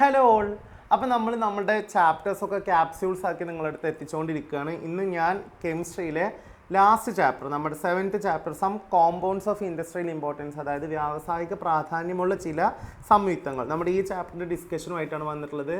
Hello all. അപ്പോൾ നമ്മൾ നമ്മുടെ ചാപ്റ്റേഴ്സൊക്കെ ക്യാപ്സ്യൂൾസ് ആക്കി നിങ്ങളുടെ അടുത്ത് എത്തിച്ചുകൊണ്ടിരിക്കുകയാണ്. ഇന്ന് ഞാൻ കെമിസ്ട്രിയിലെ ലാസ്റ്റ് ചാപ്റ്റർ, നമ്മുടെ 7th chapter, some compounds of industrial importance, അതായത് വ്യാവസായിക പ്രാധാന്യമുള്ള ചില സംയുക്തങ്ങൾ, നമ്മുടെ ഈ ചാപ്റ്ററിൻ്റെ ഡിസ്കഷനുമായിട്ടാണ് വന്നിട്ടുള്ളത്.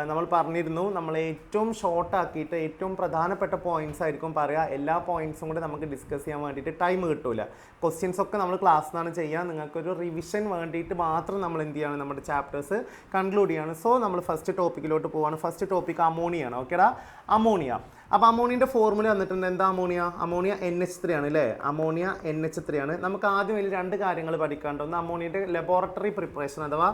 നമ്മൾ പറഞ്ഞിരുന്നു നമ്മൾ ഏറ്റവും ഷോർട്ട് ആക്കിയിട്ട് ഏറ്റവും പ്രധാനപ്പെട്ട പോയിന്റ്സ് ആയിരിക്കും പറയുക. എല്ലാ പോയിന്റ്സും കൂടെ നമുക്ക് ഡിസ്കസ് ചെയ്യാൻ വേണ്ടിയിട്ട് ടൈം കിട്ടില്ല. ക്വസ്റ്റ്യൻസ് ഒക്കെ നമ്മൾ ക്ലാസ്സിൽ നിന്നാണ് ചെയ്യുക. നിങ്ങൾക്കൊരു റിവിഷൻ വേണ്ടിയിട്ട് മാത്രം നമ്മൾ എന്ത് ചെയ്യാണ്, നമ്മുടെ ചാപ്റ്റേഴ്സ് കൺക്ലൂഡ് ചെയ്യാണ്. സോ നമ്മൾ ഫസ്റ്റ് ടോപ്പിക്കിലോട്ട് പോവാണ്. ഫസ്റ്റ് ടോപ്പിക് അമോണിയാണ്. ഓക്കേടാ, അമോണിയ. അപ്പോൾ അമോണിയൻ്റെ ഫോർമുല വന്നിട്ടുണ്ട്. എന്താ അമോണിയ? അമോണിയ NH3 ആണ് അല്ലേ? അമോണിയ NH3 ആണ്. നമുക്ക് ആദ്യം വലിയ രണ്ട് കാര്യങ്ങൾ പഠിക്കാണ്ട്. ഒന്ന് അമോണിയൻ്റെ ലബോറട്ടറി പ്രിപ്പറേഷൻ, അഥവാ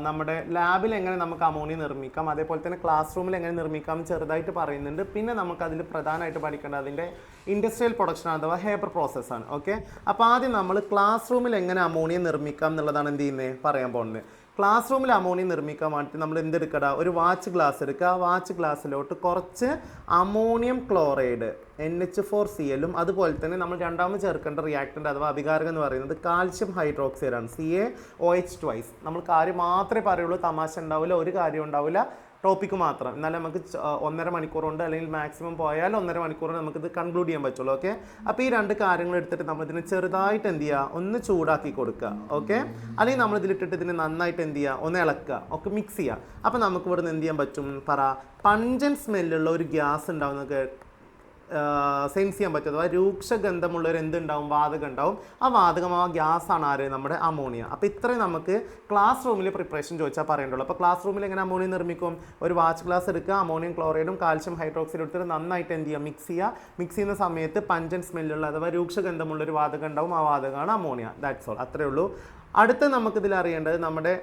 നമ്മുടെ ലാബിൽ എങ്ങനെ നമുക്ക് അമോണിയ നിർമ്മിക്കാം, അതേപോലെ തന്നെ ക്ലാസ് റൂമിൽ എങ്ങനെ നിർമ്മിക്കാം ചെറുതായിട്ട് പറയുന്നുണ്ട്. പിന്നെ നമുക്കതിൽ പ്രധാനമായിട്ട് പഠിക്കേണ്ടത് അതിൻ്റെ ഇൻഡസ്ട്രിയൽ പ്രൊഡക്ഷൻ അഥവാ ഹേബർ പ്രോസസ്സാണ്. ഓക്കെ, അപ്പോൾ ആദ്യം നമ്മൾ ക്ലാസ് റൂമിൽ എങ്ങനെ അമോണിയ നിർമ്മിക്കാം എന്നുള്ളതാണ് എന്ത് ചെയ്യുന്നത് പറയാൻ പോകുന്നത്. ക്ലാസ് റൂമിൽ അമോണിയ നിർമ്മിക്കാൻ വേണ്ടിയിട്ട് നമ്മൾ എന്തെടുക്കട, ഒരു വാച്ച് ഗ്ലാസ് എടുക്കുക. വാച്ച് ഗ്ലാസ്സിലോട്ട് കുറച്ച് അമോണിയം ക്ലോറൈഡ് NH4Cl അതുപോലെ തന്നെ നമ്മൾ രണ്ടാമത് ചേർക്കേണ്ട റിയാക്ടൻ്റ് അഥവാ അഭികാരകം എന്ന് പറയുന്നത് കാൽഷ്യം ഹൈഡ്രോക്സൈഡ് ആണ്, CaOH2. നമ്മൾ കാര്യം മാത്രമേ പറയുള്ളൂ, തമാശ ഉണ്ടാവില്ല, ഒരു കാര്യം ഉണ്ടാവില്ല, ടോപ്പിക്ക് മാത്രം. എന്നാലും നമുക്ക് 1.5 മണിക്കൂർ കൊണ്ട്, അല്ലെങ്കിൽ മാക്സിമം പോയാൽ 1.5 മണിക്കൂർ നമുക്കിത് കൺക്ലൂഡ് ചെയ്യാൻ പറ്റുള്ളൂ. ഓക്കെ, അപ്പോൾ ഈ രണ്ട് കാര്യങ്ങൾ എടുത്തിട്ട് നമ്മളിതിനെ ചെറുതായിട്ട് എന്ത് ചെയ്യുക, ഒന്ന് ചൂടാക്കി കൊടുക്കുക. ഓക്കെ, അല്ലെങ്കിൽ നമ്മളിതിലിട്ടിട്ട് ഇതിനെ നന്നായിട്ട് എന്ത് ചെയ്യുക, ഒന്ന് ഇളക്കുക, ഒക്കെ മിക്സ് ചെയ്യുക. അപ്പോൾ നമുക്ക് ഇവിടെ നിന്ന് എന്ത് ചെയ്യാൻ പറ്റും, പഞ്ചൻ സ്മെല്ലുള്ള ഒരു ഗ്യാസ് ഉണ്ടാവുന്നത് സെൻസ് ചെയ്യാൻ പറ്റും. അഥവാ രൂക്ഷഗന്ധമുള്ളൊരു എന്തുണ്ടാവും, വാതകം ഉണ്ടാവും. ആ വാതകം, ആ ഗ്യാസാണ് ആര്, നമ്മുടെ അമോണിയ. അപ്പോൾ ഇത്രയും നമുക്ക് ക്ലാസ് റൂമിൽ പ്രിപ്പറേഷൻ ചോദിച്ചാൽ പറയേണ്ടുള്ളൂ. അപ്പോൾ ക്ലാസ് റൂമിൽ എങ്ങനെ അമോണിയ നിർമ്മിക്കും? ഒരു വാച്ച് ഗ്ലാസ് എടുക്കുക, അമോണിയം ക്ലോറൈഡും കാൽഷ്യം ഹൈഡ്രോക്സൈഡും എടുത്തിട്ട് നന്നായിട്ട് എന്ത് ചെയ്യുക, മിക്സ് ചെയ്യുക. മിക്സ് ചെയ്യുന്ന സമയത്ത് പഞ്ചൻ സ്മെല്ലുള്ള അഥവാ രൂക്ഷഗന്ധമുള്ളൊരു വാതകം ഉണ്ടാവും. ആ വാതകമാണ് അമോണിയ. ദാറ്റ്സ് ഓൾ, അത്രേ ഉള്ളൂ. അടുത്ത നമുക്കിതിൽ അറിയേണ്ടത് നമ്മുടെ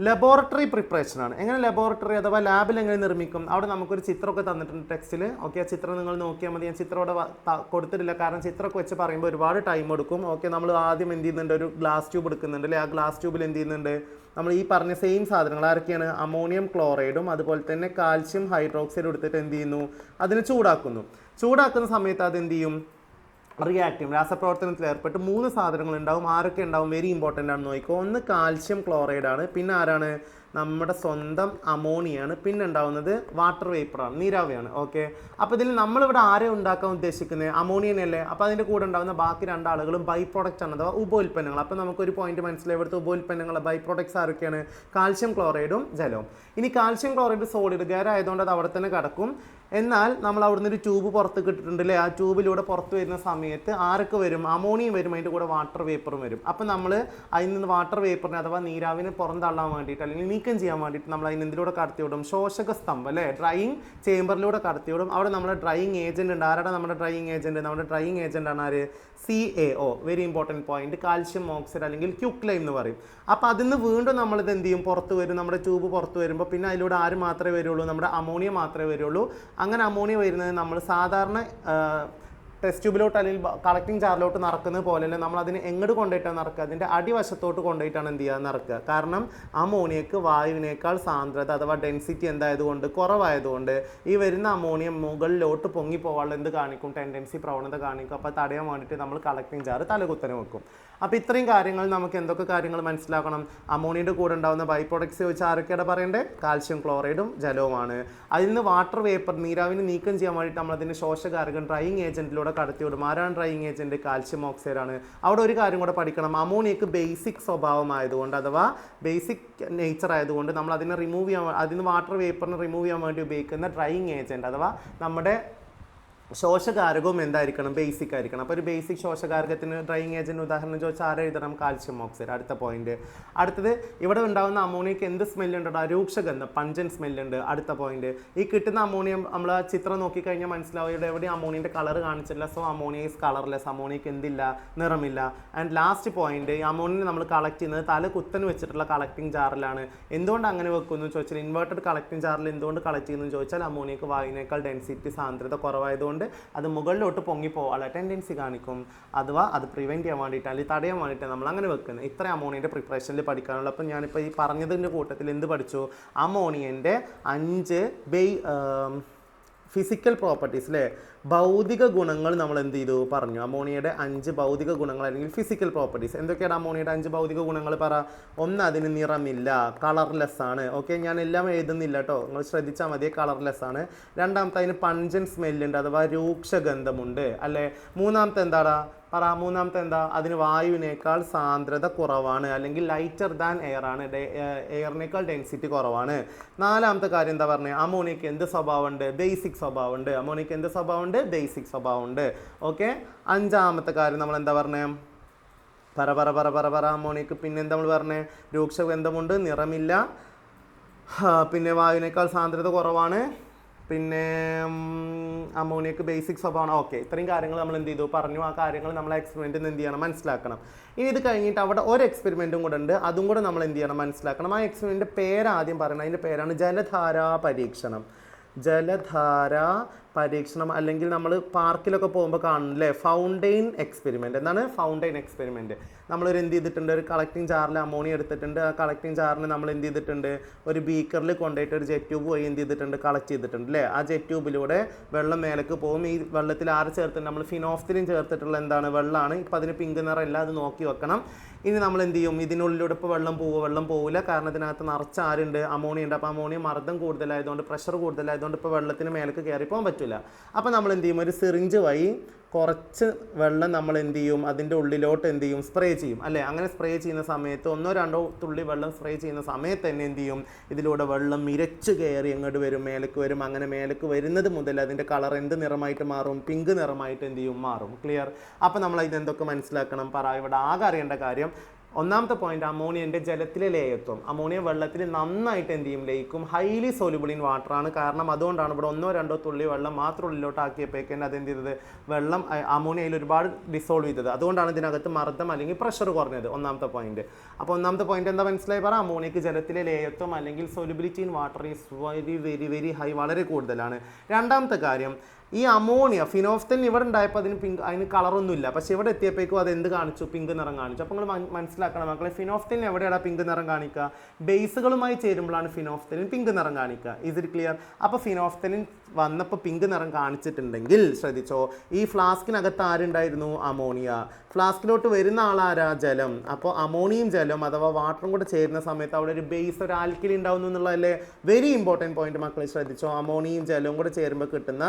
ലബോറട്ടറി പ്രിപ്പറേഷനാണ്. എങ്ങനെ ലബോറട്ടറി അഥവാ ലാബിൽ എങ്ങനെ നിർമ്മിക്കും? അവിടെ നമുക്കൊരു ചിത്രമൊക്കെ തന്നിട്ടുണ്ട് ടെക്സ്റ്റിൽ. ഓക്കെ, ആ ചിത്രം നിങ്ങൾ നോക്കിയാൽ മതി. ഞാൻ ചിത്രം അവിടെ കൊടുത്തിട്ടില്ല, കാരണം ചിത്രമൊക്കെ വെച്ച് പറയുമ്പോൾ ഒരുപാട് ടൈം എടുക്കും. ഓക്കെ, നമ്മൾ ആദ്യം എന്ത് ചെയ്യുന്നുണ്ട്, ഒരു ഗ്ലാസ് ട്യൂബ് എടുക്കുന്നുണ്ട് അല്ലേ? ആ ഗ്ലാസ് ട്യൂബിൽ എന്ത് ചെയ്യുന്നുണ്ട്, നമ്മൾ ഈ പറഞ്ഞ സെയിം സാധനങ്ങൾ ആരൊക്കെയാണ്, അമോണിയം ക്ലോറൈഡും അതുപോലെ തന്നെ കാൽഷ്യം ഹൈഡ്രോക്സൈഡും എടുത്തിട്ട് എന്ത് ചെയ്യുന്നു, അതിനെ ചൂടാക്കുന്നു. ചൂടാക്കുന്ന സമയത്ത് അത് എന്ത് ചെയ്യും, റിയാക്ട് ചെയ്യും. രാസപ്രവർത്തനത്തിൽ ഏർപ്പെട്ട് 3 സാധനങ്ങൾ ഉണ്ടാവും. ആരൊക്കെ ഉണ്ടാവും, വെരി ഇമ്പോർട്ടൻ്റ് ആണ് നോക്കിക്കോ. ഒന്ന് കാൽഷ്യം ക്ലോറൈഡ് ആണ്, പിന്നെ ആരാണ്, നമ്മുടെ സ്വന്തം അമോണിയാണ്, പിന്നെ ഉണ്ടാവുന്നത് വാട്ടർ വേപ്പറാണ്, നീരാവിയാണ്. ഓക്കെ, അപ്പോൾ ഇതിൽ നമ്മളിവിടെ ആരെ ഉണ്ടാക്കാൻ ഉദ്ദേശിക്കുന്നത്, അമോണിയനല്ലേ? അപ്പോൾ അതിൻ്റെ കൂടെ ഉണ്ടാകുന്ന ബാക്കി 2 ആളുകളും ബൈ പ്രോഡക്റ്റ് ആണ്, അഥവാ ഉപോൽപ്പന്നങ്ങൾ. അപ്പോൾ നമുക്കൊരു പോയിന്റ് മനസ്സിലായി, ഇവിടുത്തെ ഉപോൽപ്പന്നങ്ങൾ ബൈ പ്രോഡക്ട്സ് ആരൊക്കെയാണ്, കാൽഷ്യം ക്ലോറൈഡും ജലവും. ഇനി കാൽഷ്യം ക്ലോറൈഡ് സോളിഡ് ഗ്യാസ് ആയതുകൊണ്ട് അത് അവിടെ തന്നെ കിടക്കും. എന്നാൽ നമ്മൾ അവിടുന്ന് ഒരു ട്യൂബ് പുറത്ത് കിട്ടിയിട്ടുണ്ടല്ലേ, ആ ട്യൂബിലൂടെ പുറത്ത് വരുന്ന സമയത്ത് ആരൊക്കെ വരും, അമോണിയം വരും, അതിൻ്റെ കൂടെ വാട്ടർ വേപ്പറും വരും. അപ്പോൾ നമ്മൾ അതിൽ നിന്ന് വാട്ടർ വേപ്പറിനെ അഥവാ നീരാവിനെ പുറന്തള്ളാൻ വേണ്ടിയിട്ട് അല്ലെങ്കിൽ നീക്കം ചെയ്യാൻ വേണ്ടിയിട്ട് നമ്മൾ അതിന് എന്തിലൂടെ കടത്തിവിടും, ശോഷക സ്തംഭം അല്ലേ, ഡ്രൈയിങ് ചേമ്പറിലൂടെ കടത്തിവിടും. അവിടെ നമ്മുടെ ഡ്രൈയിങ് ഏജൻറ് ഉണ്ട്. ആരാണ് നമ്മുടെ ഡ്രൈയിങ് ഏജൻറ്? നമ്മുടെ ഡ്രൈയിങ് ഏജൻ്റ് ആണ് ആര്, CaO. Very important point, calcium oxide അല്ലെങ്കിൽ ക്യുക്ലൈം എന്ന് പറയും. അപ്പോൾ അതിൽ നിന്ന് വീണ്ടും നമ്മളിത് എന്ത് ചെയ്യും, പുറത്ത് വരും. നമ്മുടെ ട്യൂബ് പുറത്ത് വരുമ്പോൾ പിന്നെ അതിലൂടെ ആര് മാത്രമേ വരുള്ളൂ, നമ്മുടെ അമോണിയ മാത്രമേ വരുള്ളൂ. അങ്ങനെ അമോണിയ വരുന്നത് നമ്മൾ സാധാരണ ടെസ്റ്റ് ട്യൂബിലോട്ട് അല്ലെങ്കിൽ കളക്ടിങ് ജാറിലോട്ട് നടക്കുന്നത് പോലെയല്ല, നമ്മൾ അതിന് എങ്ങോട്ട് കൊണ്ടുപോയിട്ടാണ് നടക്കുക, അതിൻ്റെ അടിവശത്തോട്ട് കൊണ്ടുപോയിട്ടാണ് എന്ത് ചെയ്യുക, നടക്കുക. കാരണം അമോണിയക്ക് വായുവിനേക്കാൾ സാന്ദ്രത അഥവാ ഡെൻസിറ്റി എന്തായതുകൊണ്ട്, കുറവായതുകൊണ്ട് ഈ വരുന്ന അമോണിയം മുകളിലോട്ട് പൊങ്ങി പോകാനുള്ള എന്ത് കാണിക്കും, ടെൻഡൻസി, പ്രവണത കാണിക്കും. അപ്പോൾ തടയാൻ വേണ്ടിയിട്ട് നമ്മൾ കളക്ടിങ് ജാറ് തലകുത്തനെ വെക്കും. അപ്പോൾ ഇത്രയും കാര്യങ്ങൾ നമുക്ക് എന്തൊക്കെ കാര്യങ്ങൾ മനസ്സിലാക്കണം. അമോണിയയുടെ കൂടെ ഉണ്ടാകുന്ന ബൈ പ്രൊഡക്ട്സ് ചോദിച്ചാൽ ആരൊക്കെയാണ് പറയേണ്ടത്, കാൽഷ്യം ക്ലോറൈഡും ജലവുമാണ്. അതിൽ നിന്ന് വാട്ടർ വേപ്പർ നീരാവിനെ നീക്കം ചെയ്യാൻ വേണ്ടിയിട്ട് നമ്മൾ അതിൻ്റെ ശോഷകാരകൻ ഡ്രൈയിങ് ഏജൻറ്റിലൂടെ കടത്തിവിടും. ആരാണ് ഡ്രൈയിങ് ഏജൻറ്റ്? കാൽഷ്യം ഓക്സൈഡ് ആണ്. അവിടെ ഒരു കാര്യം കൂടെ പഠിക്കണം, അമോണിയക്ക് ബേസിക് സ്വഭാവമായതുകൊണ്ട് അഥവാ ബേസിക് നേച്ചർ ആയതുകൊണ്ട് നമ്മൾ അതിനെ റിമൂവ് ചെയ്യാൻ, അതിന് വാട്ടർ വേപ്പറിനെ റിമൂവ് ചെയ്യാൻ വേണ്ടി ഉപയോഗിക്കുന്ന ഡ്രൈയിങ് ഏജൻറ്റ് അഥവാ നമ്മുടെ ശോഷകാരകവും എന്തായിരിക്കണം, ബേസിക് ആയിരിക്കണം. അപ്പോൾ ഒരു ബേസിക് ശോഷകാരകത്തിന് ഡ്രൈയിങ് ഏജൻറ്റ് ഉദാഹരണം ചോദിച്ചാൽ ആരെ എഴുതണം, കാൽഷ്യം ഓക്സൈഡ്. അടുത്ത പോയിന്റ്. അടുത്തത് ഇവിടെ ഉണ്ടാകുന്ന അമോണിയക്ക് എന്ത് സ്മെല്ലുണ്ടോ, രൂക്ഷഗന്ധം, പഞ്ചൻ സ്മെല്ലുണ്ട്. അടുത്ത പോയിന്റ്. ഈ കിട്ടുന്ന അമോണിയം നമ്മൾ ആ ചിത്രം നോക്കിക്കഴിഞ്ഞാൽ മനസ്സിലാവും, ഇവിടെ എവിടെയും അമോണിയൻ്റെ കളർ കാണിച്ചില്ല. സോ അമോണിയ ഈസ് കളർലെസ്, അമോണിയക്ക് എന്തില്ല, നിറമില്ല. ആൻഡ് ലാസ്റ്റ് പോയിന്റ്, ഈ അമോണിയ നമ്മൾ കളക്ട് ചെയ്യുന്നത് തല കുത്തന് വെച്ചിട്ടുള്ള കളക്ടിങ് ജാറിലാണ്. എന്തുകൊണ്ട് അങ്ങനെ വെക്കുന്നു ചോദിച്ചാൽ, ഇൻവേർട്ടഡ് കളക്ടിങ് ജാറിൽ എന്തുകൊണ്ട് കളക്ട് ചെയ്യുന്നു ചോദിച്ചാൽ, അമോണിയക്ക് വായുവിനേക്കാൾ ഡെൻസിറ്റി, സാന്ദ്രത കുറവായതുകൊണ്ട് അത് മുകളിലോട്ട് പൊങ്ങി പോകാനുള്ള ടെൻഡൻസി കാണിക്കും. അഥവാ അത് പ്രിവെൻറ്റ് ചെയ്യാൻ വേണ്ടിയിട്ട് അല്ലെങ്കിൽ തടയാൻ വേണ്ടിയിട്ട് നമ്മൾ അങ്ങനെ വെക്കുന്നത്. ഇത്ര അമോണിയൻ്റെ പ്രിപ്പറേഷനിൽ പഠിക്കാനുള്ളൂ. അപ്പം ഞാനിപ്പോൾ ഈ പറഞ്ഞതിൻ്റെ കൂട്ടത്തിൽ എന്ത് പഠിച്ചു, അമോണിയൻ്റെ 5 ഫിസിക്കൽ പ്രോപ്പർട്ടീസ് അല്ലേ, ഭൗതിക ഗുണങ്ങൾ നമ്മൾ എന്ത് ചെയ്തു പറഞ്ഞു. അമോണിയയുടെ 5 ഭൗതിക ഗുണങ്ങൾ അല്ലെങ്കിൽ ഫിസിക്കൽ പ്രോപ്പർട്ടീസ് എന്തൊക്കെയാണ് അമോണിയയുടെ 5 ഭൗതിക ഗുണങ്ങൾ പറ. ഒന്ന്, അതിന് നിറമില്ല, കളർലെസ് ആണ്. ഓക്കെ, ഞാൻ എല്ലാം എഴുതുന്നില്ല കേട്ടോ, നിങ്ങൾ ശ്രദ്ധിച്ചാൽ മതി, കളർലെസ് ആണ്. രണ്ടാമത്തെ, അതിന് പഞ്ചൻ സ്മെല്ലുണ്ട് അഥവാ രൂക്ഷഗന്ധമുണ്ട് അല്ലേ. മൂന്നാമത്തെ എന്താടാ പറ, മൂന്നാമത്തെ എന്താ, അതിന് വായുവിനേക്കാൾ സാന്ദ്രത കുറവാണ് അല്ലെങ്കിൽ ലൈറ്റർ ദാൻ എയർ ആണ്, എയറിനേക്കാൾ ഡെൻസിറ്റി കുറവാണ്. നാലാമത്തെ കാര്യം എന്താ പറഞ്ഞത്, അമോണിയക്ക് എന്ത് സ്വഭാവമുണ്ട്, ബേസിക് സ്വഭാവമുണ്ട്. അമോണിയക്ക് എന്ത് സ്വഭാവമുണ്ട്, ബേസിക് സ്വഭാവമുണ്ട്. ഓക്കെ, അഞ്ചാമത്തെ കാര്യം നമ്മൾ എന്താ പറഞ്ഞത്, പറ പറ പറ പറ പറ അമോണിയക്ക് പിന്നെന്താ നമ്മൾ പറഞ്ഞത്, രൂക്ഷഗന്ധമുണ്ട്, നിറമില്ല, പിന്നെ വായുവിനേക്കാൾ സാന്ദ്രത കുറവാണ്, പിന്നെ അമോണിയക്ക് ബേസിക് സ്വഭാവമാണ്. ഓക്കെ, ഇത്രയും കാര്യങ്ങൾ നമ്മൾ എന്ത് ചെയ്തു പറഞ്ഞു. ആ കാര്യങ്ങൾ നമ്മൾ എക്സ്പെരിമെൻറ്റിൽ നിന്ന് എന്ത് ചെയ്യണം, മനസ്സിലാക്കണം. ഇനി ഇത് കഴിഞ്ഞിട്ട് അവിടെ ഒരു എക്സ്പെരിമെൻറ്റും കൂടെ ഉണ്ട്, അതും കൂടെ നമ്മൾ എന്ത് ചെയ്യണം, മനസ്സിലാക്കണം. ആ എക്സ്പെരിമെൻറ്റിൻ്റെ പേര് ആദ്യം പറയണം. അതിൻ്റെ പേരാണ് ജലധാരാ പരീക്ഷണം. ജലധാരാ പരീക്ഷണം, അല്ലെങ്കിൽ നമ്മൾ പാർക്കിലൊക്കെ പോകുമ്പോൾ കാണില്ലേ ഫൗണ്ടെയിൻ എക്സ്പെരിമെൻറ്റ്. എന്താണ് ഫൗണ്ടെയിൻ എക്സ്പെരിമെൻറ്റ്? നമ്മളൊരു എന്ത് ചെയ്തിട്ടുണ്ട്, ഒരു കളക്ടിങ് ജാറിൽ അമോണിയ എടുത്തിട്ടുണ്ട്. ആ കളക്ടിങ് ജാറിന് നമ്മൾ എന്ത് ചെയ്തിട്ടുണ്ട്, ഒരു ബീക്കറിൽ കൊണ്ടുപോയിട്ട് ഒരു ജെറ്റ് ട്യൂബ് വഴി എന്ത് ചെയ്തിട്ടുണ്ട്, കളക്ട് ചെയ്തിട്ടുണ്ട് അല്ലേ. ആ ജെറ്റ് ട്യൂബിലൂടെ വെള്ളം മേലേക്ക് പോകും. ഈ വെള്ളത്തിൽ ആറ് ചേർത്തിട്ടുണ്ട്, നമ്മൾ ഫിനോഫ്തിലിൻ ചേർത്തിട്ടുള്ള എന്താണ്, വെള്ളമാണ്. ഇപ്പം അതിന് പിങ്ക് നിറമില്ല, അത് നോക്കി വെക്കണം. ഇനി നമ്മൾ എന്ത് ചെയ്യും, ഇതിനുള്ളിലൂടെ ഇപ്പോൾ വെള്ളം പോവില്ല, കാരണം ഇതിനകത്ത് നിറച്ച് ആരുണ്ട്, അമോണിയ ഉണ്ട്. അപ്പോൾ അമോണിയ മർദ്ദം കൂടുതലായതുകൊണ്ട്, പ്രഷർ കൂടുതലായതുകൊണ്ട് ഇപ്പോൾ വെള്ളത്തിന് മേലേക്ക് കയറി പോകാൻ പറ്റില്ല. അപ്പോൾ നമ്മൾ എന്ത് ചെയ്യും, ഒരു സിറിഞ്ച് വഴി കുറച്ച് വെള്ളം നമ്മൾ എന്ത് ചെയ്യും, അതിൻ്റെ ഉള്ളിലോട്ട് എന്ത് ചെയ്യും, സ്പ്രേ ചെയ്യും അല്ലേ. അങ്ങനെ സ്പ്രേ ചെയ്യുന്ന സമയത്ത് 1-2 തുള്ളി വെള്ളം സ്പ്രേ ചെയ്യുന്ന സമയത്ത് തന്നെ എന്ത് ചെയ്യും, ഇതിലൂടെ വെള്ളം മിരച്ച് കയറി എങ്ങോട്ട് വരും, മേലേക്ക് വരും. അങ്ങനെ മേലേക്ക് വരുന്നത് മുതൽ അതിൻ്റെ കളർ എന്ത് നിറമായിട്ട് മാറും, പിങ്ക് നിറമായിട്ട് എന്ത് ചെയ്യും, മാറും. ക്ലിയർ? അപ്പോൾ നമ്മൾ ഇതെന്തൊക്കെ മനസ്സിലാക്കണം പറ. ഇവിടെ ആകെ അറിയേണ്ട കാര്യം, ഒന്നാമത്തെ പോയിന്റ്, അമോണിയൻ്റെ ജലത്തിലെ ലേയത്വം. അമോണിയ വെള്ളത്തിൽ നന്നായിട്ട് എന്ത് ചെയ്യും, ലയിക്കും. ഹൈലി സോലുബിൾ ഇൻ വാട്ടർ ആണ്. കാരണം അതുകൊണ്ടാണ് ഇവിടെ 1-2 തുള്ളി വെള്ളം മാത്രം ഉള്ളിലോട്ട് ആക്കിയപ്പോഴേക്കും അതെന്ത് ചെയ്തത്, വെള്ളം അമോണിയയിൽ ഒരുപാട് ഡിസോൾവ് ചെയ്തത്. അതുകൊണ്ടാണ് ഇതിനകത്ത് മർദ്ദം അല്ലെങ്കിൽ പ്രഷർ കുറഞ്ഞത്. ഒന്നാമത്തെ പോയിന്റ്. അപ്പോൾ ഒന്നാമത്തെ പോയിന്റ് എന്താ മനസ്സിലായി പറ, അമോണിയക്ക് ജലത്തിലെ ലേയത്വം അല്ലെങ്കിൽ solubility in water is very very very high, വളരെ കൂടുതലാണ്. രണ്ടാമത്തെ കാര്യം, ഈ അമോണിയ ഫിനോഫ്തലിൻ ഇവിടെ ഉണ്ടായപ്പോൾ അതിന് കളറൊന്നുമില്ല, പക്ഷേ ഇവിടെ എത്തിയപ്പോഴേക്കും അത് എന്ത് കാണിച്ചു, പിങ്ക് നിറം കാണിച്ചു. അപ്പോൾ നിങ്ങൾ മനസ്സിലാക്കണം മക്കളെ, ഫിനോഫ്തലിൻ എവിടെയാണ് പിങ്ക് നിറം കാണിക്കുക, ബേസുകളുമായി ചേരുമ്പോഴാണ് ഫിനോഫ്തലിൻ പിങ്ക് നിറം കാണിക്കുക. Is it clear? അപ്പോൾ ഫിനോഫ്തലിൻ വന്നപ്പോൾ പിങ്ക് നിറം കാണിച്ചിട്ടുണ്ടെങ്കിൽ ശ്രദ്ധിച്ചോ, ഈ ഫ്ലാസ്കിനകത്ത് ആരുണ്ടായിരുന്നു, അമോണിയ. ഫ്ലാസ്കിലോട്ട് വരുന്ന ആളാരാ, ജലം. അപ്പോൾ അമോണിയും ജലം അഥവാ വാട്ടറും കൂടെ ചേരുന്ന സമയത്ത് അവിടെ ഒരു ബേസ്, ഒരു ആൽക്കലി ഉണ്ടാവുന്നു എന്നുള്ളതല്ലേ വെരി ഇമ്പോർട്ടൻറ്റ് പോയിന്റ് മക്കളെ. ശ്രദ്ധിച്ചോ, അമോണിയും ജലവും കൂടെ ചേരുമ്പോൾ കിട്ടുന്ന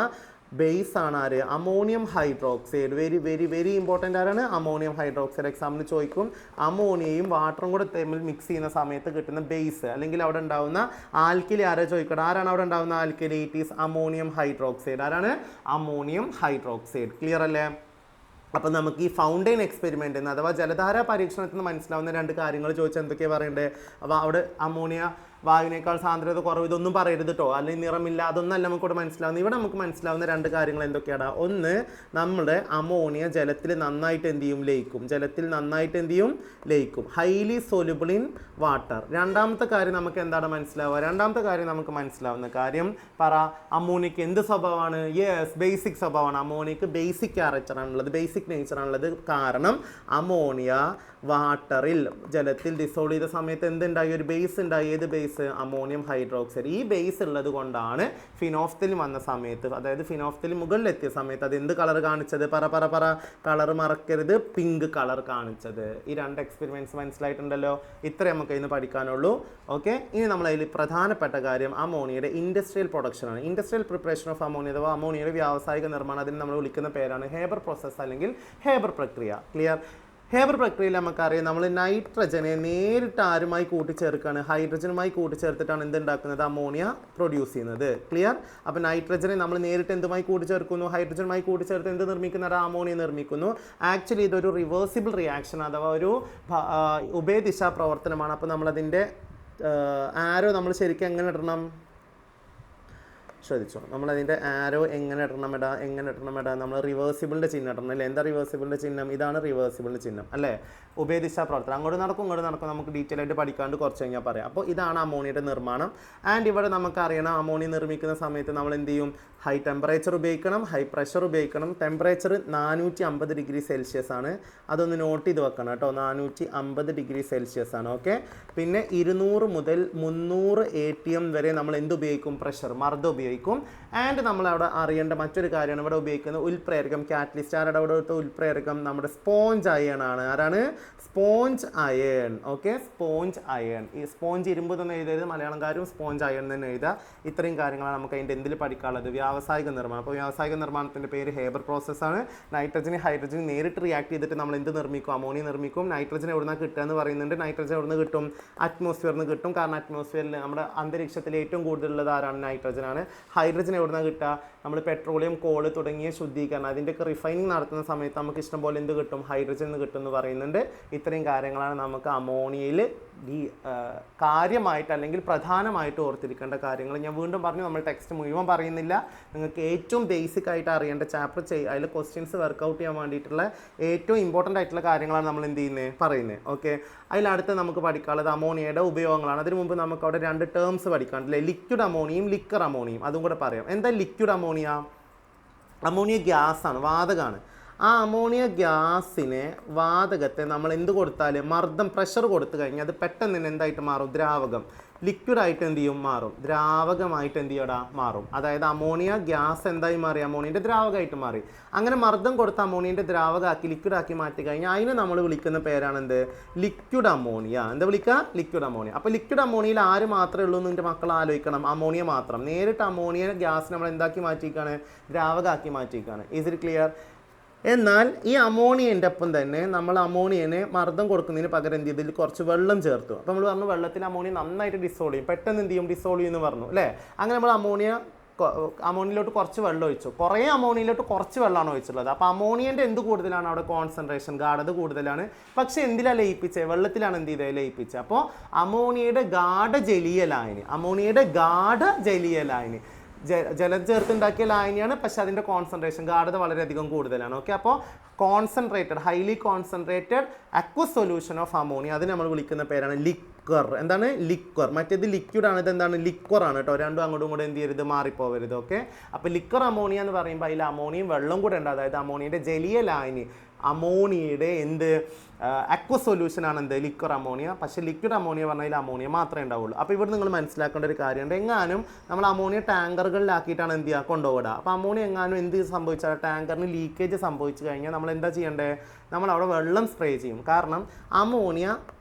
ബേസ് ആണ് ആര്, ammonium hydroxide. Very very very important ആരാണ്, അമോണിയം ഹൈഡ്രോക്സൈഡ്. എക്സാമിന് ചോദിക്കും, അമോണിയയും വാട്ടറും കൂടെ തമ്മിൽ മിക്സ് ചെയ്യുന്ന സമയത്ത് കിട്ടുന്ന ബേസ് അല്ലെങ്കിൽ അവിടെ ഉണ്ടാവുന്ന ആൽക്കലി ആരാ ചോദിക്കണം, ആരാണ് അവിടെ ഉണ്ടാവുന്ന alkali, it is ammonium hydroxide. ആരാണ്, അമോണിയം ഹൈഡ്രോക്സൈഡ്. ക്ലിയർ അല്ലേ? അപ്പം നമുക്ക് ഈ ഫൗണ്ടെയിൻ എക്സ്പെരിമെൻറ്റിൽ നിന്ന് അഥവാ ജലധാര പരീക്ഷണത്തിൽ നിന്ന് മനസ്സിലാവുന്ന 2 കാര്യങ്ങൾ ചോദിച്ചാൽ എന്തൊക്കെയാണ് പറയേണ്ടത്. അപ്പോൾ അവിടെ അമോണിയ വായുവിനേക്കാൾ സാന്ദ്രത കുറവ്, ഇതൊന്നും പറയരുത് കേട്ടോ, അല്ലെങ്കിൽ നിറമില്ല, അതൊന്നല്ല നമുക്കിവിടെ മനസ്സിലാവുന്നത്. ഇവിടെ നമുക്ക് മനസ്സിലാവുന്ന 2 കാര്യങ്ങൾ എന്തൊക്കെയാണ്. ഒന്ന്, നമ്മുടെ അമോണിയ ജലത്തിൽ നന്നായിട്ട് എന്ത് ചെയ്യും, ലയിക്കും. ജലത്തിൽ നന്നായിട്ട് എന്ത് ചെയ്യും, ലയിക്കും. Highly soluble in water. രണ്ടാമത്തെ കാര്യം നമുക്ക് എന്താണ് മനസ്സിലാവുക, രണ്ടാമത്തെ കാര്യം നമുക്ക് മനസ്സിലാവുന്ന കാര്യം പറ, അമോണിയക്ക് എന്ത് സ്വഭാവമാണ്, യെസ് ബേസിക് സ്വഭാവമാണ്. അമോണിയക്ക് ബേസിക് ക്യാരക്ടറാണുള്ളത്, ബേസിക് നേച്ചറാണുള്ളത്. കാരണം അമോണിയ വാട്ടറിൽ ജലത്തിൽ ഡിസോൾവ് ചെയ്ത സമയത്ത് എന്തുണ്ടായി, ഒരു ബേസ് ഉണ്ടായി. ഏത് ബേസ്, അമോണിയം ഹൈഡ്രോക്സൈഡ്. ഈ ബേസ് ഉള്ളത് കൊണ്ടാണ് ഫിനോഫ്തലിൻ വന്ന സമയത്ത്, അതായത് ഫിനോഫ്തലിൻ മുകളിലെത്തിയ സമയത്ത് അത് എന്ത് കളർ കാണിച്ചത്, പറ കളർ മറക്കരുത്, പിങ്ക് കളർ കാണിച്ചത്. ഈ 2 എക്സ്പെരിമെൻറ്റ്സ് മനസ്സിലായിട്ടുണ്ടല്ലോ. ഇത്രയും നമുക്ക് ഇന്ന് പഠിക്കാനുള്ളൂ. ഓക്കെ, ഇനി നമ്മൾ അതിൽ പ്രധാനപ്പെട്ട കാര്യം അമോണിയയുടെ ഇൻഡസ്ട്രിയൽ പ്രൊഡക്ഷനാണ്. ഇൻഡസ്ട്രിയൽ പ്രിപ്പറേഷൻ ഓഫ് അമോണിയ അഥവാ അമോണിയയുടെ വ്യാവസായിക നിർമ്മാണം, അതിന് നമ്മൾ വിളിക്കുന്ന പേരാണ് ഹേബർ പ്രോസസ്സ് അല്ലെങ്കിൽ ഹേബർ പ്രക്രിയ. ക്ലിയർ? ഹേബർ പ്രക്രിയയിൽ നമുക്കറിയാം, നമ്മൾ നൈട്രജനെ നേരിട്ട് ആരുമായി കൂട്ടിച്ചേർക്കുകയാണ്, ഹൈഡ്രജനുമായി കൂട്ടിച്ചേർത്തിട്ടാണ് എന്തുണ്ടാക്കുന്നത്, അമോണിയ പ്രൊഡ്യൂസ് ചെയ്യുന്നത്. ക്ലിയർ? അപ്പോൾ നൈട്രജനെ നമ്മൾ നേരിട്ട് എന്തുമായി കൂട്ടിച്ചേർക്കുന്നു, ഹൈഡ്രജനുമായി കൂട്ടിച്ചേർത്ത് എന്ത് നിർമ്മിക്കുന്നത്, അമോണിയ നിർമ്മിക്കുന്നു. ആക്ച്വലി ഇതൊരു റിവേഴ്സിബിൾ റിയാക്ഷൻ അഥവാ ഒരു ഉഭയദിശാ പ്രവർത്തനമാണ്. അപ്പോൾ നമ്മളതിൻ്റെ ആരോ നമ്മൾ ശരിക്കും എങ്ങനെ ഇടണം, ശ്രദ്ധിച്ചോ, നമ്മളതിൻ്റെ ആരോ എങ്ങനെ ഇടണം ഇടാം, നമ്മൾ റിവേഴ്സിബിളിൻ്റെ ചിഹ്നം ഇടണം അല്ലേ. എന്താ റിവേഴ്സിബിളിൻ്റെ ചിഹ്നം, ഇതാണ് റിവേഴ്സിബിളിൻ്റെ ചിഹ്നം അല്ലേ. ഉഭയദിശാ പ്രവർത്തനം, അങ്ങോട്ട് നടക്കും, നമുക്ക് ഡീറ്റെയിൽ ആയിട്ട് പഠിക്കാണ്ട് കുറച്ച് കഴിഞ്ഞാൽ പറയാം. അപ്പോൾ ഇതാണ് അമോണിയയുടെ നിർമ്മാണം. ആൻഡ് ഇവിടെ നമുക്കറിയണം, അമോണിയ നിർമ്മിക്കുന്ന സമയത്ത് നമ്മൾ എന്ത് ചെയ്യും, ഹൈ ടെമ്പറേച്ചർ ഉപയോഗിക്കണം, ഹൈ പ്രഷർ ഉപയോഗിക്കണം. ടെമ്പറേച്ചർ 450 ഡിഗ്രി സെൽഷ്യസ് ആണ്, അതൊന്ന് നോട്ട് ചെയ്ത് വെക്കണം കേട്ടോ, 450 ഡിഗ്രി സെൽഷ്യസ് ആണ്. ഓക്കെ, പിന്നെ 200 മുതൽ 300 ATM വരെ നമ്മൾ എന്ത് ഉപയോഗിക്കും, പ്രഷർ, മർദ്ദം ഉപയോഗിക്കും. ഉപയോഗിക്കും. ആൻഡ് നമ്മളവിടെ അറിയേണ്ട മറ്റൊരു കാര്യമാണ് ഇവിടെ ഉപയോഗിക്കുന്ന ഉൽപ്രേരകം കാറ്റലിസ്റ്റ്. ആരുടെ അവിടെ ഉൽപ്രേരകം നമ്മുടെ സ്പോഞ്ച് അയൺ ആണ്. ആരാണ്? Sponge iron. Okay, sponge iron. ഈ സ്പോഞ്ച് ഇരുമ്പ് തന്നെ എഴുതരുത്, മലയാളംകാരും സ്പോഞ്ച് അയൺ തന്നെ എഴുതുക. ഇത്രയും കാര്യങ്ങളാണ് നമുക്ക് അതിൻ്റെ എന്തിൽ പഠിക്കാനുള്ളത്, വ്യാവസായിക നിർമ്മാണം. അപ്പോൾ വ്യാവസായിക നിർമ്മാണത്തിൻ്റെ പേര് ഹേബർ പ്രോസസ്സാണ്. നൈട്രജന് ഹൈഡ്രജന് നേരിട്ട് റിയാക്ട് ചെയ്തിട്ട് നമ്മൾ എന്ത് നിർമ്മിക്കും? അമോണിയ നിർമ്മിക്കും. നൈട്രജൻ എവിടെ നിന്നാണ് കിട്ടുക എന്ന് പറയുന്നുണ്ട്. നൈട്രജൻ എവിടെ നിന്ന് കിട്ടും? അറ്റ്മോസ്ഫിയറിൽ നിന്ന് കിട്ടും. കാരണം അറ്റ്മോസ്ഫിയറിൽ നമ്മുടെ അന്തരീക്ഷത്തിൽ ഏറ്റവും കൂടുതലുള്ളത് ആരാണ്? നൈട്രജനാണ്. ഹൈഡ്രജൻ എവിടെ നിന്നാണ് കിട്ടുക? നമ്മൾ പെട്രോളിയം, കോള് തുടങ്ങിയ ശുദ്ധീകരണം അതിൻ്റെയൊക്കെ റിഫൈനിങ് നടത്തുന്ന സമയത്ത് നമുക്ക് ഇഷ്ടം പോലെ എന്ത് കിട്ടും? ഹൈഡ്രജൻ കിട്ടും എന്ന് പറയുന്നുണ്ട്. ഇത്രയും കാര്യങ്ങളാണ് നമുക്ക് അമോണിയയിൽ ഈ കാര്യമായിട്ട് അല്ലെങ്കിൽ പ്രധാനമായിട്ട് ഓർത്തിരിക്കേണ്ട കാര്യങ്ങൾ. ഞാൻ വീണ്ടും പറഞ്ഞു, നമ്മൾ ടെക്സ്റ്റ് മുഴുവൻ പറയുന്നില്ല. നിങ്ങൾക്ക് ഏറ്റവും ബേസിക് ആയിട്ട് അറിയേണ്ട ചാപ്റ്റർ അതിൽ ക്വസ്റ്റ്യൻസ് വർക്കൗട്ട് ചെയ്യാൻ വേണ്ടിയിട്ടുള്ള ഏറ്റവും ഇമ്പോർട്ടൻ്റ് ആയിട്ടുള്ള കാര്യങ്ങളാണ് നമ്മൾ എന്ത് ചെയ്യുന്നത്, പറയുന്നത്. ഓക്കെ, അതിലടുത്ത് നമുക്ക് പഠിക്കാനുള്ളത് അമോണിയയുടെ ഉപയോഗങ്ങളാണ്. അതിന് മുമ്പ് നമുക്ക് അവിടെ 2 ടേംസ് പഠിക്കാനുണ്ടല്ലേ, ലിക്വിഡ് അമോണിയയും ലിക്വർ അമോണിയയും. അതും കൂടെ പറയാം. എന്താ ലിക്വിഡ് അമോണിയ? അമോണിയ ഗ്യാസാണ്, വാതകമാണ്. ആ അമോണിയ ഗ്യാസിനെ, വാതകത്തെ നമ്മൾ എന്ത് കൊടുത്താൽ, മർദ്ദം, പ്രഷർ കൊടുത്തു കഴിഞ്ഞാൽ അത് പെട്ടെന്ന് തന്നെ എന്തായിട്ട് മാറും? ദ്രാവകം. ലിക്വിഡായിട്ട് എന്ത് ചെയ്യും? മാറും. ദ്രാവകമായിട്ട് എന്ത് ചെയ്യടാ? മാറും. അതായത് അമോണിയ ഗ്യാസ് എന്തായി മാറി? അമോണിയൻ്റെ ദ്രാവകമായിട്ട് മാറി. അങ്ങനെ മർദ്ദം കൊടുത്ത അമോണിയൻ്റെ ദ്രാവകമാക്കി ലിക്വിഡാക്കി മാറ്റി കഴിഞ്ഞാൽ അതിനെ നമ്മൾ വിളിക്കുന്ന പേരാണ് എന്ത്? Liquid ammonia. എന്താ വിളിക്കുക? Liquid ammonia. അപ്പോൾ ലിക്വിഡ് അമോണിയയിൽ ആര് മാത്രമേ ഉള്ളൂ എന്ന് എൻ്റെ മക്കൾ ആലോചിക്കണം? അമോണിയ മാത്രം. നേരിട്ട് അമോണിയ ഗ്യാസ് നമ്മൾ എന്താക്കി മാറ്റിയിരിക്കുകയാണ്? ദ്രാവകമാക്കി മാറ്റിയിരിക്കുകയാണ്. Is it clear? എന്നാൽ ഈ അമോണിയൻ്റെ ഒപ്പം തന്നെ നമ്മൾ അമോണിയനെ മർദ്ദം കൊടുക്കുന്നതിന് പകരം എന്ത് ചെയ്തു? ഇതിൽ കുറച്ച് വെള്ളം ചേർത്തു. അപ്പോൾ നമ്മൾ പറഞ്ഞു വെള്ളത്തിൽ അമോണിയ നന്നായിട്ട് ഡിസോൾവ് ചെയ്യും, പെട്ടെന്ന് എന്ത് ചെയ്യും? ഡിസോൾവ് ചെയ്യുമെന്ന് പറഞ്ഞു അല്ലേ? അങ്ങനെ നമ്മൾ അമോണിയയിലോട്ട് കുറച്ച് വെള്ളം ഒഴിച്ചു. കുറേ അമോണിയയിലോട്ട് കുറച്ച് വെള്ളമാണ് ഒഴിച്ചിട്ടുള്ളത്. അപ്പോൾ അമോണിയൻ്റെ എന്ത് കൂടുതലാണ്? അവിടെ കോൺസെൻട്രേഷൻ, ഗാഢത കൂടുതലാണ്. പക്ഷേ എന്തിലാണ് ലയിപ്പിച്ചത്? വെള്ളത്തിലാണ് എന്ത് ചെയ്തത്? ലയിപ്പിച്ചത്. അപ്പോൾ അമോണിയയുടെ ഗാഢജലീയ ലായനി, അമോണിയയുടെ ഗാഢജലീയ ലായനി ജലം ചേർത്തുണ്ടാക്കിയ ലായനിയാണ്, പക്ഷെ അതിൻ്റെ കോൺസെൻട്രേഷൻ, ഗാഢത വളരെയധികം കൂടുതലാണ്. ഓക്കെ, അപ്പോൾ concentrated, highly concentrated aqueous solution of ammonia, അതിന് നമ്മൾ വിളിക്കുന്ന പേരാണ് ലിക്വർ. എന്താണ്? ലിക്വർ. മറ്റേത് ലിക്വിഡാണ്, ഇതെന്താണ്? ലിക്വർ ആണ് കേട്ടോ. രണ്ടും അങ്ങോട്ടും ഇങ്ങോട്ടും എന്ത് ചെയ്യരുത്? മാറിപ്പോവരുത്. ഓക്കെ, അപ്പോൾ ലിക്വർ അമോണിയ എന്ന് പറയുമ്പോൾ അതിൽ അമോണിയും വെള്ളം കൂടെ ഉണ്ട്. അതായത് അമോണിയയുടെ ജലീയ ലായനി, അമോണിയയുടെ എന്ത് അക്വസ് സൊല്യൂഷൻ ആണ് എന്ത്? Liquor ammonia. പക്ഷേ ലിക്വിഡ് അമോണിയ പറഞ്ഞാൽ അമോണിയ മാത്രമേ ഉണ്ടാവുള്ളൂ. അപ്പോൾ ഇവിടെ നിങ്ങൾ മനസ്സിലാക്കേണ്ട ഒരു കാര്യമുണ്ട്. എങ്ങാനും നമ്മൾ അമോണിയ ടാങ്കറുകളിലാക്കിയിട്ടാണ് എന്ത് ചെയ്യുക? കൊണ്ടുപോകുക. അപ്പോൾ അമോണിയ എങ്ങാനും എന്ത് സംഭവിച്ചാൽ ടാങ്കറിന് ലീക്കേജ് സംഭവിച്ചു കഴിഞ്ഞാൽ നമ്മൾ എന്താ ചെയ്യേണ്ടത്? നമ്മൾ അവിടെ വെള്ളം സ്പ്രേ ചെയ്യും. കാരണം അമോണിയ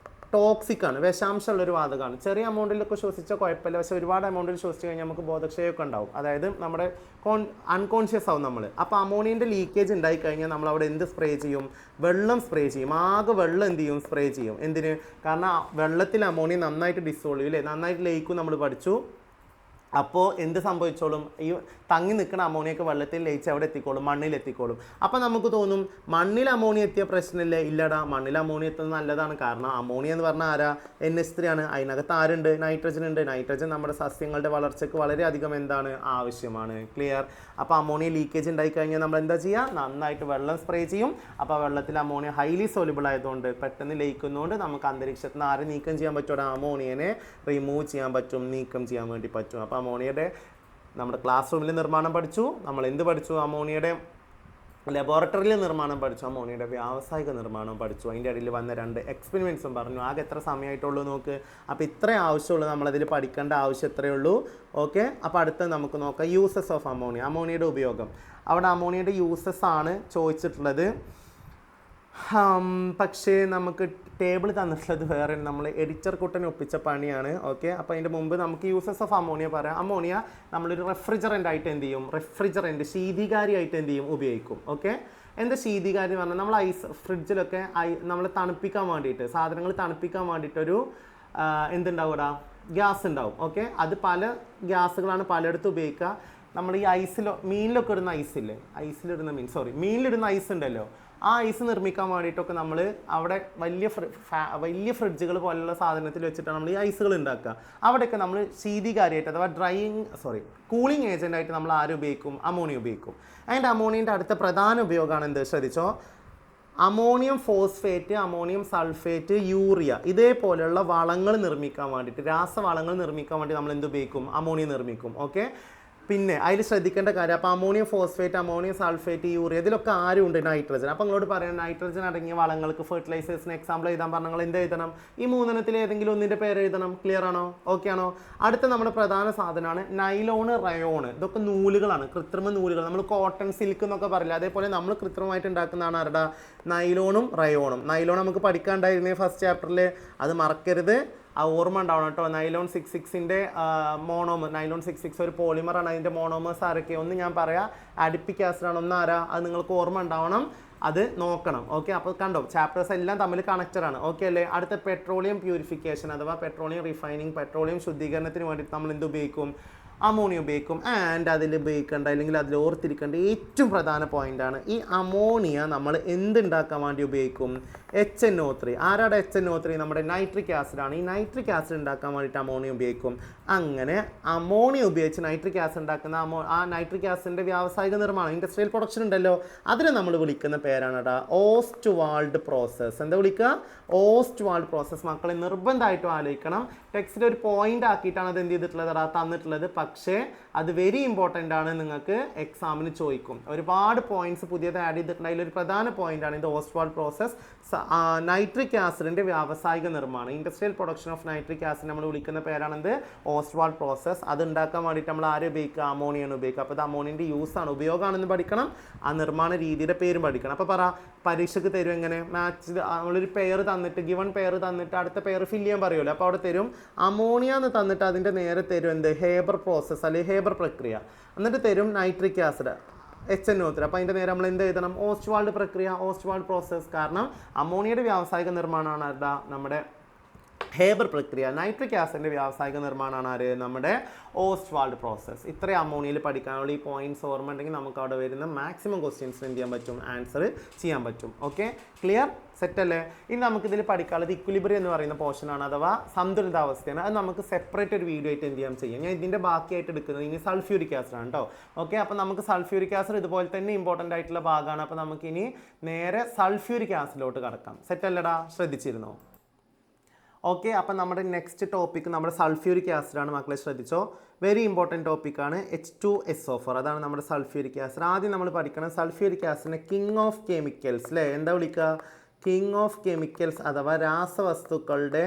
ടോക്സിക് ആണ്, വിഷാംശമുള്ളൊരു വാതകമാണ്. ചെറിയ എമൗണ്ടിലൊക്കെ ശ്വസിച്ചാൽ കുഴപ്പമില്ല, പക്ഷേ ഒരുപാട് എമൗണ്ടിൽ ശ്വസിച്ച് കഴിഞ്ഞാൽ നമുക്ക് ബോധക്ഷയമൊക്കെ ഉണ്ടാവും. അതായത് നമ്മുടെ അൺകോൺഷ്യസ് ആവും നമ്മൾ. അപ്പോൾ അമോണിയൻ്റെ ലീക്കേജ് ഉണ്ടായി കഴിഞ്ഞാൽ നമ്മൾ അവിടെ എന്ത് സ്പ്രേ ചെയ്യും? വെള്ളം സ്പ്രേ ചെയ്യും. ആകെ വെള്ളം എന്ത് ചെയ്യും? സ്പ്രേ ചെയ്യും. എന്തിന്? കാരണം വെള്ളത്തിൽ അമോണിയ നന്നായിട്ട് ഡിസോൾവ് ചെയ്യും അല്ലേ, നന്നായിട്ട് ലയിക്കും നമ്മൾ പഠിച്ചു. അപ്പോൾ എന്ത് സംഭവിച്ചോളും? ഈ തങ്ങി നിൽക്കുന്ന അമോണിയൊക്കെ വെള്ളത്തിൽ ലയിച്ച് അവിടെ എത്തിക്കോളും, മണ്ണിൽ എത്തിക്കോളും. അപ്പോൾ നമുക്ക് തോന്നും മണ്ണിൽ അമോണിയ എത്തിയ പ്രശ്നമില്ലേ? ഇല്ലടാ, മണ്ണിൽ അമോണിയ എത്തുന്നത് നല്ലതാണ്. കാരണം അമോണിയ എന്ന് പറഞ്ഞാൽ ആരാ? NH3 ആണ്. അതിനകത്ത് ആരുണ്ട്? നൈട്രജൻ ഉണ്ട്. നൈട്രജൻ നമ്മുടെ സസ്യങ്ങളുടെ വളർച്ചയ്ക്ക് വളരെയധികം എന്താണ്? ആവശ്യമാണ്. ക്ലിയർ? അപ്പോൾ അമോണിയ ലീക്കേജ് ഉണ്ടായി കഴിഞ്ഞാൽ നമ്മൾ എന്താ ചെയ്യുക? നന്നായിട്ട് വെള്ളം സ്പ്രേ ചെയ്യും. അപ്പോൾ വെള്ളത്തിൽ അമോണിയ ഹൈലി സോലുബിൾ ആയതുകൊണ്ട്, പെട്ടെന്ന് ലയിക്കുന്നതുകൊണ്ട് നമുക്ക് അന്തരീക്ഷത്തിൽ നിന്ന് ആരെ നീക്കം ചെയ്യാൻ പറ്റും? അമോണിയനെ റിമൂവ് ചെയ്യാൻ പറ്റും, നീക്കം ചെയ്യാൻ വേണ്ടി പറ്റും. അപ്പോൾ അമോണിയയുടെ നമ്മുടെ ക്ലാസ് റൂമിൽ നിർമ്മാണം പഠിച്ചു. നമ്മൾ എന്ത് പഠിച്ചു? അമോണിയയുടെ ലബോറട്ടറിയിൽ നിർമ്മാണം പഠിച്ചു, അമോണിയയുടെ വ്യാവസായിക നിർമ്മാണം പഠിച്ചു. അതിൻ്റെ ഇടയിൽ വന്ന 2 എക്സ്പെരിമെൻറ്റ്സും പറഞ്ഞു. ആകെ എത്ര സമയമായിട്ടുള്ളൂ നോക്ക്. അപ്പോൾ ഇത്രയും ആവശ്യമുള്ളൂ, നമ്മളതിൽ പഠിക്കേണ്ട ആവശ്യം ഇത്രയേ ഉള്ളൂ. ഓക്കെ, അപ്പോൾ അടുത്ത് നമുക്ക് നോക്കാം യൂസസ് ഓഫ് അമോണിയ, അമോണിയയുടെ ഉപയോഗം. അവിടെ അമോണിയയുടെ യൂസസ് ആണ് ചോദിച്ചിട്ടുള്ളത്. പക്ഷേ നമുക്ക് ടേബിൾ തന്നിട്ടുള്ളത് വേറെ, നമ്മൾ എഡിറ്റർ കുട്ടനെ ഒപ്പിച്ച പണിയാണ്. ഓക്കെ, അപ്പോൾ അതിൻ്റെ മുമ്പ് നമുക്ക് യൂസസ് ഓഫ് അമോണിയ പറയാം. അമോണിയ നമ്മളൊരു റെഫ്രിജറൻ്റ് ആയിട്ട് എന്ത് ചെയ്യും? റെഫ്രിജറൻ്റ്, ശീതീകാരിയായിട്ട് എന്ത് ചെയ്യും? ഉപയോഗിക്കും. ഓക്കെ, എന്താ ശീതീകാരി എന്ന് പറഞ്ഞാൽ നമ്മൾ ഫ്രിഡ്ജിലൊക്കെ നമ്മൾ തണുപ്പിക്കാൻ വേണ്ടിയിട്ട്, സാധനങ്ങൾ തണുപ്പിക്കാൻ വേണ്ടിയിട്ടൊരു എന്തുണ്ടാവും? ഗ്യാസ് ഉണ്ടാവും. ഓക്കെ, അത് പല ഗ്യാസുകളാണ് പലയിടത്തും ഉപയോഗിക്കുക. നമ്മൾ ഈ മീനിലൊക്കെ ഇടുന്ന മീനിലിടുന്ന ഐസ് ഉണ്ടല്ലോ, ആ ഐസ് നിർമ്മിക്കാൻ വേണ്ടിയിട്ടൊക്കെ നമ്മൾ അവിടെ വലിയ ഫ്രിഡ്ജുകൾ പോലുള്ള സാധനത്തിൽ വെച്ചിട്ടാണ് നമ്മൾ ഈ ഐസുകൾ ഉണ്ടാക്കുക. അവിടെയൊക്കെ നമ്മൾ ശീതീകാരിയായിട്ട് അഥവാ കൂളിംഗ് ഏജൻ്റായിട്ട് നമ്മൾ ഉപയോഗിക്കും? അമോണിയ ഉപയോഗിക്കും. അതിൻ്റെ അമോണിയൻ്റെ അടുത്ത പ്രധാന ഉപയോഗമാണ് എന്ത്? ശ്രദ്ധിച്ചോ, ammonium phosphate, ammonium sulphate, urea ഇതേപോലെയുള്ള വളങ്ങൾ നിർമ്മിക്കാൻ വേണ്ടിയിട്ട്, രാസവളങ്ങൾ നിർമ്മിക്കാൻ വേണ്ടി നമ്മൾ എന്ത് ഉപയോഗിക്കും? അമോണിയ നിർമ്മിക്കും. ഓക്കെ, പിന്നെ അതിൽ ശ്രദ്ധിക്കേണ്ട കാര്യം, അപ്പോൾ ammonium phosphate, ammonium sulphate, urea, ഇതിലൊക്കെ ആരും ഉണ്ട് നൈട്രജൻ. അപ്പോൾ നിങ്ങളോട് പറയാം നൈട്രജൻ അടങ്ങിയ വളങ്ങൾക്ക് ഫെർട്ടിലൈസേഴ്സിന് എക്സാമ്പിൾ എഴുതാൻ പറഞ്ഞാൽ നിങ്ങൾ എന്ത് എഴുതണം? ഈ മൂന്നെണ്ണത്തിൽ ഏതെങ്കിലും ഒന്നിൻ്റെ പേര് എഴുതണം. ക്ലിയർ ആണോ? ഓക്കെ ആണോ? അടുത്ത നമ്മുടെ പ്രധാന സാധനമാണ് നൈലോണ്, റയോണ്. ഇതൊക്കെ നൂലുകളാണ്, കൃത്രിമ നൂലുകൾ. നമ്മൾ കോട്ടൺ, സിൽക്ക് എന്നൊക്കെ പറയില്ല, അതേപോലെ നമ്മൾ കൃത്രിമമായിട്ട് ഉണ്ടാക്കുന്നതാണ് ആരുടെ? നൈലോണും റയോണും. നൈലോൺ നമുക്ക് പഠിക്കാണ്ടായിരുന്നേ ഫസ്റ്റ് ചാപ്റ്ററിൽ, അത് മറക്കരുത്. ആ ഓർമ്മ ഉണ്ടാവണം കേട്ടോ. നൈലോൺ 66ൻ്റെ മോണോമർ, നൈലോൺ 66 ഒരു പോളിമറാണ്. അതിൻ്റെ മോണോമേഴ്സ് ആരൊക്കെ ഒന്ന് ഞാൻ പറയാം. അഡിപ്പിക് ആസിഡാണ് ഒന്ന് ആരാ, അത് നിങ്ങൾക്ക് ഓർമ്മ ഉണ്ടാവണം, അത് നോക്കണം. ഓക്കെ, അപ്പോൾ കണ്ടോ ചാപ്റ്റേഴ്സ് എല്ലാം തമ്മിൽ കണക്റ്റഡ് ആണ്. ഓക്കെ അല്ലേ? അടുത്ത പെട്രോളിയം പ്യൂരിഫിക്കേഷൻ അഥവാ പെട്രോളിയം റിഫൈനിങ്, പെട്രോളിയം ശുദ്ധീകരണത്തിന് വേണ്ടിയിട്ട് നമ്മൾ എന്ത് ഉപയോഗിക്കും? അമോണിയ ഉപയോഗിക്കും. ആൻഡ് അതിൽ ഉപയോഗിക്കേണ്ട അല്ലെങ്കിൽ അതിൽ ഓർത്തിരിക്കേണ്ട ഏറ്റവും പ്രധാന പോയിൻ്റാണ് ഈ അമോണിയ നമ്മൾ എന്തുണ്ടാക്കാൻ വേണ്ടി ഉപയോഗിക്കും? HNO3. ആരാടെ HNO3? നമ്മുടെ നൈട്രിക് ആസിഡാണ്. ഈ നൈട്രിക് ആസിഡ് ഉണ്ടാക്കാൻ വേണ്ടിയിട്ട് അമോണിയ ഉപയോഗിക്കും. അങ്ങനെ അമോണിയ ഉപയോഗിച്ച് നൈട്രിക് ആസിഡ് ഉണ്ടാക്കുന്ന ആ നൈട്രിക് ആസിഡിൻ്റെ വ്യാവസായിക നിർമ്മാണം, ഇൻഡസ്ട്രിയൽ പ്രൊഡക്ഷൻ ഉണ്ടല്ലോ, അതിനെ നമ്മൾ വിളിക്കുന്ന പേരാണ് കേട്ടോ ഓസ്റ്റ്വാൾഡ് പ്രോസസ്സ്. എന്താ വിളിക്കുക? Ostwald process. മക്കളെ നിർബന്ധമായിട്ടും ആലോചിക്കണം. ടെക്സ്റ്റിൽ ഒരു പോയിന്റ് ആക്കിയിട്ടാണ് അത് എന്ത് ചെയ്തിട്ടുള്ളത്, തന്നിട്ടുള്ളത്. പക്ഷേ അത് വെരി ഇമ്പോർട്ടൻ്റ് ആണ്, നിങ്ങൾക്ക് എക്സാമിന് ചോദിക്കും. ഒരുപാട് പോയിന്റ്സ് പുതിയത് ആഡ് ചെയ്തിട്ടുണ്ട്. അതിലൊരു പ്രധാന പോയിന്റാണ് ഇത് ഓസ്റ്റ്വാൾഡ് പ്രോസസ്സ്. നൈട്രിക് ആസിഡിൻ്റെ വ്യാവസായിക നിർമ്മാണം, industrial production of nitric acid നമ്മൾ വിളിക്കുന്ന പേരാണെന്ത്? Ostwald process. അത് ഉണ്ടാക്കാൻ വേണ്ടിയിട്ട് നമ്മൾ ആരും ഉപയോഗിക്കുക? അമോണിയാണ് ഉപയോഗിക്കുക. അപ്പോൾ അത് അമോണിയൻ്റെ യൂസാണ്, ഉപയോഗമാണെന്ന് പഠിക്കണം. ആ നിർമ്മാണ രീതിയുടെ പേരും പഠിക്കണം. അപ്പോൾ പറ, പരീക്ഷയ്ക്ക് തരും എങ്ങനെ? മാച്ച് നമ്മളൊരു പെയർ തന്നിട്ട്, ഗിവൺ പെയർ തന്നിട്ട് അടുത്ത പെയർ ഫില്ല് ചെയ്യാൻ പറയുമല്ലോ. അപ്പോൾ അവിടെ തരും അമോണിയ എന്ന് തന്നിട്ട് അതിൻ്റെ നേരെ തരും എന്ത്? ഹേബർ പ്രോസസ്സ് അല്ലെങ്കിൽ ഹേബർ പ്രക്രിയ. എന്നിട്ട് തരും നൈട്രിക് ആസിഡ് HNO3. അപ്പോൾ അതിൻ്റെ നേരെ നമ്മൾ എന്ത് എഴുതണം? ഓസ്റ്റ്വാൾഡ് പ്രക്രിയ, ഓസ്റ്റ്വാൾഡ് പ്രോസസ്സ്. കാരണം അമോണിയയുടെ വ്യാവസായിക നിർമ്മാണമാണ് ആരുടെ? നമ്മുടെ ഹേബർ പ്രക്രിയ. നൈട്രിക് ആസിഡിൻ്റെ വ്യാവസായിക നിർമ്മാണമാണ് ആര്? നമ്മുടെ ഓസ്റ്റ്വാൾഡ് പ്രോസസ്സ്. ഇത്രയും അമോണിയയിൽ പഠിക്കാനുള്ള ഈ പോയിന്റ്സ് ഓർമ്മ ഉണ്ടെങ്കിൽ നമുക്ക് അവിടെ വരുന്ന മാക്സിമം ക്വസ്റ്റ്യൻസിന് എന്ത് ചെയ്യാൻ പറ്റും? ആൻസർ ചെയ്യാൻ പറ്റും. Okay, clear? സെറ്റ് അല്ലേ? ഇനി നമുക്കിതിൽ പഠിക്കാനുള്ളത് ഇക്വിലിബ്രിയം എന്ന് പറയുന്ന പോർഷനാണ്, അഥവാ സന്തുലിതാവസ്ഥയാണ്. അത് നമുക്ക് സെപ്പറേറ്റ് ഒരു വീഡിയോ ആയിട്ട് എന്ത് ചെയ്യാം. ഞാൻ ഇതിൻ്റെ ബാക്കിയായിട്ട് എടുക്കുന്നത് ഇനി സൾഫ്യൂരിക് ആസിഡ് ആണ് കേട്ടോ. ഓക്കെ, അപ്പോൾ നമുക്ക് സൾഫ്യൂരിക് ആസിഡ് ഇതുപോലെ തന്നെ ഇമ്പോർട്ടൻ്റ് ആയിട്ടുള്ള ഭാഗമാണ്. അപ്പോൾ നമുക്കിനി നേരെ സൾഫ്യൂരിക് ആസിഡിലോട്ട് കടക്കാം. സെറ്റ് അല്ലടാ? ശ്രദ്ധിച്ചിരുന്നോ? ഓക്കെ, അപ്പം നമ്മുടെ നെക്സ്റ്റ് ടോപ്പിക്ക് നമ്മുടെ സൾഫ്യൂരിക് ആസിഡാണ്. മക്കളെ ശ്രദ്ധിച്ചോ, വെരി ഇമ്പോർട്ടൻറ്റ് ടോപ്പിക്കാണ്. H2SO4, അതാണ് നമ്മുടെ സൾഫ്യൂരിക് ആസിഡ്. ആദ്യം നമ്മൾ പഠിക്കണം സൾഫ്യൂരിക് ആസിഡിനെ കിങ് ഓഫ് കെമിക്കൽസ് അല്ലേ? എന്താ വിളിക്കുക? കിങ് ഓഫ് കെമിക്കൽസ് അഥവാ രാസവസ്തുക്കളുടെ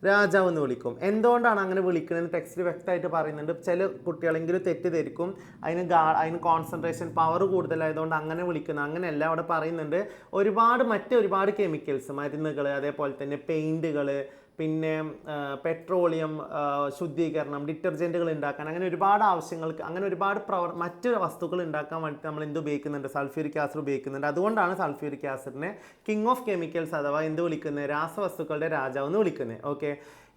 രാജാവ് എന്ന് വിളിക്കും. എന്തുകൊണ്ടാണ് അങ്ങനെ വിളിക്കുന്നത് ടെക്സ്റ്റിൽ വ്യക്തമായിട്ട് പറയുന്നുണ്ട്. ചില കുട്ടികളെങ്കിലും തെറ്റിദ്ധരിക്കും, അതിന് കോൺസെൻട്രേഷൻ പവർ കൂടുതലായതുകൊണ്ട് അങ്ങനെ വിളിക്കുന്നത്. അങ്ങനെയല്ല, അവിടെ പറയുന്നുണ്ട് ഒരുപാട് കെമിക്കൽസ്, മരുന്നുകൾ, അതേപോലെ തന്നെ പെയിൻറ്റുകൾ, പിന്നെ പെട്രോളിയം ശുദ്ധീകരണം, ഡിറ്റർജൻറ്റുകൾ ഉണ്ടാക്കാൻ, അങ്ങനെ ഒരുപാട് ആവശ്യങ്ങൾക്ക്, അങ്ങനെ ഒരുപാട് മറ്റ് വസ്തുക്കൾ ഉണ്ടാക്കാൻ വേണ്ടിയിട്ട് നമ്മൾ എന്ത് ഉപയോഗിക്കുന്നുണ്ട്? സൾഫ്യൂരിക് ആസിഡ് ഉപയോഗിക്കുന്നുണ്ട്. അതുകൊണ്ടാണ് സൾഫ്യൂരിക് ആസിഡിനെ കിങ് ഓഫ് കെമിക്കൽസ് അഥവാ എന്ത് വിളിക്കുന്നത്? രാസവസ്തുക്കളുടെ രാജാവ് എന്ന് വിളിക്കുന്നത്. ഓക്കെ,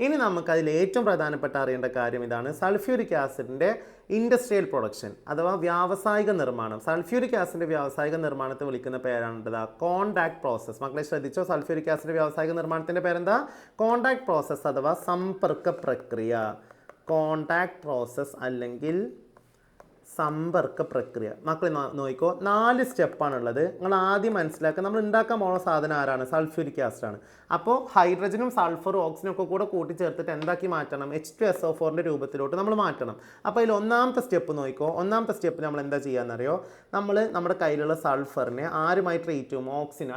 ഇനി നമുക്കതിൽ ഏറ്റവും പ്രധാനപ്പെട്ട അറിയേണ്ട കാര്യം ഇതാണ്. സൾഫ്യൂരിക് ആസിഡിൻ്റെ ഇൻഡസ്ട്രിയൽ പ്രൊഡക്ഷൻ അഥവാ വ്യാവസായിക നിർമ്മാണം. സൾഫ്യൂരിക് ആസിഡിൻ്റെ വ്യാവസായിക നിർമ്മാണത്തെ വിളിക്കുന്ന പേരാണ് കോണ്ടാക്ട് പ്രോസസ്സ്. മക്കളെ ശ്രദ്ധിച്ചോ, സൾഫ്യൂരിക് ആസിഡിൻ്റെ വ്യാവസായിക നിർമ്മാണത്തിൻ്റെ പേരെന്താ? കോണ്ടാക്ട് പ്രോസസ്സ് അഥവാ സമ്പർക്ക പ്രക്രിയ. കോണ്ടാക്ട് പ്രോസസ്സ് അല്ലെങ്കിൽ സമ്പർക്ക പ്രക്രിയ. മക്കളെ നോക്കിക്കോ, 4 സ്റ്റെപ്പാണുള്ളത്. നിങ്ങൾ ആദ്യം മനസ്സിലാക്കുക, നമ്മൾ ഉണ്ടാക്കാൻ പോകുന്ന സാധനം ആരാണ്? സൾഫ്യൂരിക് ആസിഡാണ്. അപ്പോൾ ഹൈഡ്രജനും സൾഫറും ഓക്സിജനും ഒക്കെ കൂടെ കൂട്ടിച്ചേർത്തിട്ട് എന്താക്കി മാറ്റണം? H2SO4ൻ്റെ രൂപത്തിലോട്ട് നമ്മൾ മാറ്റണം. അപ്പോൾ അതിൽ ഒന്നാമത്തെ സ്റ്റെപ്പ് നോക്കിക്കോ. ഒന്നാമത്തെ സ്റ്റെപ്പ് നമ്മൾ എന്താ ചെയ്യാന്നറിയോ? നമ്മുടെ കയ്യിലുള്ള സൾഫറിനെ ആരുമായി ട്രീറ്റ് ചെയ്യും? ഓക്സിജൻ,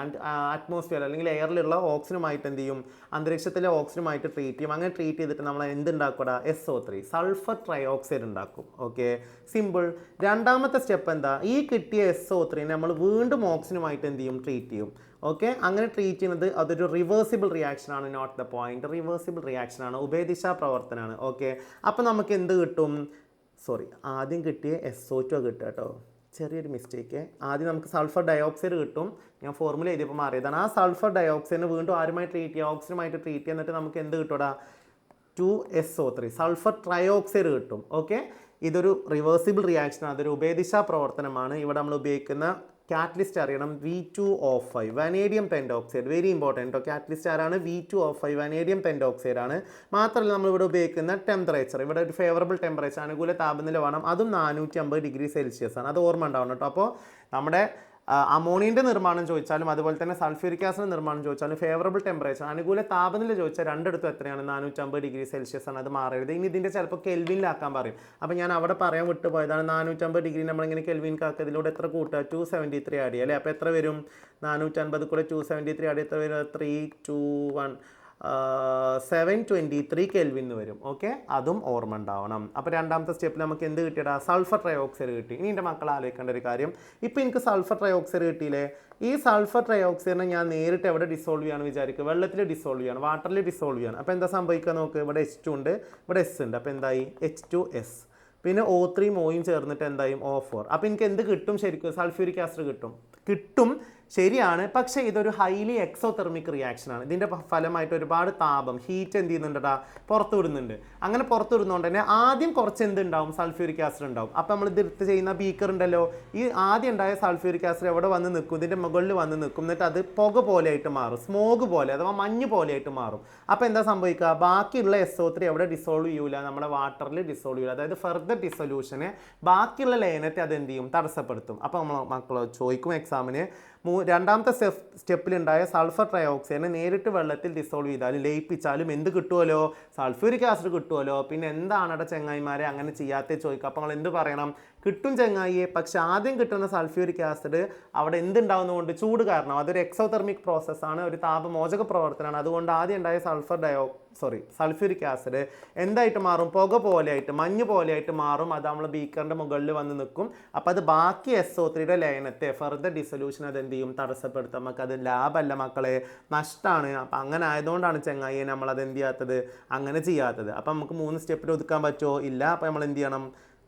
അറ്റ്മോസ്ഫിയർ അല്ലെങ്കിൽ എയറിലുള്ള ഓക്സിജനുമായിട്ട് എന്ത് ചെയ്യും? അന്തരീക്ഷത്തിലെ ഓക്സിജനുമായിട്ട് ട്രീറ്റ് ചെയ്യും. അങ്ങനെ ട്രീറ്റ് ചെയ്തിട്ട് നമ്മൾ എന്തുണ്ടാക്കൂടാ? SO3, സൾഫർ ട്രയോക്സൈഡ് ഉണ്ടാക്കും. Okay, simple. രണ്ടാമത്തെ സ്റ്റെപ്പ് എന്താ? ഈ കിട്ടിയ SO3 നമ്മൾ വീണ്ടും ഓക്സിജനുമായിട്ട് എന്ത് ചെയ്യും? ട്രീറ്റ് ചെയ്യും. ഓക്കെ, അങ്ങനെ ട്രീറ്റ് ചെയ്യുന്നത് അതൊരു റിവേഴ്സിബിൾ റിയാക്ഷൻ ആണ്. Note the point, reversible reaction ആണ്, ഉഭയദിശാ പ്രവർത്തനമാണ്. ഓക്കെ, അപ്പോൾ നമുക്ക് എന്ത് കിട്ടും? ആദ്യം കിട്ടിയ SO2 കിട്ടുക കേട്ടോ, ചെറിയൊരു മിസ്റ്റേക്ക്. ആദ്യം നമുക്ക് സൾഫർ ഡയോക്സൈഡ് കിട്ടും. ഞാൻ ഫോർമുല എഴുതിയപ്പോൾ മാറിയതാണ്. ആ സൾഫർ ഡയോക്സൈഡിന് വീണ്ടും ആരുമായി ട്രീറ്റ് ചെയ്യുക? ഓക്സിജനുമായിട്ട് ട്രീറ്റ് ചെയ്യുന്നിട്ട് നമുക്ക് എന്ത് കിട്ടൂടാ? 2SO3, സൾഫർ ട്രയോക്സൈഡ് കിട്ടും. ഓക്കെ, ഇതൊരു റിവേഴ്സിബിൾ റിയാക്ഷനാണ്, അതൊരു ഉഭയദിശാ പ്രവർത്തനമാണ്. ഇവിടെ നമ്മൾ ഉപയോഗിക്കുന്ന കാറ്റലിസ്റ്റ് അറിയണം, V2O5, vanadium pentoxide. Very important. Catalyst ആരാണ്? V2O5, വനേഡിയം പെൻഡോക്സൈഡ് ആണ്. മാത്രമല്ല നമ്മളിവിടെ ഉപയോഗിക്കുന്ന ടെമ്പറേച്ചർ, ഇവിടെ ഒരു ഫേവറബിൾ ടെമ്പറേച്ചർ, അനുകൂല താപനില വേണം, അതും 450 ഡിഗ്രി സെൽഷ്യസ് ആണ്. അത് ഓർമ്മ ഉണ്ടാവണം കേട്ടോ. അപ്പോൾ നമ്മുടെ അമോണിയൻ്റെ നിർമ്മാണം ചോദിച്ചാലും അതുപോലെ തന്നെ സൾഫ്യൂരിക് ആസിഡ് നിർമ്മാണം ചോദിച്ചാലും ഫേവറബിൾ ടെമ്പറേച്ചർ അനുകൂല താപനില ചോദിച്ചാൽ രണ്ടിടത്തും എത്രയാണ് 450 °C ആണ്. അത് മാറരുത്. ഇനി ഇതിൻ്റെ ചിലപ്പോൾ കെൽവിനിലാക്കാൻ പറയും. അപ്പോൾ ഞാൻ അവിടെ പറയാൻ വിട്ടുപോയതാണ് 450 നമ്മളിങ്ങനെ കെൽവിൻകാക്കുക. ഇതിലൂടെ എത്ര കൂട്ടുക 273 ആഡ് ചെയ്യുക അല്ലേ. അപ്പോൾ എത്ര വരും 450 കൂടെ 273 ആഡ് എത്ര വരും 321 723 കെൽവിൻ വരും. ഓക്കെ, അതും ഓർമ്മ ഉണ്ടാവണം. അപ്പോൾ രണ്ടാമത്തെ സ്റ്റെപ്പിൽ നമുക്ക് എന്ത് കിട്ടിയടാ സൾഫർ ട്രയോക്സൈഡ് കിട്ടി. ഇനി എൻ്റെ മക്കൾ ആലോചിക്കേണ്ട ഒരു കാര്യം, ഇപ്പോൾ എനിക്ക് സൾഫർ ട്രയോക്സൈഡ് കിട്ടിയില്ലേ, ഈ സൾഫർ ട്രയോക്സൈഡിനെ ഞാൻ നേരിട്ട് എവിടെ ഡിസോൾവ് ചെയ്യാണ് വിചാരിക്കുക, വെള്ളത്തിൽ ഡിസോൾവ് ചെയ്യാണ്, വാട്ടറിൽ ഡിസോൾവ് ചെയ്യാണ്. അപ്പോൾ എന്താ സംഭവിക്കുക നോക്ക്, ഇവിടെ H2 ഉണ്ട്, ഇവിടെ S ഉണ്ട്. അപ്പോൾ എന്തായി H2S, പിന്നെ O3 ഓയും ചേർന്നിട്ട് എന്തായും O4. അപ്പോൾ എനിക്ക് എന്ത് കിട്ടും ശരിക്കും, സൾഫ്യൂരിക് ആസിഡ് കിട്ടും ശരിയാണ്. പക്ഷേ ഇതൊരു ഹൈലി എക്സോതെർമിക് റിയാക്ഷനാണ്. ഇതിൻ്റെ ഫലമായിട്ട് ഒരുപാട് താപം ഹീറ്റ് എന്ത് ചെയ്യുന്നുണ്ടാ പുറത്തു വിടുന്നുണ്ട്. അങ്ങനെ പുറത്തു വിടുന്നതുകൊണ്ട് തന്നെ ആദ്യം കുറച്ച് എന്തുണ്ടാവും സൾഫ്യൂരിക് ആസിഡ് ഉണ്ടാവും. അപ്പോൾ നമ്മൾ ഇത് ചെയ്യുന്ന ബീക്കർ ഉണ്ടല്ലോ, ഈ ആദ്യം ഉണ്ടായ സൾഫ്യൂരിക് ആസിഡ് എവിടെ വന്ന് നിൽക്കും, ഇതിൻ്റെ മുകളിൽ വന്ന് നിൽക്കും. എന്നിട്ട് അത് പുക പോലെയായിട്ട് മാറും, സ്മോഗ് പോലെ അഥവാ മഞ്ഞ് പോലെയായിട്ട് മാറും. അപ്പോൾ എന്താ സംഭവിക്കുക, ബാക്കിയുള്ള SO3 എവിടെ ഡിസോൾവ് ചെയ്യൂല, നമ്മുടെ വാട്ടറിൽ ഡിസോൾവ് ചെയ്യൂല. അതായത് ഫർദർ ഡിസൊല്യൂഷനെ ബാക്കിയുള്ള ലയനത്തെ അത് എന്ത് ചെയ്യും, തടസ്സപ്പെടുത്തും. അപ്പോൾ നമ്മൾ മക്കൾ ചോദിക്കും എക്സാമിന്, രണ്ടാമത്തെ സ്റ്റെപ്പിലുണ്ടായ സൾഫർ ട്രയോക്സൈഡിനെ നേരിട്ട് വെള്ളത്തിൽ ഡിസോൾവ് ചെയ്താലും ലയിപ്പിച്ചാലും എന്ത് കിട്ടുമല്ലോ, സൾഫ്യൂരിക് ആസിഡ് കിട്ടുമല്ലോ. പിന്നെ എന്താണ് അവിടെ ചെങ്ങായിമാരെ അങ്ങനെ ചെയ്യാത്തേ ചോദിക്കുക. അപ്പോൾ നമ്മൾ എന്ത് പറയണം, കിട്ടും ചെങ്ങായിയെ, പക്ഷെ ആദ്യം കിട്ടുന്ന സൾഫ്യൂരിക് ആസിഡ് അവിടെ എന്തുണ്ടാവുന്നതുകൊണ്ട് ചൂട് കാരണം അതൊരു എക്സോതെർമിക് പ്രോസസ്സാണ്, ഒരു താപമോചക പ്രവർത്തനമാണ്. അതുകൊണ്ട് ആദ്യം ഉണ്ടായ സൾഫ്യൂരിക് ആസിഡ് എന്തായിട്ട് മാറും, പുക പോലെയായിട്ട് മഞ്ഞ് പോലെയായിട്ട് മാറും. അത് നമ്മൾ ബീക്കറിൻ്റെ മുകളിൽ വന്ന് നിൽക്കും. അപ്പോൾ അത് ബാക്കി SO3 ലയനത്തെ ഫർദർ ഡിസൊല്യൂഷൻ അത് എന്ത് ചെയ്യും, തടസ്സപ്പെടുത്തും. നമുക്കത് ലാഭമല്ല മക്കളെ, നഷ്ടമാണ്. അപ്പം അങ്ങനെ ആയതുകൊണ്ടാണ് ചെങ്ങായിയെ നമ്മളത് എന്ത് ചെയ്യാത്തത്, അങ്ങനെ ചെയ്യാത്തത്. അപ്പം നമുക്ക് 3 സ്റ്റെപ്പിൽ ഒതുക്കാൻ പറ്റുമോ, ഇല്ല. അപ്പോൾ നമ്മൾ എന്ത് ചെയ്യണം,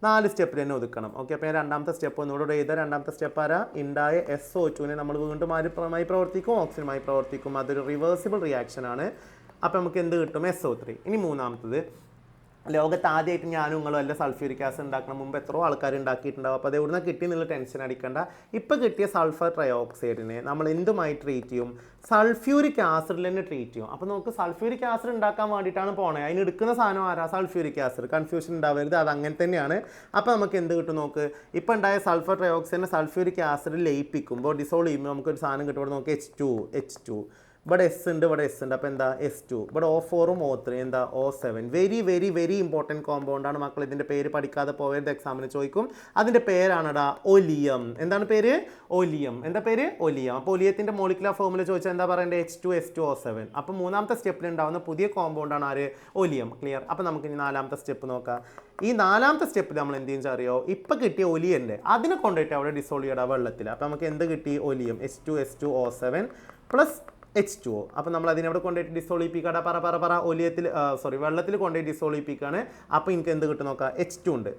4 സ്റ്റെപ്പിൽ തന്നെ ഒതുക്കണം. ഓക്കെ, അപ്പോൾ രണ്ടാമത്തെ സ്റ്റെപ്പ് ഒന്നുകൂടെ ചെയ്താൽ രണ്ടാമത്തെ സ്റ്റെപ്പ് ആരാ, ഉണ്ടായ SO2 നമ്മൾ വീണ്ടും പ്രവർത്തിക്കും, ഓക്സിജനുമായി പ്രവർത്തിക്കും. അതൊരു റിവേഴ്സിബിൾ റിയാക്ഷൻ ആണ്. അപ്പോൾ നമുക്ക് എന്ത് കിട്ടും, SO3. ഇനി മൂന്നാമത്തത്, ലോകത്ത് ആദ്യമായിട്ട് ഞാനും നിങ്ങളും അല്ല സൾഫ്യൂരിക് ആസിഡ് ഉണ്ടാക്കണം, മുമ്പ് എത്രയോ ആൾക്കാർ ഉണ്ടാക്കിയിട്ടുണ്ടാവും. അപ്പോൾ അത് എവിടുന്ന് കിട്ടി എന്നുള്ള ടെൻഷൻ അടിക്കേണ്ട. ഇപ്പോൾ കിട്ടിയ സൾഫർ ട്രയോക്സൈഡിനെ നമ്മൾ എന്തുമായി ട്രീറ്റ് ചെയ്യും, സൾഫ്യൂരിക് ആസിഡിൽ തന്നെ ട്രീറ്റ് ചെയ്യും. അപ്പോൾ നമുക്ക് സൾഫ്യൂരിക് ആസിഡ് ഉണ്ടാക്കാൻ വേണ്ടിയിട്ടാണ് പോണത്, അതിന് എടുക്കുന്ന സാധനം ആരാ, സൾഫ്യൂരിക് ആസിഡ്. കൺഫ്യൂഷൻ ഉണ്ടാവരുത്, അത് അങ്ങനെ തന്നെയാണ്. അപ്പോൾ നമുക്ക് എന്ത് കിട്ടും നോക്ക്, ഇപ്പോൾ ഉണ്ടായ സൾഫർ ട്രയോക്സൈഡിനെ സൾഫ്യൂരിക് ആസിഡ് ലയിപ്പിക്കുമ്പോൾ ഡിസോൾവ് ചെയ്യുമ്പോൾ നമുക്കൊരു സാധനം കിട്ടും. ഇവിടെ നോക്ക് H2 ഇവിടെ S ഉണ്ട്, ഇവിടെ S ഉണ്ട്. അപ്പോൾ എന്താ S2, ഇവിടെ O4 O3 എന്താ O7. Very very very important കോമ്പൗണ്ടാണ് മക്കൾ. ഇതിൻ്റെ പേര് പഠിക്കാതെ പോയത് എക്സാമിന് ചോദിക്കും. അതിൻ്റെ പേരാണടാ ഒലിയം. എന്താണ് പേര്, ഒലിയം. എന്താ പേര്, ഒലിയം. അപ്പോൾ ഒലിയത്തിൻ്റെ മോളിക്കുലർ ഫോർമുല ചോദിച്ചാൽ എന്താ പറയേണ്ടത്, H2S2O7. അപ്പോൾ മൂന്നാമത്തെ സ്റ്റെപ്പിൽ ഉണ്ടാകുന്ന പുതിയ കോമ്പൗണ്ടാണ് ആര്, ഒലിയം. ക്ലിയർ. അപ്പോൾ നമുക്ക് ഇനി നാലാമത്തെ സ്റ്റെപ്പ് നോക്കാം. ഈ നാലാമത്തെ സ്റ്റെപ്പിൽ നമ്മൾ എന്ത് ചെയ്യുക അറിയോ, ഇപ്പോൾ കിട്ടിയ ഒലിയൻ്റെ അതിനെ കൊണ്ടുപോയിട്ട് അവിടെ ഡിസോൾവ് ചെയ്യണം വെള്ളത്തിൽ. അപ്പോൾ നമുക്ക് എന്ത് കിട്ടി, ഒലിയം H2S2O7 പ്ലസ് H2O. അപ്പോൾ നമ്മൾ അതിനെവിടെ കൊണ്ടുപോയിട്ട് ഡിസോൾവ് ചെയ്യിപ്പിക്കാതെ ഒലിയത്തിൽ വെള്ളത്തിൽ കൊണ്ടുപോയി ഡിസോൾവ് ചെയ്യിപ്പിക്കുകയാണ്. അപ്പോൾ എനിക്ക് എന്ത് കിട്ടും നോക്കാം, H2 ഉണ്ട്,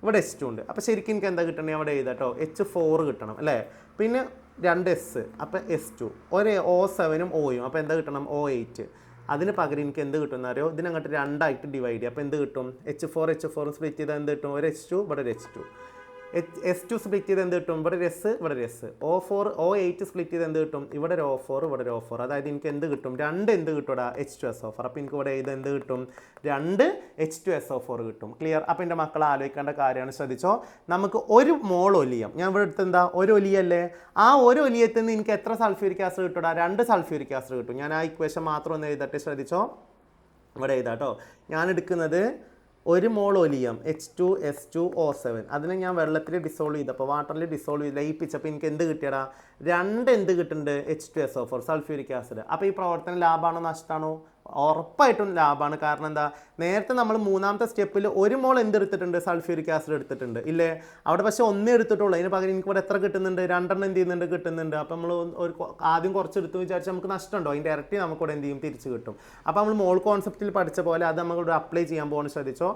ഇവിടെ H2 ഉണ്ട്. അപ്പോൾ ശരിക്കും എനിക്ക് എന്താ കിട്ടണേ, അവിടെ എഴുതാട്ടോ H4 കിട്ടണം അല്ലേ. പിന്നെ 2 S, അപ്പോൾ S2, ഒരു O7ഉം Oയും. അപ്പോൾ എന്താ കിട്ടണം, O8. അതിന് പകരം എനിക്ക് എന്ത് കിട്ടുന്ന അറിയോ, ഇതിനങ്ങോട്ട് രണ്ടായിട്ട് ഡിവൈഡ് ചെയ്യുക. അപ്പോൾ എന്ത് കിട്ടും, H4 സ്പ്ലിറ്റ് ചെയ്താൽ എന്ത് കിട്ടും, ഒരു H2 ഇവിടെ ഒരു H2. S2 സ്പ്ലിറ്റ് ചെയ്ത് എന്ത് കിട്ടും, ഇവിടെ ഒരു S ഇവിടെ ഒരു S. O8 സ്പ്ലിറ്റ് ചെയ്ത് എന്ത് കിട്ടും, ഇവിടെ ഒരു O4 ഇവിടെ ഒരു O4. അതായത് എനിക്ക് എന്ത് കിട്ടും, രണ്ട് എന്ത് കിട്ടും, H2SO4. അപ്പോൾ എനിക്ക് ഇവിടെ ഇത് എന്ത് കിട്ടും, 2 H2SO4 കിട്ടും. ക്ലിയർ. അപ്പോൾ എൻ്റെ മക്കൾ ആലോചിക്കേണ്ട കാര്യമാണ്, ശ്രദ്ധിച്ചോ. നമുക്ക് ഒരു മോൾ ഒലിയം, ഞാൻ ഇവിടെ എടുത്ത് എന്താ ഒരു ഒലിയല്ലേ, ആ ഒരു ഒലിയത്തിൽ നിന്ന് എനിക്ക് എത്ര സൾഫ്യൂരിക് ആസിഡ് കിട്ടും, 2 സൾഫ്യൂരിക് ആസിഡ് കിട്ടും. ഞാൻ ആ ഇക്വേഷൻ മാത്രം ഒന്ന് എഴുതട്ടെ, ശ്രദ്ധിച്ചോ. ഇവിടെ എഴുതാട്ടോ. ഞാൻ എടുക്കുന്നത് ഒരു മോൾ ഒലിയം H2S2O7 അതിനെ ഞാൻ വെള്ളത്തിൽ ഡിസോൾവ് ചെയ്തപ്പോൾ വാട്ടറിൽ ഡിസോൾവ് ചെയ്ത് ലയിപ്പിച്ചപ്പോൾ എനിക്ക് എന്ത് കിട്ടിയടാ, 2 എന്ത് കിട്ടുന്നുണ്ട്, H2SO4 സൾഫ്യൂരിക് ആസിഡ്. അപ്പോൾ ഈ പ്രവർത്തനം ലാഭമാണോ നഷ്ടമാണോ, ഉറപ്പായിട്ടും ലാഭമാണ്. കാരണം എന്താ, നേരത്തെ നമ്മൾ മൂന്നാമത്തെ സ്റ്റെപ്പിൽ ഒരു മോൾ എന്തെടുത്തിട്ടുണ്ട്, സൾഫ്യൂരിക് ആസിഡ് എടുത്തിട്ടുണ്ട് ഇല്ലേ, അവിടെ പക്ഷേ ഒന്നേ എടുത്തിട്ടുള്ളൂ. അതിന് പകരം എനിക്ക് ഇവിടെ എത്ര കിട്ടുന്നുണ്ട്, 2 എന്ത് ചെയ്യുന്നുണ്ട്, കിട്ടുന്നുണ്ട്. അപ്പോൾ നമ്മൾ ആദ്യം കുറച്ച് എടുത്തു വിചാരിച്ചാൽ നമുക്ക് നഷ്ടമുണ്ടോ, അതിൻ്റെ ഇരട്ടി നമുക്കിവിടെ എന്ത് ചെയ്യും, തിരിച്ച് കിട്ടും. അപ്പോൾ നമ്മൾ മോൾ കോൺസെപ്റ്റിൽ പഠിച്ച പോലെ അത് നമ്മളിവിടെ അപ്ലൈ ചെയ്യാൻ പോകുന്നത് ശ്രദ്ധിച്ചോ.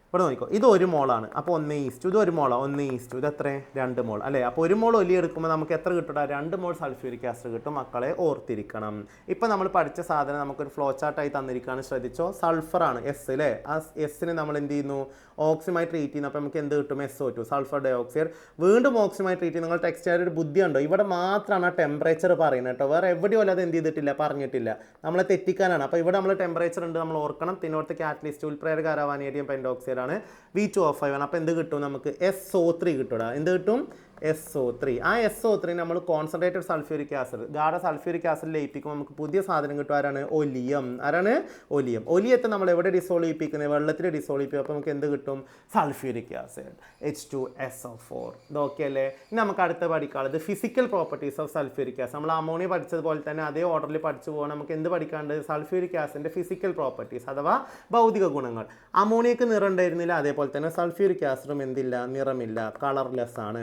ഇവിടെ നോക്കിക്കോ, ഇത് 1 മോളാണ്. അപ്പോൾ 1:1, ഇത് 1 മോളാണ്, 1:1, ഇത് എത്ര, 2 മോൾ അല്ലേ. അപ്പോൾ 1 മോൾ ഒലി എടുക്കുമ്പോൾ നമുക്ക് എത്ര കിട്ടും, 2 മോൾ സൾഫ്യൂരിക് ആസിഡ് കിട്ടും. മക്കളെ ഓർത്തിരിക്കണം. ഇപ്പോൾ നമ്മൾ പഠിച്ച സാധനം നമുക്കൊരു ഫ്ലോ ചാർട്ടായി തന്നിരിക്കുകയാണ്, ശ്രദ്ധിച്ചോ. സൾഫറാണ് S അല്ലേ, ആ എസ്സിനെ നമ്മൾ എന്ത് ചെയ്യുന്നു, ഓക്സിജനുമായി ട്രീറ്റ് ചെയ്യുന്നു. അപ്പോൾ നമുക്ക് എന്ത് കിട്ടും, SO2 സൾഫർ ഡയോക്സൈഡ്. വീണ്ടും ഓക്സിജനുമായി ട്രീറ്റ് ചെയ്യുന്ന നിങ്ങൾ ടെക്സ്റ്റ് ഒരു ബുദ്ധിയുണ്ടോ, ഇവിടെ മാത്രമാണ് ആ ടെമ്പറേച്ചർ പറയുന്നത് കേട്ടോ, വേറെ എവിടെയോ അല്ലാതെ എന്ത് ചെയ്തിട്ടില്ല, പറഞ്ഞിട്ടില്ല, നമ്മളെ തെറ്റിക്കാനാണ്. അപ്പോൾ ഇവിടെ നമ്മൾ ടെമ്പറേച്ചർ ഉണ്ട്, നമ്മൾ ഓർക്കണം. പിന്നോട്ട് കാറ്റലിസ്റ്റ് ഉൽപ്രേരക അവാനേഡിയം പെൻഡോക്സൈഡ് ആണ്, V2O5 ആണ്. അപ്പോൾ എന്ത് കിട്ടും നമുക്ക്, SO3 കിട്ടും. എന്ത് കിട്ടും, SO3. ആ SO3 നമ്മൾ കോൺസെൻട്രേറ്റഡ് സൾഫ്യൂരിക് ആസിഡ് ഗാഢ സൾഫ്യൂരിക് ആസിഡ് ലയിപ്പിക്കുമ്പോൾ നമുക്ക് പുതിയ സാധനം കിട്ടും. ആരാണ്? ഒലിയം. ആരാണ്? ഒലിയം. ഒലിയത്തെ നമ്മൾ എവിടെ ഡിസോൾവ് ചെയ്യിപ്പിക്കുന്നത്? വെള്ളത്തിൽ ഡിസോൾവ് ചെയ്യിപ്പിക്കും. അപ്പോൾ നമുക്ക് എന്ത് കിട്ടും? Sulphuric acid H2SO4. ഇത് ഓക്കെ അല്ലേ? ഇനി നമുക്ക് അടുത്ത പഠിക്കാനുള്ളത് physical properties of sulphuric acid. നമ്മൾ അമോണിയ പഠിച്ചതുപോലെ തന്നെ അതേ ഓർഡറിൽ പഠിച്ചു പോകാൻ നമുക്ക് എന്ത് പഠിക്കാണ്ട്? സൾഫ്യൂരിക് ആസിഡിൻ്റെ ഫിസിക്കൽ പ്രോപ്പർട്ടീസ് അഥവാ ഭൗതിക ഗുണങ്ങൾ. അമോണിയക്ക് നിറം ഉണ്ടായിരുന്നില്ല, അതേപോലെ തന്നെ സൾഫ്യൂരിക് ആസിഡും എന്തില്ല? നിറമില്ല, കളർലെസ് ആണ്.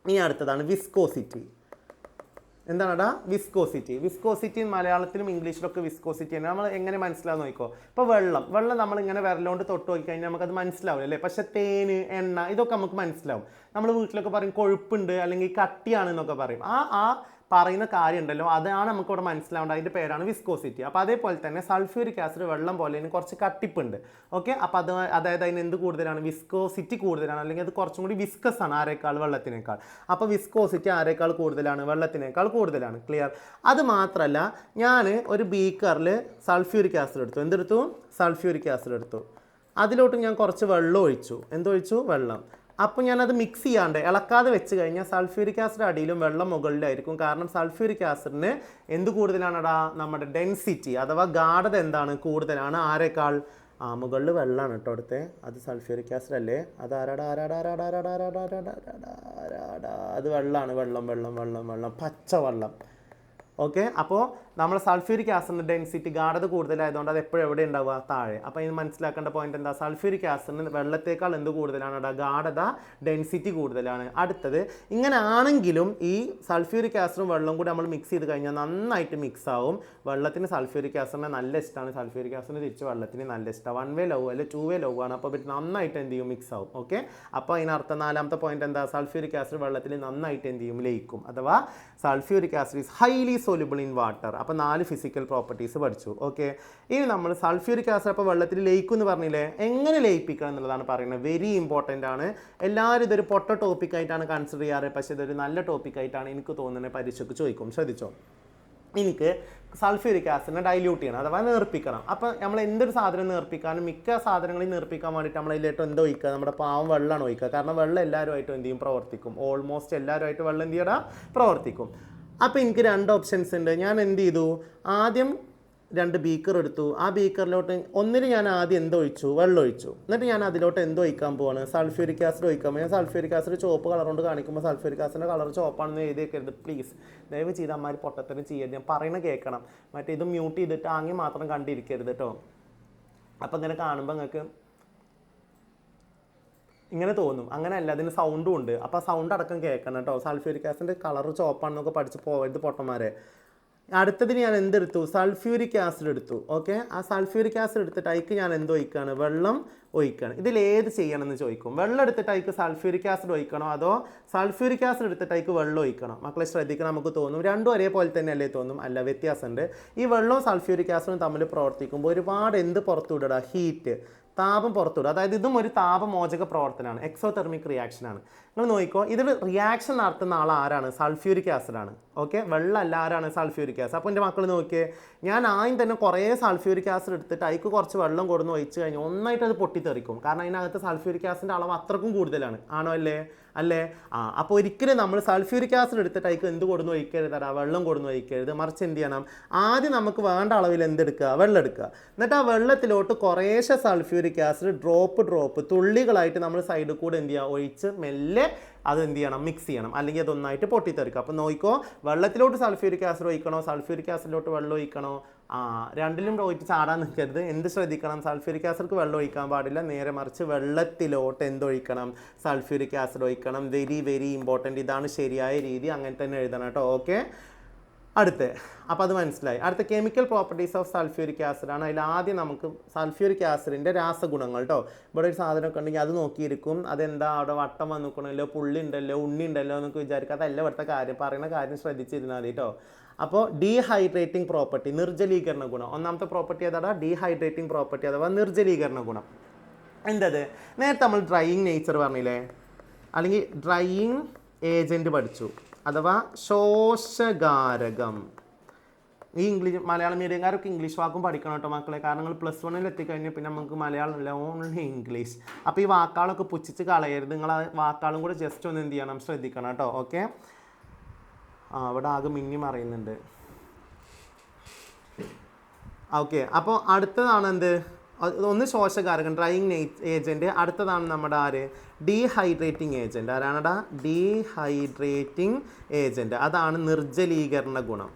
ഇനി അടുത്തതാണ് വിസ്കോസിറ്റി. എന്താണടാ? വിസ്കോസിറ്റി. വിസ്കോസിറ്റി മലയാളത്തിലും ഇംഗ്ലീഷിലൊക്കെ വിസ്കോസിറ്റി ആണ്. നമ്മൾ എങ്ങനെ മനസ്സിലാവും നോക്കിക്കോ. ഇപ്പോൾ വെള്ളം നമ്മളിങ്ങനെ വിരലുകൊണ്ട് തൊട്ട് നോക്കി കഴിഞ്ഞാൽ നമുക്കത് മനസ്സിലാവില്ല അല്ലേ? പക്ഷേ തേന്, എണ്ണ ഇതൊക്കെ നമുക്ക് മനസ്സിലാവും. നമ്മൾ വീട്ടിലൊക്കെ പറയും കൊഴുപ്പുണ്ട് അല്ലെങ്കിൽ കട്ടിയാണെന്നൊക്കെ പറയും. ആ പറയുന്ന കാര്യം ഉണ്ടല്ലോ, അതാണ് നമുക്കിവിടെ മനസ്സിലാവേണ്ടത്. അതിൻ്റെ പേരാണ് വിസ്കോസിറ്റി. അപ്പോൾ അതേപോലെ തന്നെ സൾഫ്യൂരിക് ആസിഡ് വെള്ളം പോലെ ഇതിന് കുറച്ച് കട്ടിപ്പുണ്ട്. ഓക്കെ, അപ്പോൾ അതായത് അതിന് എന്ത് കൂടുതലാണ്? വിസ്കോസിറ്റി കൂടുതലാണ്, അല്ലെങ്കിൽ അത് കുറച്ചും കൂടി വിസ്കസ് ആണ് ആരേക്കാൾ? വെള്ളത്തിനേക്കാൾ. അപ്പോൾ വിസ്കോസിറ്റി ആരേക്കാൾ കൂടുതലാണ്? വെള്ളത്തിനേക്കാൾ കൂടുതലാണ്. ക്ലിയർ? അത് മാത്രമല്ല, ഞാൻ ഒരു ബീക്കറിൽ സൾഫ്യൂരിക് ആസിഡ് എടുത്തു. എന്തെടുത്തു? സൾഫ്യൂരിക് ആസിഡ് എടുത്തു. അതിലോട്ട് ഞാൻ കുറച്ച് വെള്ളം ഒഴിച്ചു. എന്തൊഴിച്ചു? വെള്ളം. അപ്പോൾ ഞാനത് മിക്സ് ചെയ്യാണ്ട് ഇളക്കാതെ വെച്ച് കഴിഞ്ഞാൽ സൾഫ്യൂരിക് ആസിഡ് അടിയിലും വെള്ളം മുകളിലായിരിക്കും. കാരണം സൾഫ്യൂരിക് ആസിഡിന് എന്ത് കൂടുതലാണടാ? നമ്മുടെ ഡെൻസിറ്റി അഥവാ ഗാഢത എന്താണ്? കൂടുതലാണ്. ആരേക്കാൾ? മുകളിൽ വെള്ളമാണ് കേട്ടോ അടുത്ത്. അത് സൾഫ്യൂരിക് ആസിഡ് അല്ലേ? അത് അത് വെള്ളമാണ്. വെള്ളം പച്ചവെള്ളം. ഓക്കെ, അപ്പോൾ നമ്മൾ സൾഫ്യൂരിക് ആസിഡിൻ്റെ ഡെൻസിറ്റി ഗാഢത കൂടുതലായതുകൊണ്ട് അത് എപ്പോഴും എവിടെ ഉണ്ടാവുക? താഴെ. അപ്പോൾ ഇത് മനസ്സിലാക്കേണ്ട പോയിന്റ് എന്താ? സൾഫ്യൂരിക് ആസിഡിന് വെള്ളത്തേക്കാൾ എന്ത് കൂടുതലാണ്? ഗാഢത, ഡെൻസിറ്റി കൂടുതലാണ്. അടുത്തത്, ഇങ്ങനെ ആണെങ്കിലും ഈ സൾഫ്യൂരിക് ആസിഡും വെള്ളം കൂടി നമ്മൾ മിക്സ് ചെയ്ത് കഴിഞ്ഞാൽ നന്നായിട്ട് മിക്സ് ആവും. വെള്ളത്തിന് സൾഫ്യൂരിക് ആസിഡിനെ നല്ല ഇഷ്ടമാണ്, സൾഫ്യൂരിക് ആസിഡിന് തിരിച്ച് വെള്ളത്തിന് നല്ല ഇഷ്ടമാണ്. 1 വേ ലവ് അല്ലെ 2 വേ ലവ് ആണ്. അപ്പോൾ നന്നായിട്ട് എന്ത് ചെയ്യും? മിക്സ് ആവും. ഓക്കെ, അപ്പോൾ അതിനർത്ഥം നാലാമത്തെ പോയിന്റ് എന്താ? സൾഫ്യൂരിക് ആസിഡ് വെള്ളത്തിൽ നന്നായിട്ട് എന്ത് ചെയ്യും? ലയിക്കും. അഥവാ sulphuric acid is highly soluble in water. അപ്പോൾ 4 ഫിസിക്കൽ പ്രോപ്പർട്ടീസ് പഠിച്ചു. ഓക്കെ, ഇനി നമ്മൾ സൾഫ്യൂരിക് ആസിഡ് അപ്പോൾ വെള്ളത്തിൽ ലയിക്കും എന്ന് പറഞ്ഞില്ലേ? എങ്ങനെ ലയിപ്പിക്കുക എന്നുള്ളതാണ് പറയുന്നത്. വെരി ഇമ്പോർട്ടൻ്റ് ആണ്. എല്ലാവരും ഇതൊരു പൊട്ട ടോപ്പിക്കായിട്ടാണ് കൺസിഡർ ചെയ്യാറ്, പക്ഷേ ഇതൊരു നല്ല ടോപ്പിക്കായിട്ടാണ് എനിക്ക് തോന്നുന്നത്. പരീക്ഷയ്ക്ക് ചോദിക്കും. ശ്രദ്ധിച്ചോ. എനിക്ക് സൾഫ്യൂരിക് ആസിഡിനെ ഡൈല്യൂട്ട് ചെയ്യണം അഥവാ നേർപ്പിക്കണം. അപ്പോൾ നമ്മൾ എന്തൊരു സാധനം നേർപ്പിക്കാനും മിക്ക സാധനങ്ങളിൽ നേർപ്പിക്കാൻ വേണ്ടിയിട്ട് നമ്മൾ അതിലേട്ട് എന്തോ ഒഴിക്കുക? നമ്മുടെ പാവം വെള്ളമാണ് ഒഴിക്കുക. കാരണം വെള്ളം എല്ലാവരുമായിട്ടും എന്ത് ചെയ്യും? പ്രവർത്തിക്കും. ഓൾമോസ്റ്റ് എല്ലാവരുമായിട്ട് വെള്ളം എന്ത് ചെയ്യടാ? പ്രവർത്തിക്കും. അപ്പോൾ എനിക്ക് 2 ഓപ്ഷൻസ് ഉണ്ട്. ഞാൻ എന്ത് ചെയ്തു? ആദ്യം 2 ബീക്കർ എടുത്തു. ആ ബീക്കറിലോട്ട് ഒന്നിന് ഞാൻ ആദ്യം എന്തൊഴിച്ചു? വെള്ളം ഒഴിച്ചു. എന്നിട്ട് ഞാൻ അതിലോട്ട് എന്തൊഴിക്കാൻ പോവാണ്? സൾഫ്യൂരിക് ആസിഡ് ഒഴിക്കാൻ പോകും. ഞാൻ സൾഫ്യൂരിക് ആസിഡ് ചുവപ്പ് കളർ കൊണ്ട് കാണിക്കുമ്പോൾ സൾഫ്യൂരിക് ആസിഡിൻ്റെ കളർ ചുവപ്പാണെന്ന് എഴുതി വെക്കരുത് പ്ലീസ്. ദയവ് ചെയ്ത് അമ്മമാർ പൊട്ടത്തരം ചെയ്യരുത്. ഞാൻ പറയുന്നത് കേൾക്കണം. മറ്റേ ഇത് മ്യൂട്ട് ചെയ്തിട്ട് ആങ്ങി മാത്രം കണ്ടിരിക്കരുത് കേട്ടോ. അപ്പോൾ ഇങ്ങനെ കാണുമ്പോൾ നിങ്ങൾക്ക് ഇങ്ങനെ തോന്നും. അങ്ങനെയല്ല, അതിന് സൗണ്ടും ഉണ്ട്. അപ്പോൾ സൗണ്ട് അടക്കം കേൾക്കണം കേട്ടോ. സൾഫ്യൂരിക് ആസിഡിൻ്റെ കളർ ചുവപ്പാണെന്നൊക്കെ പഠിച്ച് പോകരുത് പൊട്ടന്മാരെ. അടുത്തതിന് ഞാൻ എന്തെടുത്തു? സൾഫ്യൂരിക് ആസിഡ് എടുത്തു. ഓക്കെ, ആ സൾഫ്യൂരിക് ആസിഡ് എടുത്തിട്ട് അതിക്ക് ഞാൻ എന്ത് ഒഴിക്കുകയാണ്? വെള്ളം ഒഴിക്കുകയാണ്. ഇതിൽ ഏത് ചെയ്യണമെന്ന് ചോദിക്കും. വെള്ളം എടുത്തിട്ട് അതിക്ക് സൾഫ്യൂരിക് ആസിഡ് ഒഴിക്കണോ അതോ സൾഫ്യൂരിക് ആസിഡ് എടുത്തിട്ട് അതിക്ക് വെള്ളം ഒഴിക്കണോ? മക്കളെ ശ്രദ്ധിക്കണം. നമുക്ക് തോന്നും രണ്ടും ഒരേപോലെ തന്നെ അല്ലേ തോന്നും. അല്ല, വ്യത്യാസമുണ്ട്. ഈ വെള്ളവും സൾഫ്യൂരിക് ആസിഡും തമ്മിൽ പ്രവർത്തിക്കുമ്പോൾ ഒരുപാട് എന്ത് പുറത്തുവിടടാ? ഹീറ്റ്, താപം പുറത്തുവിടുക. അതായത് ഇതും ഒരു താപമോചക പ്രവർത്തനമാണ്, എക്സോതെർമിക് റിയാക്ഷനാണ്. നിങ്ങൾ നോക്കിക്കോ, ഇതിൽ റിയാക്ഷൻ നടത്തുന്ന ആൾ ആരാണ്? സൾഫ്യൂരിക് ആസിഡാണ്. ഓക്കെ, വെള്ളമല്ല. ആരാണ്? Sulphuric acid. അപ്പോൾ എൻ്റെ മക്കൾ നോക്കിയേ, ഞാൻ ആദ്യം തന്നെ കുറേ സൾഫ്യൂരിക് ആസിഡ് എടുത്തിട്ട് അതിക്ക് കുറച്ച് വെള്ളം കൊടുന്ന് ഒഴിച്ച് കഴിഞ്ഞാൽ ഒന്നായിട്ട് അത് പൊട്ടിത്തെറിക്കും. കാരണം അതിനകത്ത് സൾഫ്യൂരിക് ആസിഡിൻ്റെ അളവ് അത്രക്കും കൂടുതലാണ്. ആണോ? അല്ലേ? അപ്പോൾ ഒരിക്കലും നമ്മൾ സൾഫ്യൂരിക് ആസിഡ് എടുത്തിട്ട് അതിക്ക് എന്ത് കൊടുന്ന് ഒഴിക്കരുതടാ? വെള്ളം കൊടുന്ന് ഒഴിക്കരുത്. മറിച്ച് എന്ത് ചെയ്യണം? ആദ്യം നമുക്ക് വേണ്ട അളവിൽ എന്തെടുക്കുക? വെള്ളം എടുക്കുക. എന്നിട്ട് ആ വെള്ളത്തിലോട്ട് കുറേശ്ശെ സൾഫ്യൂരിക് ആസിഡ് ഡ്രോപ്പ് തുള്ളികളായിട്ട് നമ്മൾ സൈഡിൽ കൂടെ എന്ത് ചെയ്യുക? ഒഴിച്ച് മെല്ലെ അത് എന്ത് ചെയ്യണം? മിക്സ് ചെയ്യണം. അല്ലെങ്കിൽ അതൊന്നായിട്ട് പൊട്ടിത്തെറിക്കും. അപ്പോൾ നോക്കിക്കോ, വെള്ളത്തിലോട്ട് സൾഫ്യൂരിക് ആസിഡ് ഒഴിക്കണോ സൾഫ്യൂരിക് ആസിഡിലോട്ട് വെള്ളം ഒഴിക്കണോ? രണ്ടിലും പോയിട്ട് ചാടാൻ നിൽക്കരുത്. എന്ത് ശ്രദ്ധിക്കണം? സൾഫ്യൂരിക് ആസിഡ്ക്ക് വെള്ളം ഒഴിക്കാൻ പാടില്ല. നേരെ മറിച്ച് വെള്ളത്തിലോട്ട് എന്തൊഴിക്കണം? സൾഫ്യൂരിക് ആസിഡ് ഒഴിക്കണം. Very very important. ഇതാണ് ശരിയായ രീതി. അങ്ങനെ തന്നെ എഴുതണം കേട്ടോ. ഓക്കെ, അടുത്ത്. അപ്പോൾ അത് മനസ്സിലായി. അടുത്ത chemical properties of sulphuric acid ആണ്. അതിൽ ആദ്യം നമുക്ക് സൾഫ്യൂരിക് ആസിഡിൻ്റെ രാസഗുണങ്ങൾ കേട്ടോ. ഇവിടെ ഒരു സാധനമൊക്കെ ഉണ്ടെങ്കിൽ അത് നോക്കിയിരിക്കും. അതെന്താ അവിടെ വട്ടം വന്ന് നിൽക്കണമല്ലോ, പുള്ളി ഉണ്ടല്ലോ, ഉണ്ണി ഉണ്ടല്ലോ എന്നൊക്കെ വിചാരിക്കുക. അതല്ല ഇവിടുത്തെ കാര്യം. പറയുന്ന കാര്യം ശ്രദ്ധിച്ചിരുന്നാൽ മതി കേട്ടോ. അപ്പോൾ ഡീഹൈഡ്രേറ്റിംഗ് പ്രോപ്പർട്ടി, നിർജ്ജലീകരണ ഗുണം. ഒന്നാമത്തെ പ്രോപ്പർട്ടി ഏതാണ്? ഡീഹൈഡ്രേറ്റിംഗ് പ്രോപ്പർട്ടി അഥവാ നിർജ്ജലീകരണ ഗുണം. എന്തത്? നേരത്തെ നമ്മൾ ഡ്രൈയിങ് നേച്ചർ പറഞ്ഞില്ലേ, അല്ലെങ്കിൽ ഡ്രൈയിങ് ഏജൻറ്റ് പഠിച്ചു, അഥവാ ശോഷകാരകം. ഈ മലയാളം മീഡിയംകാരൊക്കെ ഇംഗ്ലീഷ് വാക്കും പഠിക്കണം കേട്ടോ മക്കളെ. കാരണം നിങ്ങൾ +1 എത്തിക്കഴിഞ്ഞാൽ പിന്നെ നമുക്ക് മലയാളം അല്ല, ഓൺലി ഇംഗ്ലീഷ്. അപ്പോൾ ഈ വാക്കുകളൊക്കെ പുച്ഛിച്ച് കളയരുത്. നിങ്ങൾ ആ വാക്കുകളും കൂടെ ജസ്റ്റ് ഒന്ന് എന്ത് ചെയ്യണം, ശ്രദ്ധിക്കണം കേട്ടോ. ഓക്കെ, അവിടെ ആകെ മിന്നി മറിയുന്നുണ്ട്. ഓക്കെ, അപ്പോൾ അടുത്തതാണ് എന്ത്, ഒന്ന് ശോഷകാരകൻ ഡ്രൈയിങ് ഏജൻറ്റ്, അടുത്തതാണ് നമ്മുടെ ആര്, ഡീഹൈഡ്രേറ്റിംഗ് ഏജൻറ്റ്. ആരാണടാ, ഡീഹൈഡ്രേറ്റിംഗ് ഏജൻറ്റ്. അതാണ് നിർജ്ജലീകരണ ഗുണം.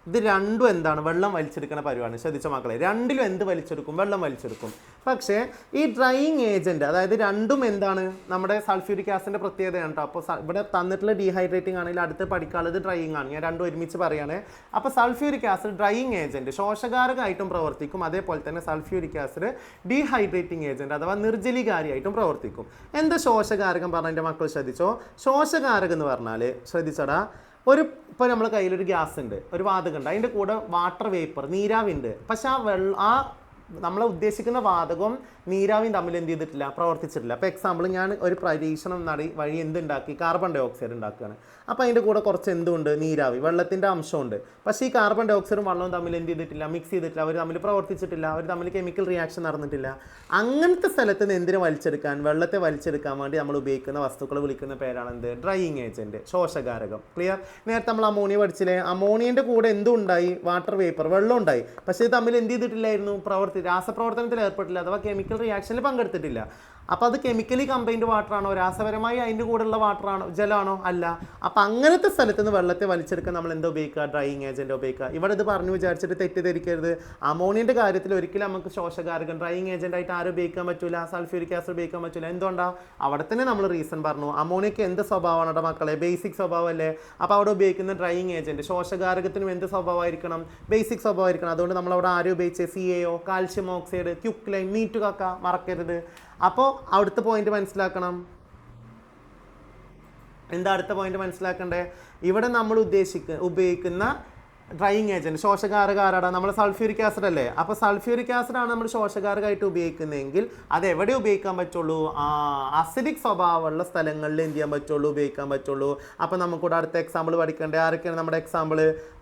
ഇത് രണ്ടും എന്താണ്, വെള്ളം വലിച്ചെടുക്കുന്ന പരിപാടി. ശ്രദ്ധിച്ച മക്കളെ, രണ്ടിലും എന്ത് വലിച്ചെടുക്കും, വെള്ളം വലിച്ചെടുക്കും. പക്ഷേ ഈ ഡ്രൈയിങ് ഏജൻറ്റ്, അതായത് രണ്ടും എന്താണ്, നമ്മുടെ സൾഫ്യൂരിക് ആസിഡിൻ്റെ പ്രത്യേകതയാണ് കേട്ടോ. അപ്പോൾ ഇവിടെ തന്നിട്ടുള്ള ഡീഹൈഡ്രേറ്റിംഗ് ആണെങ്കിൽ അടുത്ത് പഠിക്കാനുള്ളത് ഡ്രൈയിങ് ആണ്. ഞാൻ രണ്ടും ഒരുമിച്ച് പറയുകയാണ്. അപ്പോൾ സൾഫ്യൂരിക് ആസിഡ് ഡ്രൈയിങ് ഏജൻറ്റ്, ശോഷകാരകമായിട്ടും പ്രവർത്തിക്കും. അതേപോലെ തന്നെ സൾഫ്യൂരിക് ആസിഡ് ഡീഹൈഡ്രേറ്റിംഗ് ഏജൻറ്റ് അഥവാ നിർജ്ജലീകാരിയായിട്ടും പ്രവർത്തിക്കും. എന്താ ശോഷകാരകം പറഞ്ഞാൽ എൻ്റെ മക്കൾ ശ്രദ്ധിച്ചോ. ശോഷകാരകം എന്ന് പറഞ്ഞാൽ ശ്രദ്ധിച്ചടാ, ഇപ്പോൾ നമ്മുടെ കയ്യിലൊരു ഗ്യാസ് ഉണ്ട്, ഒരു വാതകം ഉണ്ട്, അതിൻ്റെ കൂടെ വാട്ടർ വേപ്പർ, നീരാവി ഉണ്ട്. പക്ഷെ ആ നമ്മളെ ഉദ്ദേശിക്കുന്ന വാതകവും നീരാവിയും തമ്മിൽ എന്ത് ചെയ്തിട്ടില്ല, പ്രവർത്തിച്ചിട്ടില്ല. അപ്പോൾ എക്സാമ്പിൾ ഞാൻ ഒരു പരീക്ഷണം വഴി എന്തുണ്ടാക്കി, കാർബൺ ഡൈ ഓക്സൈഡ് ഉണ്ടാക്കുകയാണ്. അപ്പോൾ അതിൻ്റെ കൂടെ കുറച്ച് എന്തുണ്ട്, നീരാവി, വെള്ളത്തിൻ്റെ അംശമുണ്ട്. പക്ഷേ ഈ കാർബൺ ഡൈ ഓക്സൈഡും വെള്ളവും തമ്മിൽ എന്ത് ചെയ്തിട്ടില്ല, മിക്സ് ചെയ്തിട്ടില്ല, അവർ തമ്മിൽ പ്രവർത്തിച്ചിട്ടില്ല, അവർ തമ്മിൽ കെമിക്കൽ റിയാക്ഷൻ നടന്നിട്ടില്ല. അങ്ങനത്തെ സ്ഥലത്ത് നിന്ന് എന്തിനെ വലിച്ചെടുക്കാൻ, വെള്ളത്തെ വലിച്ചെടുക്കാൻ വേണ്ടി നമ്മൾ ഉപയോഗിക്കുന്ന വസ്തുക്കൾ വിളിക്കുന്ന പേരാണ് എന്ത്, ഡ്രൈയിങ് ഏജൻറ്റ്, ശോഷകാരകം. ക്ലിയർ? നേരത്തെ നമ്മൾ അമോണിയ പഠിച്ചില്ലേ, അമോണിയൻ്റെ കൂടെ എന്തും ഉണ്ടായി, വാട്ടർ വേപ്പർ, വെള്ളം ഉണ്ടായി. പക്ഷേ ഇത് തമ്മിൽ എന്ത് ചെയ്തിട്ടില്ലായിരുന്നു, രാസപ്രവർത്തനത്തിൽ ഏർപ്പെട്ടില്ല, അഥവാ കെമിക്കൽ റിയാക്ഷനിൽ പങ്കെടുത്തിട്ടില്ല. അപ്പോൾ അത് കെമിക്കലി കമ്പൈൻഡ് വാട്ടർ ആണോ, രാസപരമായി അതിൻ്റെ കൂടെയുള്ള വാട്ടർ ആണോ, ജലമാണോ, അല്ല. അപ്പോൾ അങ്ങനത്തെ സ്ഥലത്ത് നിന്ന് വെള്ളത്തെ വലിച്ചെടുക്കാൻ നമ്മൾ എന്താ ഉപയോഗിക്കുക, ഡ്രൈയിങ് ഏജൻറ്റ് ഉപയോഗിക്കുക. ഇവിടെ ഇത് പറഞ്ഞു വിചാരിച്ചിട്ട് തെറ്റിദ്ധരിക്കരുത്. അമോണിയൻ്റെ കാര്യത്തിൽ ഒരിക്കലും നമുക്ക് ശോഷകാരകം ഡ്രൈയിങ് ഏജൻ്റ് ആയിട്ട് ആരും ഉപയോഗിക്കാൻ പറ്റില്ല, സൾഫ്യൂരിക് ആസിഡ് ഉപയോഗിക്കാൻ പറ്റില്ല. എന്തുകൊണ്ടാണ്, അവിടെ തന്നെ നമ്മൾ റീസൺ പറഞ്ഞു. അമോണിയക്ക് എന്ത് സ്വഭാവമാണ് അവിടെ മക്കളെ, ബേസിക് സ്വഭാവമല്ലേ. അപ്പോൾ അവിടെ ഉപയോഗിക്കുന്ന ഡ്രൈയിങ് ഏജൻറ്റ് ശോഷകാരകത്തിനും എന്ത് സ്വഭാവമായിരിക്കണം, ബേസിക് സ്വഭാവമായിരിക്കണം. അതുകൊണ്ട് നമ്മളവിടെ ആരും ഉപയോഗിച്ച് CaO, കാൽഷ്യം ഓക്സൈഡ്, ക്യുക്ലൈൻ, നീറ്റ് കക്ക മറക്കരുത്. അപ്പോൾ അവിടുത്തെ പോയിന്റ് മനസ്സിലാക്കണം. എന്താ അടുത്ത പോയിന്റ് മനസ്സിലാക്കണ്ടേ, ഇവിടെ നമ്മൾ ഉപയോഗിക്കുന്ന ഡ്രൈയിങ് ഏജൻറ്റ് ശോഷകാരക ആരാണ്, നമ്മൾ സൾഫ്യൂരിക് ആസിഡ് അല്ലേ. അപ്പോൾ സൾഫ്യൂരിക് ആസിഡാണ് നമ്മൾ ശോഷകാരകമായിട്ട് ഉപയോഗിക്കുന്നതെങ്കിൽ അത് എവിടെ ഉപയോഗിക്കാൻ പറ്റുള്ളൂ, അസിഡിക് സ്വഭാവമുള്ള സ്ഥലങ്ങളിൽ എന്ത് ചെയ്യാൻ പറ്റുള്ളൂ, ഉപയോഗിക്കാൻ പറ്റുള്ളൂ. അപ്പോൾ നമുക്കിവിടെ അടുത്ത എക്സാമ്പിൾ പഠിക്കേണ്ടത് ആരൊക്കെയാണ് നമ്മുടെ എക്സാമ്പിൾ.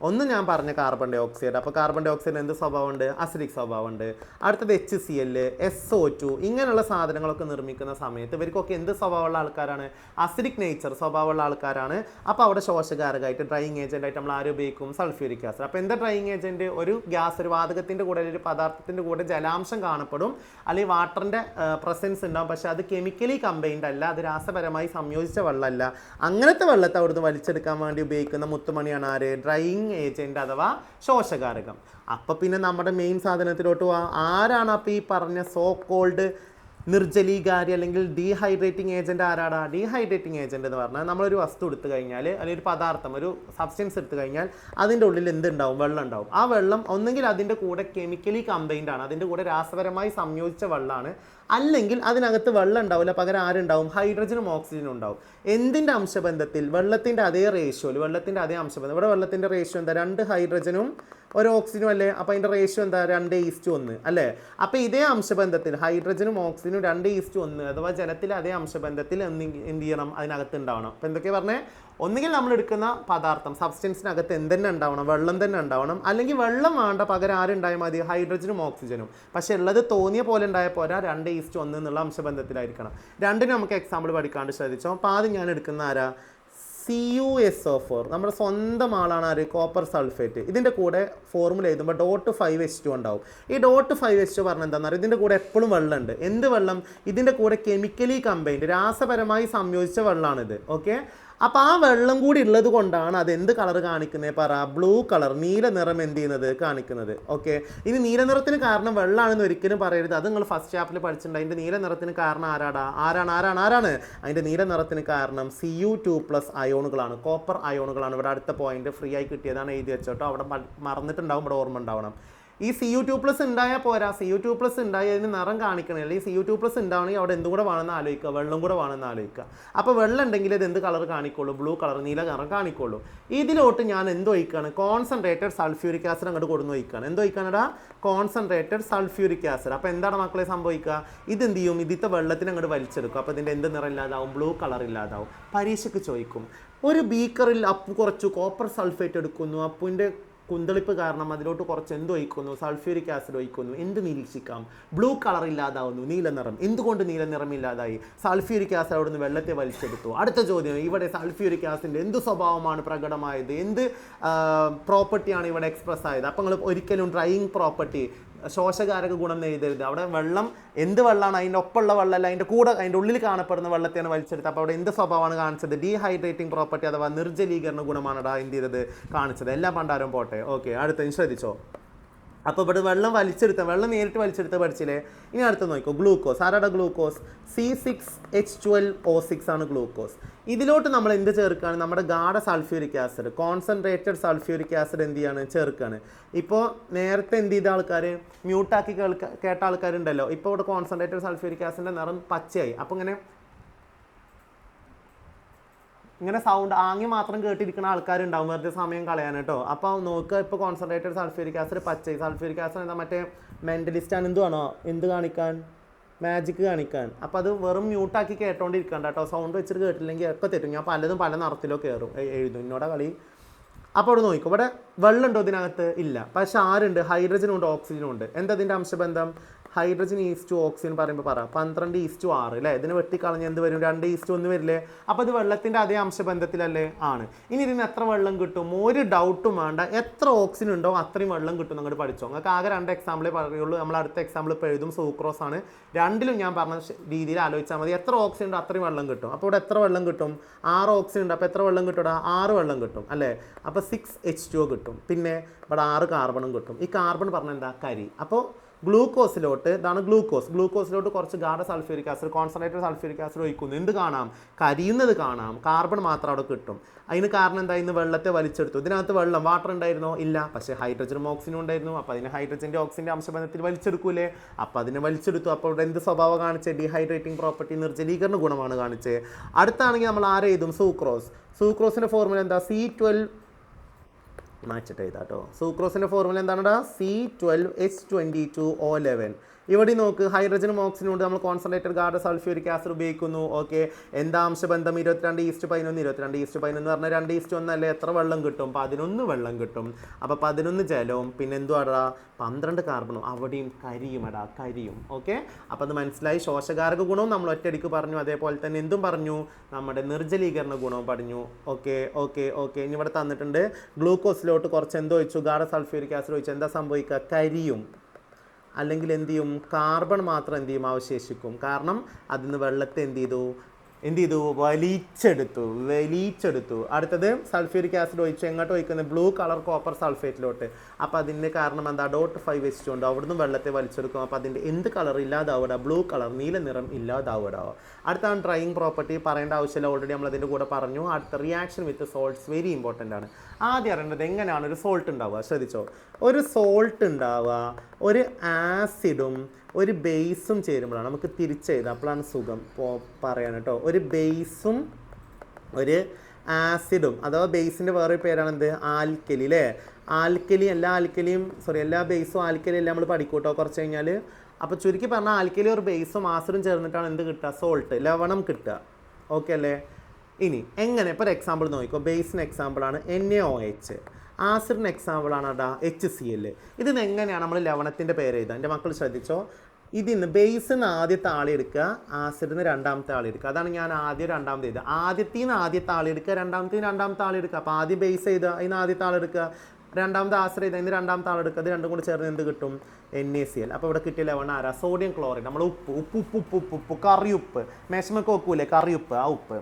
ഒന്ന് ഞാൻ പറഞ്ഞ കാർബൺ ഡൈ ഓക്സൈഡ്. അപ്പോൾ കാർബൺ ഡൈ ഓക്സൈഡ് എന്ത് സ്വഭാവമുണ്ട്, അസിഡിക് സ്വഭാവമുണ്ട്. അടുത്തത് HCl, SO2 ഇങ്ങനെയുള്ള സാധനങ്ങളൊക്കെ നിർമ്മിക്കുന്ന സമയത്ത് ഇവർക്കൊക്കെ എന്ത് സ്വഭാവമുള്ള ആൾക്കാരാണ്, അസിഡിക് നേച്ചർ സ്വഭാവമുള്ള ആൾക്കാരാണ്. അപ്പോൾ അവിടെ ശോഷകാരകമായിട്ട് ഡ്രൈയിങ് ഏജൻ്റായിട്ട് നമ്മൾ ആരും ഉപയോഗിക്കും, സൾഫ്യൂരിക് ആസിഡ്. അപ്പോൾ എന്താ ഡ്രൈയിങ് ഏജൻറ്റ്, ഒരു ഗ്യാസ്, ഒരു വാതകത്തിൻ്റെ കൂടെ ഒരു പദാർത്ഥത്തിൻ്റെ കൂടെ ജലാംശം കാണപ്പെടും, അല്ലെങ്കിൽ വാട്ടറിൻ്റെ പ്രസൻസ് ഉണ്ടാവും. പക്ഷേ അത് കെമിക്കലി കമ്പൈൻഡ് അല്ല, അത് രാസപരമായി സംയോജിച്ച വെള്ളമല്ല. അങ്ങനത്തെ വെള്ളത്തെ അവിടുന്ന് വലിച്ചെടുക്കാൻ വേണ്ടി ഉപയോഗിക്കുന്ന മുത്തുമണിയാണ് ആര്, ഡ്രൈയിങ് ഏജൻറ്റ് അഥവാ ശോഷകാരകം. അപ്പോൾ പിന്നെ നമ്മുടെ മെയിൻ സാധനത്തിലോട്ട് പോവാം. ആരാണ് അപ്പോൾ ഈ പറഞ്ഞ സോ കോൾഡ് നിർജ്ജലീകാരി അല്ലെങ്കിൽ ഡീഹൈഡ്രേറ്റിംഗ് ഏജൻറ്റ് ആരാടാ. ഡീഹൈഡ്രേറ്റിംഗ് ഏജൻറ്റ് എന്ന് പറഞ്ഞാൽ നമ്മളൊരു വസ്തു എടുത്തു കഴിഞ്ഞാൽ, അല്ലെങ്കിൽ ഒരു പദാർത്ഥം, ഒരു സബ്സ്റ്റൻസ് എടുത്തു കഴിഞ്ഞാൽ അതിൻ്റെ ഉള്ളിൽ എന്തുണ്ടാവും, വെള്ളം ഉണ്ടാവും. ആ വെള്ളം ഒന്നെങ്കിൽ അതിൻ്റെ കൂടെ കെമിക്കലി കമ്പൈൻഡ് ആണ്, അതിൻ്റെ കൂടെ രാസപരമായി സംയോജിച്ച വെള്ളമാണ്, അല്ലെങ്കിൽ അതിനകത്ത് വെള്ളം ഉണ്ടാവില്ല, പകരം ആരുണ്ടാവും, ഹൈഡ്രജനും ഓക്സിജനും ഉണ്ടാവും. എന്തിൻ്റെ അംശബന്ധത്തിൽ, വെള്ളത്തിൻ്റെ അതേ റേഷ്യോയിൽ, വെള്ളത്തിൻ്റെ അതേ അംശബന്ധം. ഇവിടെ വെള്ളത്തിൻ്റെ റേഷ്യോ എന്താ, 2 ഹൈഡ്രജനും 1 ഓക്സിജനും അല്ലേ. അപ്പോൾ അതിൻ്റെ റേഷ്യോ എന്താ, 2:1 അല്ലേ. അപ്പോൾ ഇതേ അംശബന്ധത്തിൽ ഹൈഡ്രജനും ഓക്സിജനും 2:1 അഥവാ ജലത്തിലെ അതേ അംശബന്ധത്തിൽ എന്ത് ചെയ്യണം, അതിനകത്ത് ഉണ്ടാവണം. അപ്പോൾ എന്തൊക്കെയാണ് പറഞ്ഞേ, ഒന്നുകിൽ നമ്മൾ എടുക്കുന്ന പദാർത്ഥം സബ്സ്റ്റൻസിനകത്ത് എന്തെന്നെ ഉണ്ടാവണം, വെള്ളം തന്നെ ഉണ്ടാവണം, അല്ലെങ്കിൽ വെള്ളം വേണ്ട, പകരം ആരുണ്ടായാൽ മതി, ഹൈഡ്രജനും ഓക്സിജനും. പക്ഷേ ഉള്ളത് തോന്നിയ പോലെ ഉണ്ടായ പോരാ, 2:1 എന്നുള്ള അംശബന്ധത്തിലായിരിക്കണം. രണ്ടിനും നമുക്ക് എക്സാമ്പിൾ പഠിക്കാണ്ട് ശ്രദ്ധിച്ചോ. അപ്പോൾ ആദ്യം ഞാൻ എടുക്കുന്ന ആരാ, CuSO4, നമ്മുടെ സ്വന്തം ആളാണ് ആര്, കോപ്പർ സൾഫേറ്റ്. ഇതിൻ്റെ കൂടെ ഫോർമുല എഴുതുമ്പോൾ .5H2 ഉണ്ടാവും. ഈ .5H2 പറഞ്ഞാൽ എന്താണെന്ന് അറിയാം, ഇതിൻ്റെ കൂടെ എപ്പോഴും വെള്ളമുണ്ട്. എന്ത് വെള്ളം, ഇതിൻ്റെ കൂടെ കെമിക്കലി കമ്പൈൻഡ് രാസപരമായി സംയോജിച്ച വെള്ളമാണിത്. ഓക്കെ, അപ്പോൾ ആ വെള്ളം കൂടി ഉള്ളത് കൊണ്ടാണ് അത് എന്ത് കളർ കാണിക്കുന്നത്, പറ, ബ്ലൂ കളർ, നീല നിറം എന്ത് ചെയ്യുന്നത്, കാണിക്കുന്നത്. ഓക്കെ, ഇനി നീല നിറത്തിന് കാരണം വെള്ളമാണെന്ന് ഒരിക്കലും പറയരുത്. അത് നിങ്ങൾ ഫസ്റ്റ് ചാപ്റ്ററിൽ പഠിച്ചിട്ടുണ്ട്. അതിൻ്റെ നീല നിറത്തിന് കാരണം ആരാണ് അതിൻ്റെ നീല നിറത്തിന് കാരണം Cu2+ അയോണുകളാണ്, കോപ്പർ അയോണുകളാണ്. ഇവിടെ അടുത്ത പോയിന്റ് ഫ്രീ ആയി കിട്ടിയതാണ്, എഴുതി വെച്ചോട്ടോ. അവിടെ മറന്നിട്ടുണ്ടാവും, ഇവിടെ ഓർമ്മ ഉണ്ടാവണം. ഈ Cu2+ ഉണ്ടായാൽ പോരാ, Cu2+ ഉണ്ടായി അതിന് നിറം കാണിക്കണേ, അല്ലെങ്കിൽ Cu2+ ഉണ്ടാവണമെങ്കിൽ അവിടെ എന്തും കൂടെ വേണമെന്ന് ആലോചിക്കുക, വെള്ളം കൂടെ വേണമെന്ന് ആലോചിക്കുക. അപ്പോൾ വെള്ളം ഉണ്ടെങ്കിൽ ഇത് എന്ത് കളർ കാണിക്കുള്ളൂ, ബ്ലൂ കളർ, നീല കളർ കാണിക്കുള്ളൂ. ഇതിലോട്ട് ഞാൻ എന്ത് ഒഴിക്കുകയാണ്, കോൺസെൻട്രേറ്റഡ് സൾഫ്യൂരിക് ആസിഡ് അങ്ങോട്ട് കൊടുന്ന് ഒഴിക്കുകയാണ്. എന്ത് ഒഴിക്കാനടാ, കോൺസെൻട്രേറ്റഡ് സൾഫ്യൂരിക് ആസിഡ്. അപ്പോൾ എന്താണ് മക്കളെ സംഭവിക്കുക, ഇതെന്ത് ചെയ്യും, ഇതിത്തെ വെള്ളത്തിന് അങ്ങോട്ട് വലിച്ചെടുക്കും. അപ്പോൾ ഇതിൻ്റെ എന്ത് നിറം ഇല്ലാതാവും, ബ്ലൂ കളർ ഇല്ലാതാവും. പരീക്ഷയ്ക്ക് ചോദിക്കും, ഒരു ബീക്കറിൽ അപ്പു കുറച്ചു കോപ്പർ സൾഫേറ്റ് എടുക്കുന്നു, അപ്പുവിൻ്റെ കുന്തളിപ്പ് കാരണം അതിലോട്ട് കുറച്ച് എന്ത് ഒഴിക്കുന്നു, സൾഫ്യൂരിക് ആസിഡ് ഒഴിക്കുന്നു. എന്ത് നിരീക്ഷിക്കാം? ബ്ലൂ കളർ ഇല്ലാതാവുന്നു, നീല നിറം. എന്തുകൊണ്ട് നീല നിറം ഇല്ലാതായി? സൾഫ്യൂരിക് ആസിഡ് അവിടെ നിന്ന് വെള്ളത്തെ വലിച്ചെടുത്തു. അടുത്ത ചോദ്യം, ഇവിടെ സൾഫ്യൂരിക് ആസിഡിൻ്റെ എന്ത് സ്വഭാവമാണ് പ്രകടമായത്, എന്ത് പ്രോപ്പർട്ടിയാണ് ഇവിടെ എക്സ്പ്രസ് ആയത്? അപ്പം നിങ്ങൾ ഒരിക്കലും ഡ്രൈയിങ് പ്രോപ്പർട്ടി, ശോഷകാരക ഗുണം എഴുതരുത്. അവിടെ വെള്ളം എന്ത് വെള്ളമാണ്, അതിൻ്റെ ഒപ്പമുള്ള വെള്ളമല്ല, അതിൻ്റെ കൂടെ അതിൻ്റെ ഉള്ളിൽ കാണപ്പെടുന്ന വെള്ളത്തെയാണ് വലിച്ചെടുത്തത്. അപ്പോൾ അവിടെ എന്ത് സ്വഭാവമാണ് കാണിച്ചത്? ഡീഹൈഡ്രേറ്റിംഗ് പ്രോപ്പർട്ടി അഥവാ നിർജ്ജലീകരണ ഗുണമാണ് എന്ത് ചെയ്തത്, കാണിച്ചത്. എല്ലാം പണ്ടാരും പോട്ടെ. ഓക്കെ, അടുത്ത ശ്രദ്ധിച്ചോ. അപ്പോൾ ഇവിടെ വെള്ളം വെള്ളം നേരിട്ട് വലിച്ചെടുത്ത് പഠിച്ചില്ലേ. ഇനി അടുത്ത് നോക്കിക്കോ, ഗ്ലൂക്കോസ്. ആരാടെ ഗ്ലൂക്കോസ്? C6H12O6 ആണ് ഗ്ലൂക്കോസ്. ഇതിലോട്ട് നമ്മൾ എന്ത് ചേർക്കുകയാണ്? നമ്മുടെ ഗാഢ sulphuric acid, concentrated sulphuric acid എന്ത് ചെയ്യാണ്, ചേർക്കുകയാണ്. ഇപ്പോൾ നേരത്തെ എന്ത് ചെയ്ത ആൾക്കാർ, മ്യൂട്ടാക്കി കേട്ട ആൾക്കാരുണ്ടല്ലോ, ഇപ്പോൾ ഇവിടെ കോൺസെൻട്രേറ്റഡ് സൾഫ്യൂരിക് ആസിഡിൻ്റെ നിറം പച്ചയായി. അപ്പോൾ ഇങ്ങനെ സൗണ്ട് ആങ്ങി മാത്രം കേട്ടിരിക്കുന്ന ആൾക്കാരുണ്ടാവും, വെറുതെ സമയം കളയാൻ കേട്ടോ. അപ്പോൾ നോക്കുക, ഇപ്പോൾ കോൺസെൻട്രേറ്റഡ് സൾഫ്യൂരിക് ആസിഡ് പച്ചയായി. സൾഫ്യൂരിക് ആസിഡ് എന്താ, മറ്റേ മെൻ്റലിസ്റ്റാണ് എന്തുവാണോ, എന്ത് കാണിക്കാൻ, മാജിക് കാണിക്കാൻ. അപ്പോൾ അത് വെറും മ്യൂട്ടാക്കി കേട്ടോണ്ടിരിക്കണ്ട കേട്ടോ. സൗണ്ട് വെച്ചിട്ട് കേട്ടില്ലെങ്കിൽ ഒക്കെ തെറ്റും. ഞാൻ പലതും പല നിറത്തിലോ കയറും എഴുതും, എന്നോടെ കളി. അപ്പോൾ അവിടെ നോക്കും, ഇവിടെ വെള്ളം ഉണ്ടോ ഇതിനകത്ത്? ഇല്ല. പക്ഷെ ആരുണ്ട്? ഹൈഡ്രജനും ഉണ്ട്, ഓക്സിജനും ഉണ്ട്. എന്താ ഇതിൻ്റെ അംശബന്ധം? ഹൈഡ്രജൻ ഈസ്റ്റ് ഓക്സിജൻ പറയുമ്പോൾ 12:6 അല്ലേ. ഇതിന് വെട്ടിക്കളഞ്ഞ് എന്ത് വരും? 2:1 വരില്ലേ. അപ്പോൾ ഇത് വെള്ളത്തിൻ്റെ അതേ അംശബന്ധത്തിലല്ലേ? ആണ്. ഇനി ഇതിന് എത്ര വെള്ളം കിട്ടും? ഒരു ഡൗട്ടും വേണ്ട. എത്ര ഓക്സിജൻ ഉണ്ടോ അത്രയും വെള്ളം കിട്ടും. അങ്ങോട്ട് പഠിച്ചോ. നിങ്ങൾക്ക് ആകെ 2 എക്സാമ്പിളേ പറയുള്ളൂ. നമ്മൾ അടുത്ത എക്സാമ്പിൾ ഇപ്പോൾ എഴുതും, സൂക്രോസ് ആണ്. രണ്ടിലും ഞാൻ പറഞ്ഞ രീതിയിൽ ആലോചിച്ചാൽ മതി. എത്ര ഓക്സിജൻ ഉണ്ടോ അത്രയും വെള്ളം കിട്ടും. അപ്പോൾ ഇവിടെ എത്ര വെള്ളം കിട്ടും? 6 ഓക്സിജൻ ഉണ്ട്. അപ്പോൾ എത്ര വെള്ളം കിട്ടും? 6 വെള്ളം കിട്ടും അല്ലേ. അപ്പോൾ 6H2O കിട്ടും. പിന്നെ ഇവിടെ 6 കാർബണും കിട്ടും. ഈ കാർബൺ പറഞ്ഞാൽ എന്താ? കരി. അപ്പോൾ ഗ്ലൂക്കോസിലോട്ട്, ഇതാണ് ഗ്ലൂക്കോസിലോട്ട് കുറച്ച് ഗാഢ sulphuric acid, concentrated sulphuric acid ഒഴിക്കുന്നു. എന്ത് കാണാം? കരിയുന്നത് കാണാം. കാർബൺ മാത്രം അവിടെ കിട്ടും. അതിന് കാരണം എന്താ? ഇന്ന് വെള്ളത്തെ വലിച്ചെടുത്തു. ഇതിനകത്ത് വാട്ടർ ഉണ്ടായിരുന്നോ? ഇല്ല. പക്ഷേ ഹൈഡ്രജനും ഓക്സിജനും ഉണ്ടായിരുന്നു. അപ്പോൾ അതിന് ഹൈഡ്രജൻ്റെ ഓക്സിജൻ്റെ അംശബന്ധത്തിൽ വലിച്ചെടുക്കൂലേ. അപ്പോൾ അതിനെ വലിച്ചെടുത്തു. അപ്പോൾ ഇവിടെ എന്ത് സ്വഭാവം കാണിച്ചത്? ഡീഹൈഡ്രേറ്റിംഗ് പ്രോപ്പർട്ടി, നിർജ്ജലീകരണ ഗുണമാണ് കാണിച്ചത്. അടുത്താണെങ്കിൽ നമ്മൾ ആരെ എഴുതും? സൂക്രോസിൻ്റെ ഫോർമുല എന്താ? C12 മാച്ചിട്ട് എഴുതാട്ടോ. സൂക്രോസിൻ്റെ ഫോർമുല എന്താണ്? C12H22O11. ഇവിടെ നോക്ക്, ഹൈഡ്രജനും ഓക്സിജനും ഉണ്ട്. നമ്മൾ കോൺസെൻട്രേറ്റഡ് ഗാഢ സൾഫ്യൂരിക് ആസിഡ് ഉപയോഗിക്കുന്നു. ഓക്കെ, എന്താ അംശബന്ധം? 22:11. 22:11 എന്ന് പറഞ്ഞാൽ 2:1 അല്ലേ. എത്ര വെള്ളം കിട്ടും? 11 വെള്ളം കിട്ടും. അപ്പോൾ 11 ജലവും പിന്നെ എന്തുവാടാ? 12 കാർബണും. അവിടെയും കരിയും. ഓക്കെ, അപ്പോൾ അത് മനസ്സിലായി. ശോഷകാരക ഗുണവും നമ്മൾ ഒറ്റയടിക്ക് പറഞ്ഞു. അതേപോലെ തന്നെ എന്തും പറഞ്ഞു? നമ്മുടെ നിർജ്ജലീകരണ ഗുണവും പറഞ്ഞു. ഓക്കെ. ഇനി ഇവിടെ തന്നിട്ടുണ്ട്, ഗ്ലൂക്കോസിലോട്ട് കുറച്ച് എന്തോ ഒഴിച്ചു? ഗാഢ സൾഫ്യൂരിക് ആസിഡ് ഒഴിച്ചു. എന്താ സംഭവിക്കുക? കരിയും. അല്ലെങ്കിൽ എന്ത് ചെയ്യും? കാർബൺ മാത്രം എന്ത് ചെയ്യും? അവശേഷിക്കും. കാരണം അതിന് വെള്ളത്തെ എന്ത് ചെയ്തു? വലിച്ചെടുത്തു. അടുത്തത് സൾഫ്യൂരിക് ആസിഡ് ഒഴിച്ചു. എങ്ങോട്ട് ഒഴിക്കുന്നത്? ബ്ലൂ കളർ കോപ്പർ സൾഫേറ്റിലോട്ട്. അപ്പോൾ അതിൻ്റെ കാരണം എന്താ? .5H2 ഉണ്ട്. അവിടുന്ന് വെള്ളത്തെ വലിച്ചെടുക്കും. അപ്പോൾ അതിൻ്റെ എന്ത് കളർ ഇല്ലാതാവുക? ബ്ലൂ കളർ, നീല നിറം ഇല്ലാതാവുക. അടുത്താണ് ഡ്രൈയിങ് പ്രോപ്പർട്ടി. പറയേണ്ട ആവശ്യമില്ല, ഓൾറെഡി നമ്മൾ അതിൻ്റെ കൂടെ പറഞ്ഞു. അടുത്ത reaction with salts, very important ആണ്. ആദ്യം അറിയേണ്ടത് എങ്ങനെയാണ് ഒരു സോൾട്ട് ഉണ്ടാവുക. ശ്രദ്ധിച്ചോ, ഒരു സോൾട്ട് ഉണ്ടാവുക ഒരു ആസിഡും ഒരു ബേസും ചേരുമ്പോഴാണ്. നമുക്ക് തിരിച്ചെഴുതാം, അപ്പോഴാണ് സുഖം പറയാൻ കേട്ടോ. ഒരു ബേസും ഒരു ആസിഡും, അഥവാ ബേസിൻ്റെ വേറൊരു പേരാണെന്ത്? ആൽക്കലി അല്ലേ. എല്ലാ ബേസും ആൽക്കലി എല്ലാം നമ്മൾ പഠിക്കൂട്ടോ കുറച്ച് കഴിഞ്ഞാൽ. അപ്പോൾ ചുരുക്കി പറഞ്ഞാൽ ആൽക്കലി ഒരു ബേസും ആസിഡും ചേർന്നിട്ടാണ് എന്ത് കിട്ടുക? സോൾട്ട്, ലവണം കിട്ടുക. ഓക്കെ അല്ലേ. ഇനി എങ്ങനെ? ഇപ്പോൾ ഒരു എക്സാമ്പിൾ നോക്കിക്കോ. ബേസിന് എക്സാമ്പിളാണ് NaOH, ആസിഡിന് എക്സാമ്പിളാണ് HCl. ഇതിന് എങ്ങനെയാണ് നമ്മൾ ലവണത്തിൻ്റെ പേര് എഴുതുക? എൻ്റെ മക്കൾ ശ്രദ്ധിച്ചോ. ഇതിന് ബേസിന് ആദ്യത്തെ ആളെടുക്കുക, ആസിഡിന് രണ്ടാമത്തെ ആളെടുക്കുക. അതാണ് ഞാൻ ആദ്യം രണ്ടാമത്തെ എഴുതുക. ആദ്യത്തിന് ആദ്യത്തെ ആളെടുക്കുക, രണ്ടാമത്തെ ആളെടുക്കുക. അപ്പോൾ ആദ്യം ബേസ് എഴുതുക, അതിന് ആദ്യത്തെ ആളെടുക്കുക. രണ്ടാമത്തെ ആസിഡ് എഴുതുക, അതിന് രണ്ടാമത്തെ ആളെടുക്കുക. ഇത് രണ്ടും കൂടി ചേർന്ന് എന്ത് കിട്ടും? NaCl. അപ്പോൾ ഇവിടെ കിട്ടിയ ലവണം ആരാ? Sodium chloride. നമ്മൾ ഉപ്പ് കറിയുപ്പ്, മേശമൊക്കെ വെക്കൂലേ കറിയുപ്പ്, ആ ഉപ്പ്.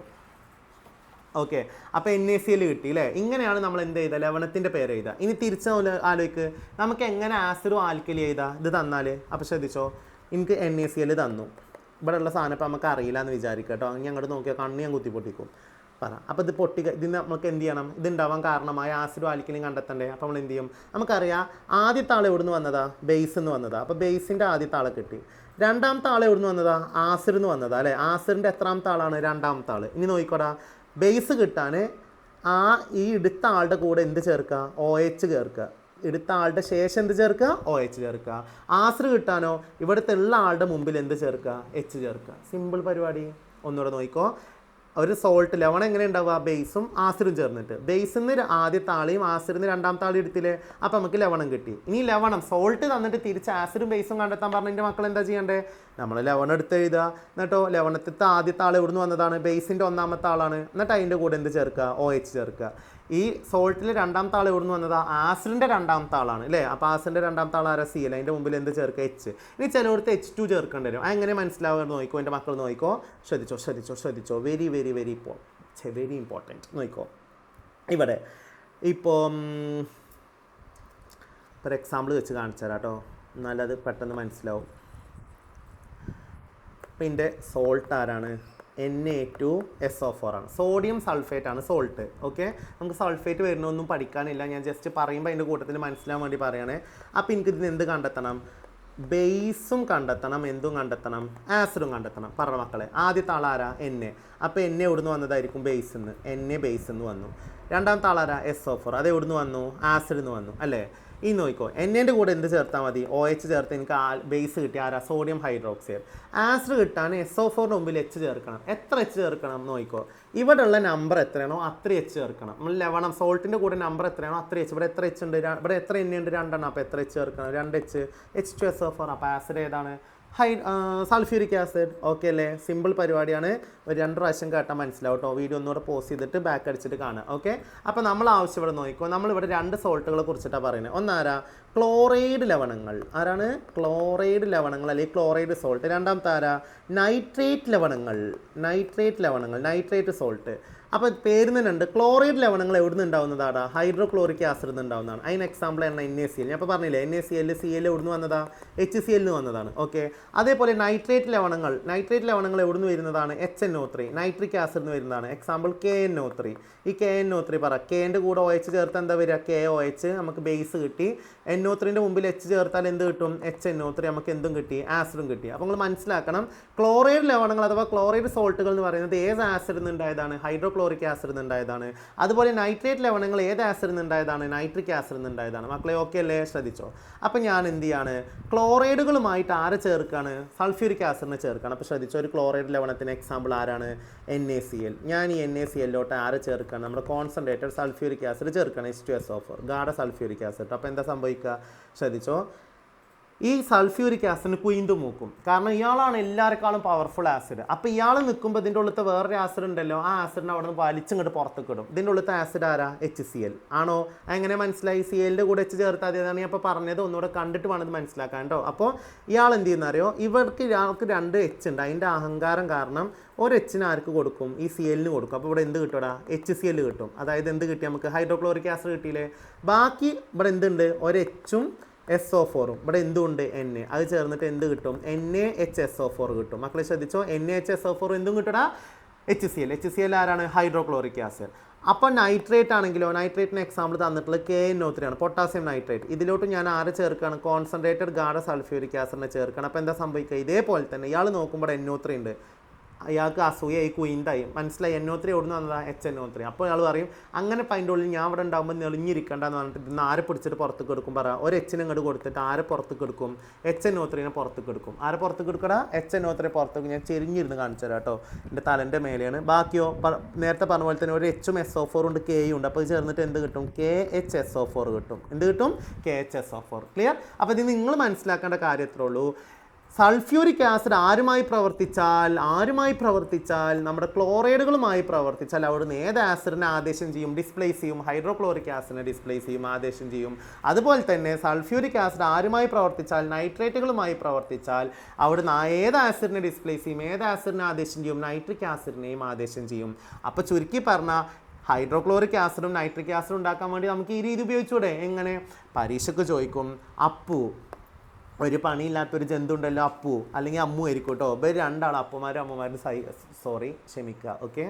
ഓക്കെ, അപ്പോൾ NaCl കിട്ടി അല്ലേ. ഇങ്ങനെയാണ് നമ്മൾ എന്ത് ചെയ്താൽ ലവണത്തിൻ്റെ പേര് എഴുതുക. ഇനി തിരിച്ച് ആലോചിക്ക്, നമുക്ക് എങ്ങനെ ആസിഡും ആൽക്കലി എഴുതാം? ഇത് തന്നാൽ, അപ്പോൾ ശ്രദ്ധിച്ചോ, എനിക്ക് NaCl തന്നു. ഇവിടെ ഉള്ള സാധനം ഇപ്പോൾ നമുക്ക് അറിയില്ല എന്ന് വിചാരിക്കുക കേട്ടോ. അങ്ങനെ അങ്ങോട്ട് നോക്കിയാൽ കണ്ണ് ഞാൻ കുത്തിപ്പൊട്ടിക്കും. അപ്പോൾ ഇത് ഇതിന് നമുക്ക് എന്ത് ചെയ്യണം? ഇതുണ്ടാവാൻ കാരണമായ ആസിഡും ആൽക്കലിയും കണ്ടെത്തണ്ടേ. അപ്പോൾ നമ്മൾ എന്ത് ചെയ്യും? നമുക്കറിയാം ആദ്യത്തെ ആൾ എവിടെ നിന്ന് വന്നതാ? ബേസിൽ നിന്ന് വന്നതാ. അപ്പോൾ ബേസിൻ്റെ ആദ്യത്തെ ആളെ കിട്ടി. രണ്ടാമത്തെ ആൾ എവിടെ നിന്ന് വന്നതാ? ആസിഡിൽ നിന്ന് വന്നതാ അല്ലേ. ആസിഡിൻ്റെ എത്രാമത്തെ ആളാണ്? രണ്ടാമത്തെ ആൾ. ഇനി നോക്കിക്കോടാ, ബേസ് കിട്ടാൻ ഈ എടുത്ത ആളുടെ കൂടെ എന്ത് ചേർക്കുക? OH ചേർക്കുക. എടുത്ത ആളുടെ ശേഷം എന്ത് ചേർക്കുക? OH ചേർക്കുക. ആസിഡ് കിട്ടാനോ ഇവിടുത്തെ ഉള്ള ആളുടെ മുമ്പിൽ എന്ത് ചേർക്കുക? H ചേർക്കുക. സിമ്പിൾ പരിപാടി. ഒന്നുകൂടെ നോക്കിക്കോ. ഒരു സോൾട്ട് ലവണം എങ്ങനെ ഉണ്ടാവുക, ബേസും ആസിഡും ചേർന്നിട്ട്. ബേസിൽ നിന്ന് ആദ്യത്തെ ആളെയും ആസിഡിൽ നിന്ന് രണ്ടാമത്തെ ആളെയും എടുത്തില്ലേ, അപ്പോൾ നമുക്ക് ലവണം കിട്ടി. ഇനി ലവണം സോൾട്ട് തന്നിട്ട് തിരിച്ച് ആസിഡും ബേസും കണ്ടെത്താൻ പറഞ്ഞതിൻ്റെ മക്കൾ എന്താ ചെയ്യേണ്ടത്, നമ്മൾ ലവണം എടുത്ത് എഴുതുക. എന്നിട്ടോ ലവണത്തിൻ്റെ ആദ്യത്തെ ആൾ എവിടുന്ന് വന്നതാണ്, ബേസിൻ്റെ ഒന്നാമത്തെ ആളാണ്. എന്നിട്ട് അതിൻ്റെ കൂടെ എന്ത് ചേർക്കുക, OH ചേർക്കുക. ഈ സോൾട്ടിൽ രണ്ടാമത്തെ ആൾ എവിടുന്ന് വന്നതാ, ആസിഡിൻ്റെ രണ്ടാമത്തെ ആളാണ് അല്ലേ. അപ്പോൾ ആസിഡിൻ്റെ രണ്ടാമത്തെ ആൾ ആരാ, Cl. അതിൻ്റെ മുമ്പിൽ എന്ത് ചേർക്കുക, H. ഇനി ചിലവർക്ക് H2 ചേർക്കേണ്ടി വരും. അതെങ്ങനെ മനസ്സിലാവുക നോക്കിക്കോ, എൻ്റെ മക്കൾ നോക്കിക്കോ, ശ്രദ്ധിച്ചോ. Very important. നോക്കിക്കോ ഇവിടെ ഇപ്പോൾ ഒരു എക്സാമ്പിൾ വെച്ച് കാണിച്ചു തരാം കേട്ടോ, എന്നാലത് പെട്ടെന്ന് മനസ്സിലാവും. ഇപ്പം ഇതിൻ്റെ സോൾട്ട് ആരാണ്, Na2SO4 ആണ്. സോഡിയം സൾഫേറ്റ് ആണ് സോൾട്ട്. ഓക്കെ, നമുക്ക് സൾഫേറ്റ് വരുന്നൊന്നും പഠിക്കാനില്ല, ഞാൻ ജസ്റ്റ് പറയുമ്പോൾ അതിൻ്റെ കൂട്ടത്തിൽ മനസ്സിലാൻ വേണ്ടി പറയണേ. അപ്പോൾ എനിക്കിതിന് എന്ത് കണ്ടെത്തണം, ബേസും കണ്ടെത്തണം, എന്തും കണ്ടെത്തണം, ആസിഡും കണ്ടെത്തണം. പറഞ്ഞ മക്കളെ, ആദ്യത്തെ ആളാരാ, Na. അപ്പോൾ Na എവിടുന്ന് വന്നതായിരിക്കും, ബേസിൽ നിന്ന്. Na ബേസിൽ നിന്ന് വന്നു. രണ്ടാമത്തെ ആളാരാ, SO4. അത് എവിടുന്ന് വന്നു, ആസിഡിൽ നിന്ന് വന്നു അല്ലേ. ഈ നോക്കിക്കോ, എന്നേൻ്റെ കൂടെ എന്ത് ചേർത്താൽ മതി, OH ചേർത്ത് എനിക്ക് ബേസ് കിട്ടി, ആരാ, സോഡിയം ഹൈഡ്രോക്സൈഡ്. ആസിഡ് കിട്ടാൻ SO4ന് മുമ്പിൽ H ചേർക്കണം. എത്ര H ചേർക്കണം നോക്കിക്കോ, ഇവിടെയുള്ള നമ്പർ എത്രയാണോ അത്ര H ചേർക്കണം. നമ്മൾ ലവണം സോൾട്ടിൻ്റെ കൂടെ നമ്പർ എത്രയാണോ അത്ര H. ഇവിടെ എത്ര H ഉണ്ട്, ഇവിടെ എത്ര N ഉണ്ട്, 2 എണ്ണം. അപ്പോൾ എത്ര H ചേർക്കണം, 2 H2SO4. അപ്പോൾ ആസിഡ് ഏതാണ്, സൾഫ്യൂരിക് ആസിഡ്. ഓക്കെ അല്ലേ, സിമ്പിൾ പരിപാടിയാണ്. ഒരു 2 പ്രാവശ്യം കേട്ടാൽ മനസ്സിലാവും കേട്ടോ. വീഡിയോ ഒന്നുകൂടെ പോസ് ചെയ്തിട്ട് ബാക്ക് അടിച്ചിട്ട് കാണാം. ഓക്കെ, അപ്പോൾ നമ്മൾ ആവശ്യം ഇവിടെ നോക്കിക്കോ, നമ്മളിവിടെ 2 സോൾട്ടുകളെ കുറിച്ചിട്ടാണ് പറയുന്നത്. ഒന്നാരാ, ക്ലോറൈഡ് ലവണങ്ങൾ. ആരാണ്, ക്ലോറൈഡ് ലവണങ്ങൾ അല്ലെങ്കിൽ ക്ലോറൈഡ് സോൾട്ട്. രണ്ടാമത്തെ ആരാ, നൈട്രേറ്റ് ലവണങ്ങൾ, നൈട്രേറ്റ് സോൾട്ട്. അപ്പോൾ പേര് തന്നെ ഉണ്ട്. ക്ലോറൈഡ് ലവണങ്ങൾ എവിടെ നിന്ന് ഉണ്ടാവുന്നതാണ്, ഹൈഡ്രോക്ലോറിക് ആസിഡ് നിന്ന് ഉണ്ടാവുന്നതാണ്. അതിന് എക്സാമ്പിൾ ആണ് NaCl. ഞാൻ അപ്പോൾ പറഞ്ഞില്ലേ, NaCl, Cl എവിടെ നിന്ന് വന്നതാ, HCl നിന്ന് വന്നതാണ്. ഓക്കെ, അതേപോലെ നൈട്രേറ്റ് ലവണങ്ങൾ എവിടെ നിന്ന് വരുന്നതാണ്, HNO3, നൈട്രിക് ആസിഡ് നിന്ന് വരുന്നതാണ്. Example KNO3. ഈ KNO3 പറ, Kൻ്റെ കൂടെ OH ചേർത്ത് എന്താ വരിക, KOH. നമുക്ക് ബേസ് കിട്ടി. NO3ൻ്റെ മുമ്പിൽ H ചേർത്താൽ എന്ത് കിട്ടും, HNO3. നമുക്ക് എന്തും കിട്ടി, ആസിഡും കിട്ടി. അപ്പോൾ നിങ്ങൾ മനസ്സിലാക്കണം, ക്ലോറൈഡ് ലവണങ്ങൾ അഥവാ ക്ലോറൈഡ് സോൾട്ടുകൾ എന്ന് പറയുന്നത് ഏത് ആസിഡിൽ നിന്ന് ഉണ്ടായതാണ്, ഹൈഡ്രോക്ലോറിക് ആസിഡിൽ നിന്ന് ഉണ്ടായതാണ്. അതുപോലെ നൈട്രേറ്റ് ലവണങ്ങൾ ഏത് ആസിഡിൽ നിന്ന് ഉണ്ടായതാണ്, നൈട്രിക് ആസിഡിൽ നിന്ന് ഉണ്ടായതാണ്. മക്കളെ ഓക്കെ അല്ലേ, ശ്രദ്ധിച്ചോ. അപ്പോൾ ഞാൻ എന്ത് ചെയ്യാണ്, ക്ലോറൈഡുകളുമായിട്ട് ആരെ ചേർക്കാണ്, സൾഫ്യൂരിക് ആസിഡിനെ ചേർക്കാണ്. അപ്പോൾ ശ്രദ്ധിച്ചോ, ഒരു ക്ലോറൈഡ് ലവണത്തിന് എക്സാമ്പിൾ ആരാണ്, NaCl. ഞാൻ ഈ NaCl-ലോട്ട് ആരെ ചേർക്കാണ്, നമ്മുടെ കോൺസെൻട്രേറ്റഡ് സൾഫ്യൂരിക് ആസിഡ് ചേർക്കണം, H2SO4, ഗാഢ സൾഫ്യൂരിക് ആസിഡ്. അപ്പോൾ എന്താ സംഭവിക്കുക, ശ്രദ്ധിച്ചോ, ഈ സൾഫ്യൂരിക് ആസിഡിന് കുയിന്തു മൂക്കും. കാരണം ഇയാളാണ് എല്ലാവരെക്കാളും പവർഫുൾ ആസിഡ്. അപ്പോൾ ഇയാൾ നിൽക്കുമ്പോൾ ഇതിൻ്റെ ഉള്ളിലത്തെ വേറൊരു ആസിഡ് ഉണ്ടല്ലോ, ആ ആസിഡിനെ അവിടെ നിന്ന് വലിച്ചിങ്ങോട്ട് പുറത്തേക്ക് ഇടും. ഇതിൻ്റെ ഉള്ളിലത്തെ ആസിഡ് ആരാ, HCl ആണോ. എങ്ങനെ മനസ്സിലായി, Clൻ്റെ കൂടെ H ചേർത്താൽ അതാണ് ഞാൻ ഇപ്പോൾ പറഞ്ഞത്. ഒന്നുകൂടെ കണ്ടിട്ട് വേണം ഇത് മനസ്സിലാക്കാൻ കേട്ടോ. അപ്പോൾ ഇയാൾ എന്ത് ചെയ്യുന്നറിയോ, ഇയാൾക്ക് 2 H ഉണ്ട്. അതിൻ്റെ അഹങ്കാരം കാരണം ഒരു H-ന് ആർക്ക് കൊടുക്കും, ഈ Cl-ന് കൊടുക്കും. അപ്പോൾ ഇവിടെ എന്ത് കിട്ടും, HCl കിട്ടും. അതായത് എന്ത് കിട്ടി, നമുക്ക് ഹൈഡ്രോക്ലോറിക് ആസിഡ് കിട്ടിയില്ലേ. ബാക്കി ഇവിടെ എന്തുണ്ട്, ഒരു H-ഉം SO4ഉം. ഇവിടെ എന്തുണ്ട്, Na. അത് ചേർന്നിട്ട് എന്ത് കിട്ടും, NaHSO4 കിട്ടും. മക്കളെ ശ്രദ്ധിച്ചോ, NaHSO4 എന്തും കിട്ടടാ, HCl ആരാണ്, ഹൈഡ്രോക്ലോറിക് ആസിഡ്. അപ്പോൾ നൈട്രേറ്റ് ആണെങ്കിലോ, നൈട്രേറ്റിന് എക്സാമ്പിൾ തന്നിട്ടുള്ളത് KNO3 ആണ്, പൊട്ടാസ്യം നൈട്രേറ്റ്. ഇതിലോട്ട് ഞാൻ ആരെ ചേർക്കുകയാണ്, കോൺസെൻട്രേറ്റഡ് ഗാഢ സൾഫ്യൂരിക് ആസിഡിനെ ചേർക്കണം. അപ്പോൾ എന്താ സംഭവിക്കുക, ഇതേപോലെ തന്നെ ഇയാൾ നോക്കുമ്പോൾ NO3 ഉണ്ട്, അയാൾക്ക് അസൂയായി കുയിന്തായി. മനസ്സിലായി, NO3 എവിടുന്ന് വന്നതാ, HNO3. അപ്പോൾ അയാൾ പറയും, അങ്ങനെ ഇപ്പം അതിൻ്റെ ഉള്ളിൽ ഞാൻ ഇവിടെ ഉണ്ടാകുമ്പോൾ നെളിഞ്ഞിരിക്കണ്ടെന്ന് പറഞ്ഞിട്ട് ഇന്ന് ആരെ പിടിച്ചിട്ട് പുറത്തേക്ക് എടുക്കും, പറയാം ഒരു H-നെ ഇങ്ങോട്ട് കൊടുത്തിട്ട് ആരെ പുറത്തേക്ക് എടുക്കും, HNO3നെ പുറത്തേക്ക് എടുക്കും. ആരെ പുറത്തേക്ക് എടുക്കടാ, HNO3 പുറത്തേക്ക്. ഞാൻ ചെരിഞ്ഞിരുന്ന് കാണിച്ചു തരാം കേട്ടോ, എൻ്റെ തലൻ്റെ മേലെയാണ്. ബാക്കിയോ നേരത്തെ പറഞ്ഞ പോലെ തന്നെ ഒരു H-ഉം SO4 ഉണ്ട്, K-യും ഉണ്ട്. അപ്പോൾ ഇത് ചേർന്നിട്ട് എന്ത് കിട്ടും, KHSO4 കിട്ടും. എന്ത് കിട്ടും, KHSO4. ക്ലിയർ. അപ്പോൾ ഇത് നിങ്ങൾ മനസ്സിലാക്കേണ്ട കാര്യം എത്രേ ഉള്ളൂ, സൾഫ്യൂരിക് ആസിഡ് ആരുമായി പ്രവർത്തിച്ചാൽ നമ്മുടെ ക്ലോറൈഡുകളുമായി പ്രവർത്തിച്ചാൽ അവിടുന്ന് ഏത് ആസിഡിനെ ആദേശം ചെയ്യും, ഡിസ്പ്ലേസ് ചെയ്യും, ഹൈഡ്രോക്ലോറിക് ആസിഡിനെ ഡിസ്പ്ലേസ് ചെയ്യും, ആദേശം ചെയ്യും. അതുപോലെ തന്നെ സൾഫ്യൂരിക് ആസിഡ് ആരുമായി പ്രവർത്തിച്ചാൽ, നൈട്രേറ്റുകളുമായി പ്രവർത്തിച്ചാൽ അവിടുന്ന് ഏത് ആസിഡിനെ ഡിസ്പ്ലേസ് ചെയ്യും, ഏത് ആസിഡിനെ ആദേശം ചെയ്യും, നൈട്രിക് ആസിഡിനെയും ആദേശം ചെയ്യും. അപ്പോൾ ചുരുക്കി പറഞ്ഞാൽ ഹൈഡ്രോക്ലോറിക് ആസിഡും നൈട്രിക് ആസിഡും ഉണ്ടാക്കാൻ വേണ്ടി നമുക്ക് ഈ രീതി ഉപയോഗിച്ചൂടെ. എങ്ങനെ, പരീക്ഷയ്ക്ക് ചോദിക്കും, അപ്പു ഒരു പണിയില്ലാത്തൊരു ജന്തു ഉണ്ടല്ലോ, അപ്പു അല്ലെങ്കിൽ അമ്മു ആയിരിക്കും കേട്ടോ. ഇവർ 2 ആൾ അപ്പുമാരും അമ്മമാരും ക്ഷമിക്കുക. ഓക്കെ,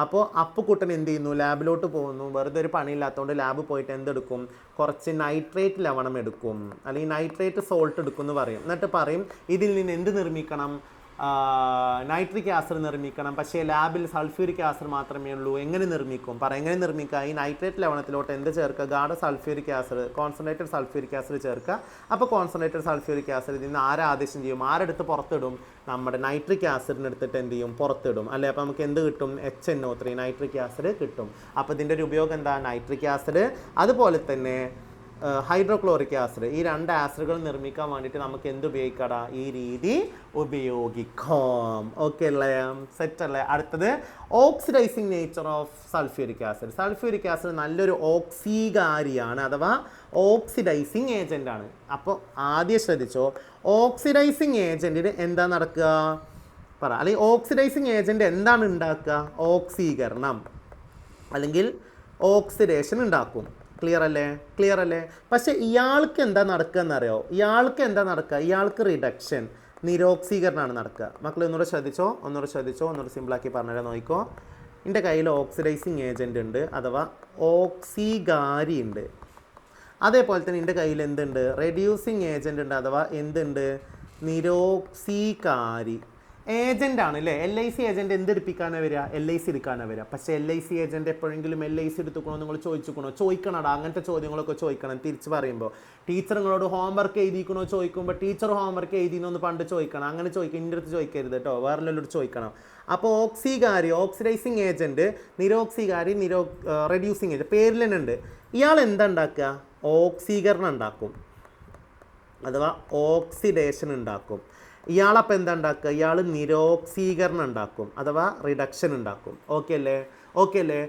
അപ്പോൾ അപ്പുക്കുട്ടൻ എന്ത് ചെയ്യുന്നു, ലാബിലോട്ട് പോകുന്നു. വെറുതെ ഒരു പണിയില്ലാത്തതുകൊണ്ട് ലാബ് പോയിട്ട് എന്തെടുക്കും, കുറച്ച് നൈട്രേറ്റ് ലവണം എടുക്കും, അല്ലെങ്കിൽ നൈട്രേറ്റ് സോൾട്ട് എടുക്കും എന്ന് പറയും. എന്നിട്ട് പറയും, ഇതിൽ നിന്ന് എന്ത് നിർമ്മിക്കണം, നൈട്രിക് ആസിഡ് നിർമ്മിക്കണം, പക്ഷേ ലാബിൽ സൾഫ്യൂരിക് ആസിഡ് മാത്രമേ ഉള്ളൂ. എങ്ങനെ നിർമ്മിക്കും? എങ്ങനെ നിർമ്മിക്കുക? ഈ നൈട്രേറ്റ് ലവണത്തിലോട്ട് എന്ത് ചേർക്കുക? ഗാഢ sulphuric acid, concentrated sulphuric acid ചേർക്കുക. അപ്പോൾ കോൺസെൻട്രേറ്റഡ് സൾഫ്യൂരിക് ആസിഡ് ഇതിൽ നിന്ന് ആരാദേശം ചെയ്യും? ആരെടുത്ത് പുറത്തിടും? നമ്മുടെ നൈട്രിക് ആസിഡിന് എടുത്തിട്ട് എന്ത് ചെയ്യും? പുറത്തിടും അല്ലേ. അപ്പോൾ നമുക്ക് എന്ത് കിട്ടും? HNO3 നൈട്രിക് ആസിഡ് കിട്ടും. അപ്പോൾ ഇതിൻ്റെ ഒരു ഉപയോഗം എന്താ? നൈട്രിക് ആസിഡ് അതുപോലെ തന്നെ ഹൈഡ്രോക്ലോറിക് ആസിഡ്, ഈ 2 ആസിഡുകൾ നിർമ്മിക്കാൻ വേണ്ടിയിട്ട് നമുക്ക് എന്ത് ഉപയോഗിക്കടാ? ഈ രീതി ഉപയോഗിക്കാം. ഓക്കെ അല്ലേ? സെറ്റ് അല്ലേ? അടുത്തത് oxidising nature of sulphuric acid. Sulphuric acid നല്ലൊരു ഓക്സികാരിയാണ് അഥവാ ഓക്സിഡൈസിങ് ഏജൻ്റ് ആണ്. അപ്പോൾ ആദ്യം ശ്രദ്ധിച്ചോ, ഓക്സിഡൈസിങ് ഏജൻറ്റിന് എന്താ നടക്കുക പറ, അല്ലെങ്കിൽ ഓക്സിഡൈസിങ് ഏജൻറ്റ് എന്താണ് ഉണ്ടാക്കുക? ഓക്സീകരണം അല്ലെങ്കിൽ ഓക്സിഡേഷൻ ഉണ്ടാക്കും. ക്ലിയർ അല്ലേ? പക്ഷേ ഇയാൾക്ക് എന്താ നടക്കുക എന്നറിയോ? ഇയാൾക്ക് റിഡക്ഷൻ, നിരോക്സീകരണമാണ് നടക്കുക. മക്കൾ ഒന്നുകൂടെ ശ്രദ്ധിച്ചോ, ഒന്നുകൂടെ സിമ്പിളാക്കി പറഞ്ഞുതരാൻ നോക്കിക്കോ. എൻ്റെ കയ്യിൽ ഓക്സിഡൈസിങ് ഏജൻറ്റ് ഉണ്ട് അഥവാ ഓക്സികാരി ഉണ്ട്. അതേപോലെ തന്നെ എൻ്റെ കയ്യിൽ എന്തുണ്ട്? റെഡ്യൂസിങ് ഏജൻറ്റ് ഉണ്ട് അഥവാ എന്തുണ്ട്? നിരോക്സീകാരി ഏജൻ്റാണ് അല്ലേ. LIC ഏജൻറ്റ് എന്തെടുപ്പിക്കാനാണ് വരിക? LIC എടുക്കാനാണ് വരിക. പക്ഷേ LIC ഏജൻറ്റ് എപ്പോഴെങ്കിലും LIC എടുത്തുക്കണോ നിങ്ങൾ ചോദിക്കണോടാ. അങ്ങനത്തെ ചോദ്യങ്ങളൊക്കെ ചോദിക്കണം തിരിച്ച് പറയുമ്പോൾ. ടീച്ചർ നിങ്ങളോട് ഹോംവർക്ക് എഴുതിക്കണോ ചോദിക്കുമ്പോൾ ടീച്ചർ ഹോംവർക്ക് എഴുതിയെന്നോ എന്ന് പണ്ട് ചോദിക്കണം. അങ്ങനെ എൻ്റെ അടുത്ത് ചോദിക്കരുത് കേട്ടോ, വേറെല്ലാവരോട് ചോദിക്കണം. അപ്പോൾ ഓക്സികാരി ഓക്സിഡൈസിങ് ഏജൻറ്റ്, നിരോക്സികാരി റെഡ്യൂസിങ് ഏജൻറ്റ് പേരിൽ തന്നെ ഉണ്ട്. ഇയാൾ എന്താ ഉണ്ടാക്കുക? ഓക്സീകരണം ഉണ്ടാക്കും അഥവാ ഓക്സിഡേഷൻ ഉണ്ടാക്കും. ഇയാളപ്പോൾ എന്താ ഉണ്ടാക്കുക? ഇയാൾ നിരോക്സീകരണം ഉണ്ടാക്കും അഥവാ റിഡക്ഷൻ ഉണ്ടാക്കും. ഓക്കെ അല്ലേ?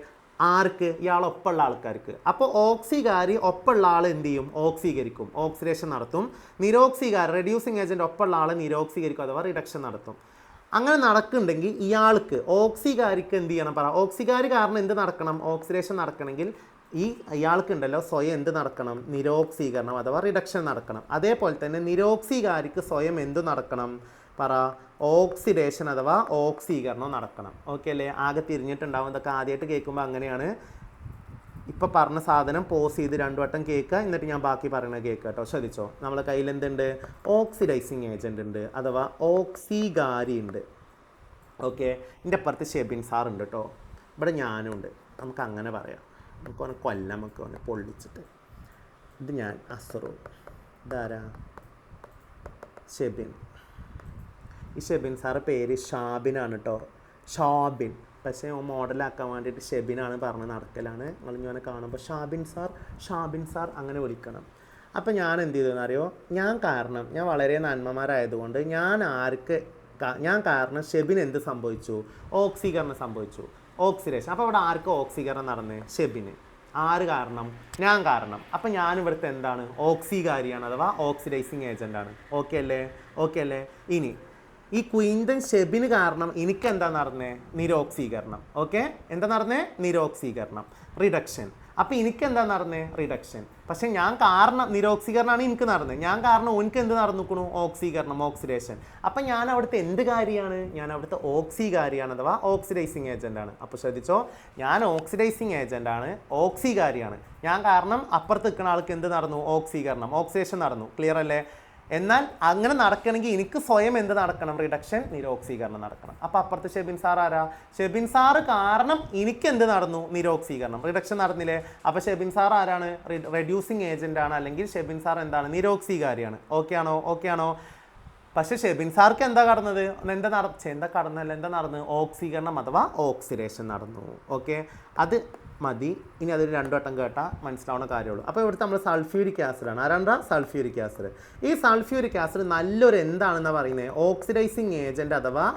ആർക്ക്? ഇയാളൊപ്പമുള്ള ആൾക്കാർക്ക്. അപ്പോൾ ഓക്സികാരി ഒപ്പമുള്ള ആൾ എന്ത് ചെയ്യും? ഓക്സീകരിക്കും, ഓക്സിഡേഷൻ നടത്തും. നിരോക്സികാരി റെഡ്യൂസിങ് ഏജൻറ്റ് ഒപ്പമുള്ള ആൾ നിരോക്സീകരിക്കും അഥവാ റിഡക്ഷൻ നടത്തും. അങ്ങനെ നടക്കുന്നുണ്ടെങ്കിൽ ഇയാൾക്ക് ഓക്സികാരിക്ക് എന്ത് ചെയ്യണം പറ? ഓക്സികാരി കാരണം എന്ത് നടക്കണം? ഓക്സിഡേഷൻ നടക്കണമെങ്കിൽ ഇയാൾക്കുണ്ടല്ലോ സ്വയം എന്ത് നടക്കണം? നിരോക്സീകരണം അഥവാ റിഡക്ഷൻ നടക്കണം. അതേപോലെ തന്നെ നിരോക്സീകാരിക്ക് സ്വയം എന്ത് നടക്കണം പറ? ഓക്സിഡേഷൻ അഥവാ ഓക്സീകരണം നടക്കണം. ഓക്കെ അല്ലേ? ആകെ തിരിഞ്ഞിട്ടുണ്ടാവും. ഇതൊക്കെ ആദ്യമായിട്ട് കേൾക്കുമ്പോൾ അങ്ങനെയാണ്. ഇപ്പോൾ പറഞ്ഞ സാധനം പോസ് ചെയ്ത് 2 വട്ടം കേൾക്കുക, എന്നിട്ട് ഞാൻ ബാക്കി പറയുന്നത് കേൾക്കുക കേട്ടോ. ശ്രദ്ധിച്ചോ, നമ്മളെ കയ്യിൽ എന്തുണ്ട്? ഓക്സിഡൈസിങ് ഏജൻറ്റ് ഉണ്ട് അഥവാ ഓക്സികാരി ഉണ്ട്. ഓക്കെ, എൻ്റെ അപ്പുറത്ത് ഷെബിൻ സാർ ഉണ്ട് കേട്ടോ, ഇവിടെ ഞാനും ഉണ്ട്. നമുക്ക് അങ്ങനെ പറയാം. നമുക്ക് അവനെ കൊല്ലം, നമുക്ക് അവനെ പൊള്ളിച്ചിട്ട്. ഇത് ഞാൻ അസറു, ഇതാരാ? ഷെബിൻ. ഈ ഷെബിൻ സാറ് പേര് ഷാബിനാണ് കേട്ടോ, ഷാബിൻ. പക്ഷേ മോഡലാക്കാൻ വേണ്ടിയിട്ട് ഷെബിനാണ് പറഞ്ഞ് നടക്കലാണ്. നിങ്ങൾ ഞാൻ കാണുമ്പോൾ ഷാബിൻ സാർ അങ്ങനെ വിളിക്കണം. അപ്പം ഞാൻ എന്ത് ചെയ്തതെന്ന് അറിയോ? ഞാൻ വളരെ നന്മമാരായതുകൊണ്ട് ഞാൻ കാരണം ഷെബിൻ എന്ത് സംഭവിച്ചു? ഓക്സീകരണം സംഭവിച്ചു, ഓക്സിഡേഷൻ. അപ്പോൾ ഇവിടെ ആർക്ക് ഓക്സീകരണം നടന്നേ? ഷെബിന്. ആര് കാരണം? ഞാൻ കാരണം. അപ്പം ഞാൻ ഇവിടുത്തെ എന്താണ്? ഓക്സികാരിയാണ് അഥവാ ഓക്സിഡൈസിങ് ഏജൻ്റാണ്. ഓക്കെ അല്ലേ? ഇനി ഈ ക്വീൻറ്റൻ ഷെബിന് കാരണം എനിക്ക് എന്താ നടന്നേ? നിരോക്സീകരണം. ഓക്കെ, എന്താ നടന്നേ? നിരോക്സീകരണം, റിഡക്ഷൻ. അപ്പോൾ എനിക്ക് എന്താ നടന്നേ? റിഡക്ഷൻ. പക്ഷെ ഞാൻ കാരണം നിരോക്സീകരണമാണ് എനിക്ക് നടന്നത്. ഞാൻ കാരണം ഓനിക്ക് എന്ത് നടന്നിക്കണു? ഓക്സീകരണം, ഓക്സിഡേഷൻ. അപ്പം ഞാൻ അവിടുത്തെ എന്ത് കാര്യമാണ്? ഞാൻ അവിടുത്തെ ഓക്സികാരിയാണ് അഥവാ ഓക്സിഡൈസിങ് ഏജൻ്റാണ്. അപ്പോൾ ശ്രദ്ധിച്ചോ, ഞാൻ ഓക്സിഡൈസിങ് ഏജൻ്റാണ്, ഓക്സികാരിയാണ്. ഞാൻ കാരണം അപ്പുറത്ത് നിൽക്കുന്ന ആൾക്ക് എന്ത് നടന്നു? ഓക്സീകരണം, ഓക്സിഡേഷൻ നടന്നു. ക്ലിയർ അല്ലേ? എന്നാൽ അങ്ങനെ നടക്കണമെങ്കിൽ എനിക്ക് സ്വയം എന്ത് നടക്കണം? റിഡക്ഷൻ, നിരോക്സീകരണം നടക്കണം. അപ്പോൾ അപ്പുറത്ത് ഷെബിൻ സാർ ആരാ? ഷെബിൻ സാറ് കാരണം എനിക്ക് എന്ത് നടന്നു? നിരോക്സീകരണം, റിഡക്ഷൻ നടന്നില്ലേ? അപ്പോൾ ഷെബിൻ സാർ ആരാണ്? റെഡ്യൂസിങ് ഏജൻ്റ് ആണ്, അല്ലെങ്കിൽ ഷെബിൻ സാർ എന്താണ്? നിരോക്സീകാരിയാണ്. ഓക്കെ ആണോ? പക്ഷേ ഷെബിൻ സാർക്ക് എന്താ കടന്നത്? എന്താ നടന്നത്? ഓക്സീകരണം അഥവാ ഓക്സിഡേഷൻ നടന്നു. ഓക്കെ, അത് മതി. ഇനി അതൊരു 2 വട്ടം കേട്ടാൽ മനസ്സിലാവുന്ന കാര്യമുള്ളൂ. അപ്പോൾ ഇവിടുത്തെ നമ്മൾ സൾഫ്യൂരിക് ആസിഡാണ്. ആരാണ്ടാ? Sulphuric acid. ഈ സൾഫ്യൂരിക് ആസിഡ് നല്ലൊരു എന്താണെന്നാണ് പറയുന്നത്? ഓക്സിഡൈസിങ് ഏജൻറ്റ് അഥവാ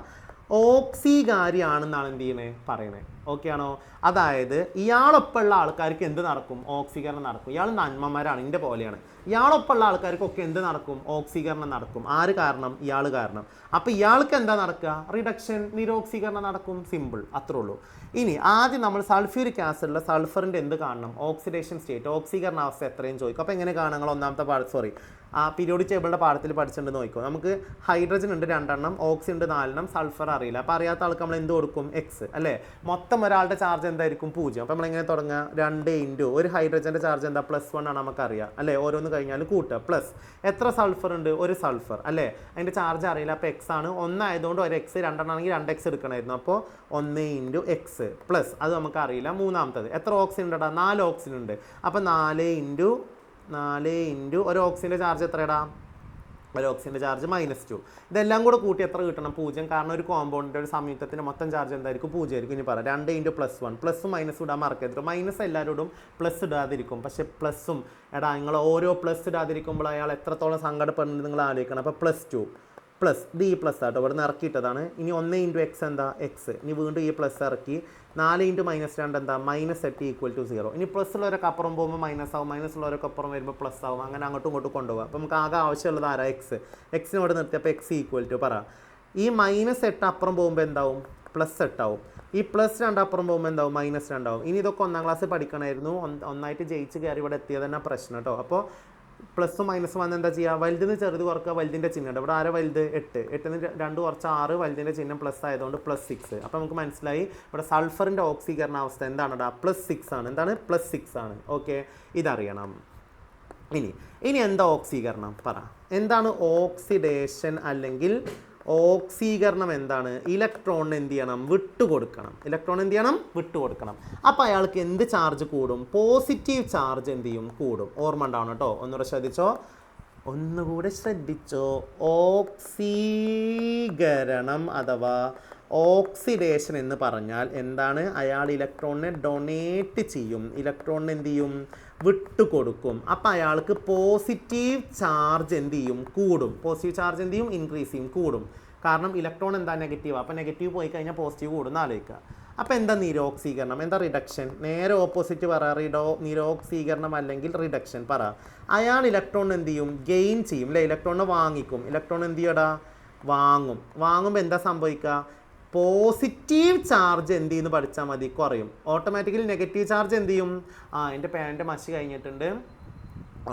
ഓക്സികാരി ആണെന്നാണ് എന്ത് ചെയ്യുന്നത്? പറയുന്നത്. ഓക്കെ ആണോ? അതായത് ഇയാളൊപ്പമുള്ള ആൾക്കാർക്ക് എന്ത് നടക്കും? ഓക്സീകരണം നടക്കും. ഇയാൾ നന്മമാരാണ്, എൻ്റെ പോലെയാണ്. ഇയാളൊപ്പമുള്ള ആൾക്കാർക്കൊക്കെ എന്ത് നടക്കും? ഓക്സീകരണം നടക്കും. ആര് കാരണം? ഇയാൾ കാരണം. അപ്പോൾ ഇയാൾക്ക് എന്താ നടക്കുക? റിഡക്ഷൻ, നിരോക്സീകരണം നടക്കും. സിമ്പിൾ, അത്രേ ഉള്ളൂ. ഇനി ആദ്യം നമ്മൾ സൾഫ്യൂരിക് ആസിഡിലെ സൾഫറിൻ്റെ എന്ത് കാണണം? ഓക്സിഡേഷൻ സ്റ്റേറ്റ്, ഓക്സീകരണ അവസ്ഥ എത്രയും ചോദിക്കും. അപ്പോൾ എങ്ങനെ കാണാം? നിങ്ങൾ ഒന്നാമത്തെ ആ പീരിയോഡിക് ടേബിളിൻ്റെ പാഠത്തിൽ പഠിച്ചിട്ടുണ്ടെന്ന് നോക്കിക്കോ. നമുക്ക് ഹൈഡ്രജൻ ഉണ്ട് 2 എണ്ണം, ഓക്സിജൻ ഉണ്ട് 4 എണ്ണം, സൾഫർ അറിയില്ല. അപ്പോൾ അറിയാത്ത ആൾക്ക് നമ്മൾ എന്ത് കൊടുക്കും? എക്സ് അല്ലേ. മൊത്തം ഒരാളുടെ ചാർജ് എന്തായിരിക്കും? 0. അപ്പോൾ നമ്മളെങ്ങനെ തുടങ്ങുക? 2 ഇൻറ്റു ഒരു ഹൈഡ്രജൻ്റെ ചാർജ് എന്താ? +1 ആണ് നമുക്കറിയാം അല്ലേ. ഓരോന്ന് കഴിഞ്ഞാൽ കൂട്ടുക. പ്ലസ് എത്ര സൾഫർ ഉണ്ട്? ഒരു സൾഫർ അല്ലേ. അതിൻ്റെ ചാർജ് അറിയില്ല. അപ്പോൾ എക്സ് ആണ്. 1 ആയതുകൊണ്ട് ഒരു എക്സ്, 2 ആണെങ്കിൽ 2x എടുക്കണമായിരുന്നു. അപ്പോൾ 1 ഇൻറ്റു എക്സ് പ്ലസ് അത് നമുക്ക് അറിയില്ല. മൂന്നാമത്തത് എത്ര ഓക്സിജൻ ഉണ്ടടാ? 4 ഓക്സിജൻ ഉണ്ട്. അപ്പോൾ 4 ഇൻറ്റു ഒരു ഓക്സിജൻ്റെ ചാർജ് എത്രയടാ? ഒരു ഓക്സിജൻ്റെ ചാർജ് -2. ഇതെല്ലാം കൂടെ കൂട്ടി എത്ര കിട്ടണം? 0. കാരണം ഒരു കോമ്പൗണ്ടിൻ്റെ ഒരു സംയുക്തത്തിൻ്റെ മൊത്തം ചാർജ് എന്തായിരിക്കും? 0 ആയിരിക്കും. ഇനി പറ 2 ഇൻറ്റു +1 പ്ലസ്സും മൈനസും ഇടാൻ മറക്കരുത്. മൈനസ് എല്ലാവരോടും പ്ലസ് ഇടാതിരിക്കും. പക്ഷേ പ്ലസ്സും എടാ നിങ്ങൾ ഓരോ പ്ലസ് ഇടാതിരിക്കുമ്പോൾ അയാൾ എത്രത്തോളം സങ്കടപ്പെടുന്നത് നിങ്ങൾ ആലോചിക്കണം. അപ്പോൾ +2 പ്ലസ് ഇത് ഈ പ്ലസ് ആട്ടോ, ഇവിടെ നിന്ന് ഇറക്കിയിട്ടതാണ്. ഇനി 1 ഇൻറ്റു എക്സ് എന്താ? എക്സ്. ഇനി വീണ്ടും ഈ പ്ലസ് ഇറക്കി. 4 ഇൻറ്റു -2 എന്താ? -8 = 0. ഇനി പ്ലസ് ഉള്ളവരൊക്കെ അപ്പുറം പോകുമ്പോൾ മൈനസ് ആവും, മൈനസ് ഉള്ളവരൊക്കെ അപ്പുറം വരുമ്പോൾ പ്ലസ് ആവും. അങ്ങനെ അങ്ങോട്ടും ഇങ്ങോട്ടും കൊണ്ടുപോകാം. അപ്പോൾ നമുക്ക് ആകെ ആവശ്യമുള്ളത് ആരാ? എക്സ്. എക്സിന് ഇവിടെ നിർത്തി. അപ്പോൾ എക്സ് = പറ ഈ -8 അപ്പുറം പോകുമ്പോൾ എന്താവും? +8 ആവും. ഈ +2 അപ്പുറം പോകുമ്പോൾ എന്താവും? -2 ആവും. ഇനി ഇതൊക്കെ 1ാം ക്ലാസ് പഠിക്കണമായിരുന്നു. ഒന്നായിട്ട് ജയിച്ച് കയറി ഇവിടെ എത്തിയത് തന്നെ പ്രശ്നം കേട്ടോ. അപ്പോൾ പ്ലസും മൈനസും വന്ന് എന്താ ചെയ്യുക? വലുതിന് ചെറുത് കുറക്കുക, വലുതിൻ്റെ ചിഹ്നം ഉണ്ട്. ഇവിടെ ആരെ വലുത്? 8. 8ന് 2 കുറച്ച് 6, വലുതിൻ്റെ ചിഹ്നം പ്ലസ് ആയതുകൊണ്ട് +6. അപ്പോൾ നമുക്ക് മനസ്സിലായി ഇവിടെ സൾഫറിൻ്റെ ഓക്സീകരണ അവസ്ഥ എന്താണെടാ? +6 ആണ്. എന്താണ്? +6 ആണ്. ഓക്കെ, ഇതറിയണം. ഇനി എന്താ ഓക്സീകരണം? പറ. എന്താണ് ഓക്സിഡേഷൻ അല്ലെങ്കിൽ ഓക്സീകരണം? എന്താണ്? ഇലക്ട്രോണിന് എന്ത് ചെയ്യണം? വിട്ടുകൊടുക്കണം. ഇലക്ട്രോൺ എന്ത് ചെയ്യണം? വിട്ടുകൊടുക്കണം. അപ്പോൾ അയാൾക്ക് എന്ത് ചാർജ് കൂടും? പോസിറ്റീവ് ചാർജ് എന്ത് ചെയ്യും? കൂടും. ഓർമ്മ ഉണ്ടാവണം കേട്ടോ. ഒന്നുകൂടെ ശ്രദ്ധിച്ചോ, ഒന്നുകൂടെ ശ്രദ്ധിച്ചോ. ഓക്സീകരണം അഥവാ ഓക്സിഡേഷൻ എന്ന് പറഞ്ഞാൽ എന്താണ്? അയാൾ ഇലക്ട്രോണിനെ ഡൊണേറ്റ് ചെയ്യും, ഇലക്ട്രോണിനെ എന്ത് ചെയ്യും? വിട്ടുകൊടുക്കും. അപ്പോൾ അയാൾക്ക് പോസിറ്റീവ് ചാർജ് എന്ത് ചെയ്യും? കൂടും. പോസിറ്റീവ് ചാർജ് എന്ത് ചെയ്യും? ഇൻക്രീസ് ചെയ്യും, കൂടും. കാരണം ഇലക്ട്രോൺ എന്താ? നെഗറ്റീവ്. അപ്പോൾ നെഗറ്റീവ് പോയി കഴിഞ്ഞാൽ പോസിറ്റീവ് കൂടുന്ന ആലോചിക്കുക. അപ്പോൾ എന്താ നിരോക്സീകരണം? എന്താ റിഡക്ഷൻ? നേരെ ഓപ്പോസിറ്റ് പറ. നിരോക്സീകരണം അല്ലെങ്കിൽ റിഡക്ഷൻ പറ. അയാൾ ഇലക്ട്രോൺ എന്ത് ചെയ്യും? ഗെയിൻ ചെയ്യും അല്ലേ. ഇലക്ട്രോണിനെ വാങ്ങിക്കും. ഇലക്ട്രോൺ എന്ത് ചെയ്യടാ? വാങ്ങുമ്പോൾ എന്താ സംഭവിക്കുക? പോസിറ്റീവ് ചാർജ് എന്ത് ചെയ്യുന്നു പഠിച്ചാൽ മതി? കുറയും. ഓട്ടോമാറ്റിക്കലി നെഗറ്റീവ് ചാർജ് എന്ത് ചെയ്യും? എൻ്റെ പേനൻ്റെ മഷി കഴിഞ്ഞിട്ടുണ്ട്.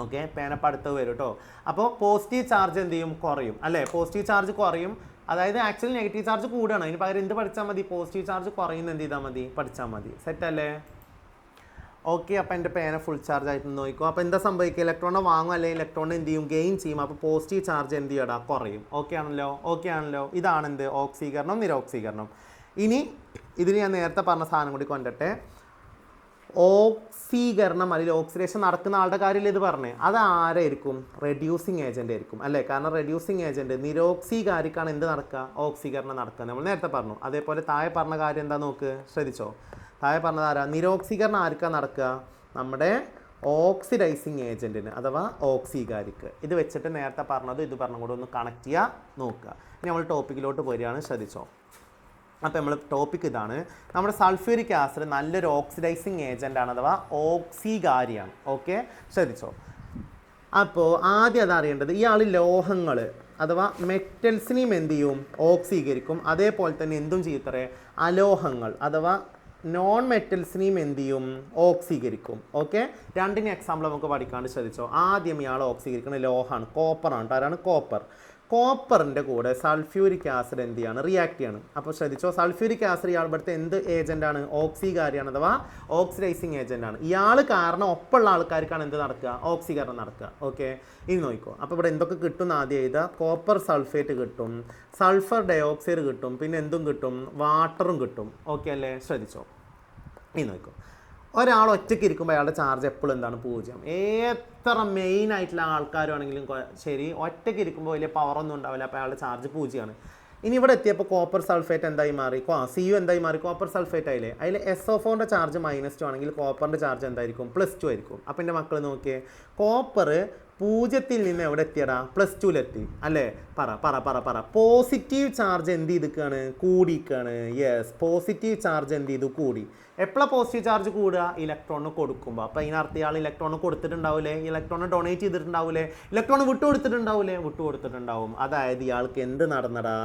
ഓക്കെ, പേനപ്പം അടുത്ത് വരും കേട്ടോ. അപ്പോൾ പോസിറ്റീവ് ചാർജ് എന്ത് ചെയ്യും? കുറയും അല്ലേ. പോസിറ്റീവ് ചാർജ് കുറയും. അതായത് ആക്ച്വലി നെഗറ്റീവ് ചാർജ് കൂടുകയാണ്. അതിന് പകരം എന്ത് പഠിച്ചാൽ മതി? പോസിറ്റീവ് ചാർജ് കുറയുന്ന എന്ത് ചെയ്താൽ മതി? പഠിച്ചാൽ മതി. സെറ്റ് അല്ലേ? ഓക്കെ, അപ്പോൾ എൻ്റെ പേന ഫുൾ ചാർജ് ആയിട്ട് നോക്കും. അപ്പോൾ എന്താ സംഭവിക്കുക? ഇലക്ട്രോണെ വാങ്ങും അല്ലെങ്കിൽ ഇലക്ട്രോണിനെ എന്ത് ചെയ്യും? ഗെയിൻ ചെയ്യും. അപ്പോൾ പോസിറ്റീവ് ചാർജ് എന്ത് ചെയ്യടാ? കുറയും. ഓക്കെ ആണല്ലോ. ഇതാണ് എന്ത്? ഓക്സീകരണം, നിരോക്സീകരണം. ഇനി ഇതിന് ഞാൻ നേരത്തെ പറഞ്ഞ സാധനം കൂടി കൊണ്ടിട്ടെ. ഓക്സീകരണം അല്ലെങ്കിൽ ഓക്സിഡേഷൻ നടക്കുന്ന ആളുടെ കാര്യം ഇത് പറഞ്ഞേ. അത് ആരായിരിക്കും? റെഡ്യൂസിങ് ഏജൻ്റ് ആയിരിക്കും അല്ലേ. കാരണം റെഡ്യൂസിങ് ഏജൻറ്റ് നിരോക്സീകാരിക്കാണ് എന്ത് നടക്കുക? ഓക്സീകരണം നടക്കുക. നമ്മൾ നേരത്തെ പറഞ്ഞു. അതേപോലെ താഴെ പറഞ്ഞ കാര്യം എന്താ നോക്ക്, ശ്രദ്ധിച്ചോ. താഴെ പറഞ്ഞത് ആരാ? നിരോക്സീകരണം ആർക്കാ നടക്കുക? നമ്മുടെ ഓക്സിഡൈസിങ് ഏജൻറ്റിന് അഥവാ ഓക്സീകാരിക്ക്. ഇത് വെച്ചിട്ട് നേരത്തെ പറഞ്ഞത് ഇത് പറഞ്ഞും കൂടെ ഒന്ന് കണക്ട് ചെയ്യുക നോക്കുക. ഇനി നമ്മൾ ടോപ്പിക്കിലോട്ട് പോരുകയാണ്. ശ്രദ്ധിച്ചോ. അപ്പോൾ നമ്മൾ ടോപ്പിക് ഇതാണ്. നമ്മുടെ സൾഫ്യൂരിക് ആസിഡ് നല്ലൊരു ഓക്സിഡൈസിങ് ഏജൻ്റാണ് അഥവാ ഓക്സീകാരിയാണ്. ഓക്കെ, ശ്രദ്ധിച്ചോ. അപ്പോൾ ആദ്യം അതറിയേണ്ടത് ഇയാൾ ലോഹങ്ങൾ അഥവാ മെറ്റൽസിനെയും എന്ത് ചെയ്യും? ഓക്സീകരിക്കും. അതേപോലെ തന്നെ എന്തും ചെയ്യത്തറേ അലോഹങ്ങൾ അഥവാ നോൺ മെറ്റൽസിനെയും എന്ത് ചെയ്യും? ഓക്സീകരിക്കും. ഓക്കെ, രണ്ടിന് എക്സാമ്പിൾ നമുക്ക് പഠിക്കാണ്ട് ശ്രദ്ധിച്ചോ. ആദ്യം ഇയാൾ ഓക്സീകരിക്കുന്ന ലോഹമാണ്, കോപ്പറാണ്. ആരാണ്? കോപ്പർ. കോപ്പറിൻ്റെ കൂടെ സൾഫ്യൂരിക് ആസിഡ് എന്ത് ചെയ്യാണ്? റിയാക്ട് ചെയ്യാണ്. അപ്പോൾ ശ്രദ്ധിച്ചോ, സൾഫ്യൂരിക് ആസിഡ് ഇയാൾ ഇവിടുത്തെ എന്ത് ഏജൻ്റാണ്? ഓക്സീകാരിയാണ് അഥവാ ഓക്സിഡൈസിങ് ഏജൻ്റാണ്. ഇയാൾ കാരണം ഒപ്പമുള്ള ആൾക്കാർക്കാണ് എന്ത് നടക്കുക? ഓക്സീകരണം നടക്കുക. ഓക്കെ, ഇനി നോക്കിക്കോ. അപ്പോൾ ഇവിടെ എന്തൊക്കെ കിട്ടും ആദ്യം എഴുതുക. കോപ്പർ സൾഫേറ്റ് കിട്ടും, സൾഫർ ഡയോക്സൈഡ് കിട്ടും, പിന്നെ എന്തും കിട്ടും? വാട്ടറും കിട്ടും. ഓക്കെ അല്ലേ? ശ്രദ്ധിച്ചോ. ഇനി നോക്കിക്കോ. ഒരാൾ ഒറ്റയ്ക്ക് ഇരിക്കുമ്പോൾ അയാളുടെ ചാർജ് എപ്പോഴും എന്താണ്? 0. എത്ര മെയിൻ ആയിട്ടുള്ള ആൾക്കാരാണെങ്കിലും ശരി, ഒറ്റയ്ക്ക് ഇരിക്കുമ്പോൾ വലിയ പവറൊന്നും ഉണ്ടാവില്ല. അപ്പോൾ അയാളുടെ ചാർജ് 0ആണ്. ഇനി ഇവിടെ എത്തിയപ്പോൾ കോപ്പർ സൾഫേറ്റ് എന്തായി മാറി? CU എന്തായി മാറി? കോപ്പർ സൾഫേറ്റ് ആയില്ലേ. അതിൽ SO4ൻ്റെ ചാർജ് -2 ആണെങ്കിൽ കോപ്പറിൻ്റെ ചാർജ് എന്തായിരിക്കും? +2 ആയിരിക്കും. അപ്പോൾ എൻ്റെ മക്കൾ നോക്കിയേ, കോപ്പർ 0ൽ നിന്ന് എവിടെ എത്തിയടാ? +2ലെത്തി അല്ലേ. പറ. പോസിറ്റീവ് ചാർജ് എന്ത് ചെയ്തിരിക്കുകയാണ്? കൂടിയിരിക്കുകയാണ്. യെസ്, പോസിറ്റീവ് ചാർജ് എന്ത് ചെയ്തു? കൂടി. എപ്പോഴാണ് പോസിറ്റീവ് ചാർജ് കൂടുക? ഇലക്ട്രോണിന് കൊടുക്കുമ്പോൾ. അപ്പോൾ അതിനർത്ഥം ഇയാൾ ഇലക്ട്രോണിന് കൊടുത്തിട്ടുണ്ടാവില്ലേ? ഇലക്ട്രോണിനെ ഡൊണേറ്റ് ചെയ്തിട്ടുണ്ടാവില്ലേ? ഇലക്ട്രോൺ വിട്ടുകൊടുത്തിട്ടുണ്ടാവും. അതായത് ഇയാൾക്ക് എന്ത് നടന്നടാ?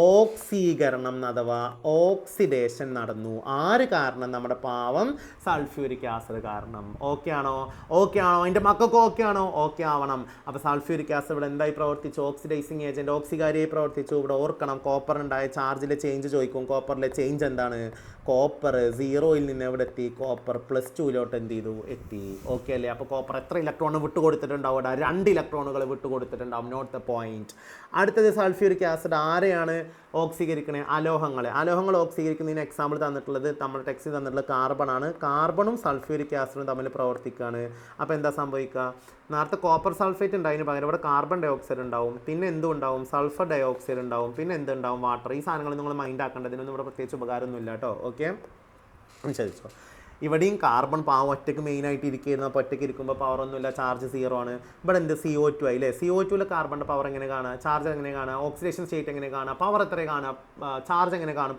ഓക്സീകരണം അഥവാ ഓക്സിഡേഷൻ നടന്നു. ആര് കാരണം? നമ്മുടെ പാവം സൾഫ്യൂരിക് ആസിഡ് കാരണം. ഓക്കെ ആണോ? എൻ്റെ മക്കൾക്ക് ഓക്കെ ആണോ? ഓക്കെ ആവണം. അപ്പോൾ സൾഫ്യൂരിക് ആസിഡ് ഇവിടെ എന്തായി പ്രവർത്തിച്ചു? ഓക്സിഡൈസിങ് ഏജൻറ്റ്, ഓക്സികാരിയായി പ്രവർത്തിച്ചു. ഇവിടെ ഓർക്കണം, കോപ്പറിനുണ്ടായ ചാർജിലെ ചേഞ്ച് ചോദിക്കും. കോപ്പറിലെ ചേഞ്ച് എന്താണ്? കോപ്പർ 0യിൽ നിന്ന് എവിടെ എത്തി? കോപ്പർ +2 എന്ത് ചെയ്തു? എത്തി. ഓക്കെ അല്ലേ? അപ്പോൾ കോപ്പർ എത്ര ഇലക്ട്രോൺ വിട്ടുകൊടുത്തിട്ടുണ്ടാവും? ഇവിടെ 2 ഇലക്ട്രോണുകൾ വിട്ടുകൊടുത്തിട്ടുണ്ടാവും. Note the point. അടുത്തത് സൾഫ്യൂരിക് ആസിഡ് ആരെയാണ് ഓക്സീകരിക്കുന്നത്? അലോഹങ്ങൾ ഓക്സീകരിക്കുന്നതിന് എക്സാമ്പിൾ തന്നിട്ടുള്ളത് നമ്മുടെ ടെക്സ്റ്റിൽ തന്നിട്ടുള്ള കാർബൺ ആണ്. കാർബണും സൾഫ്യൂരിക് ആസിഡും തമ്മിൽ പ്രവർത്തിക്കുകയാണ്. അപ്പോൾ എന്താ സംഭവിക്കുക? നേരത്തെ കോപ്പർ സൾഫേറ്റ് ഉണ്ടായതിന് പകരം ഇവിടെ കാർബൺ ഡൈ ഓക്സൈഡ് ഉണ്ടാവും. പിന്നെ എന്തും ഉണ്ടാവും? സൾഫർ ഡൈ ഓക്സൈഡ് ഉണ്ടാവും. പിന്നെ എന്തുണ്ടാവും? വാട്ടർ. ഈ സാധനങ്ങൾ നിങ്ങൾ മൈൻഡ് ആക്കേണ്ടതിനൊന്നും ഇവിടെ പ്രത്യേകിച്ച് ഉപകാരമൊന്നുമില്ല കേട്ടോ. ഓക്കെ, ചോദിച്ചോ. ഇവിടെയും കാർബൺ പാവം ഒറ്റയ്ക്ക് മെയിനായിട്ട് ഇരിക്കുന്നു. അപ്പോൾ ഒറ്റയ്ക്ക് ഇരിക്കുമ്പോൾ പവറൊന്നുമില്ല, ചാർജ് 0 ആണ്. ഇവിടെ എന്ത്? CO2 ആയില്ലേ? CO2ലെ കാർബണിൻ്റെ പവർ എങ്ങനെ കാണുക? ചാർജ് എങ്ങനെ കാണുക? ഓക്സിഡേഷൻ സ്റ്റേറ്റ് എങ്ങനെ കാണുക? പവർ എത്ര കാണുക? ചാർജ് എങ്ങനെ കാണും?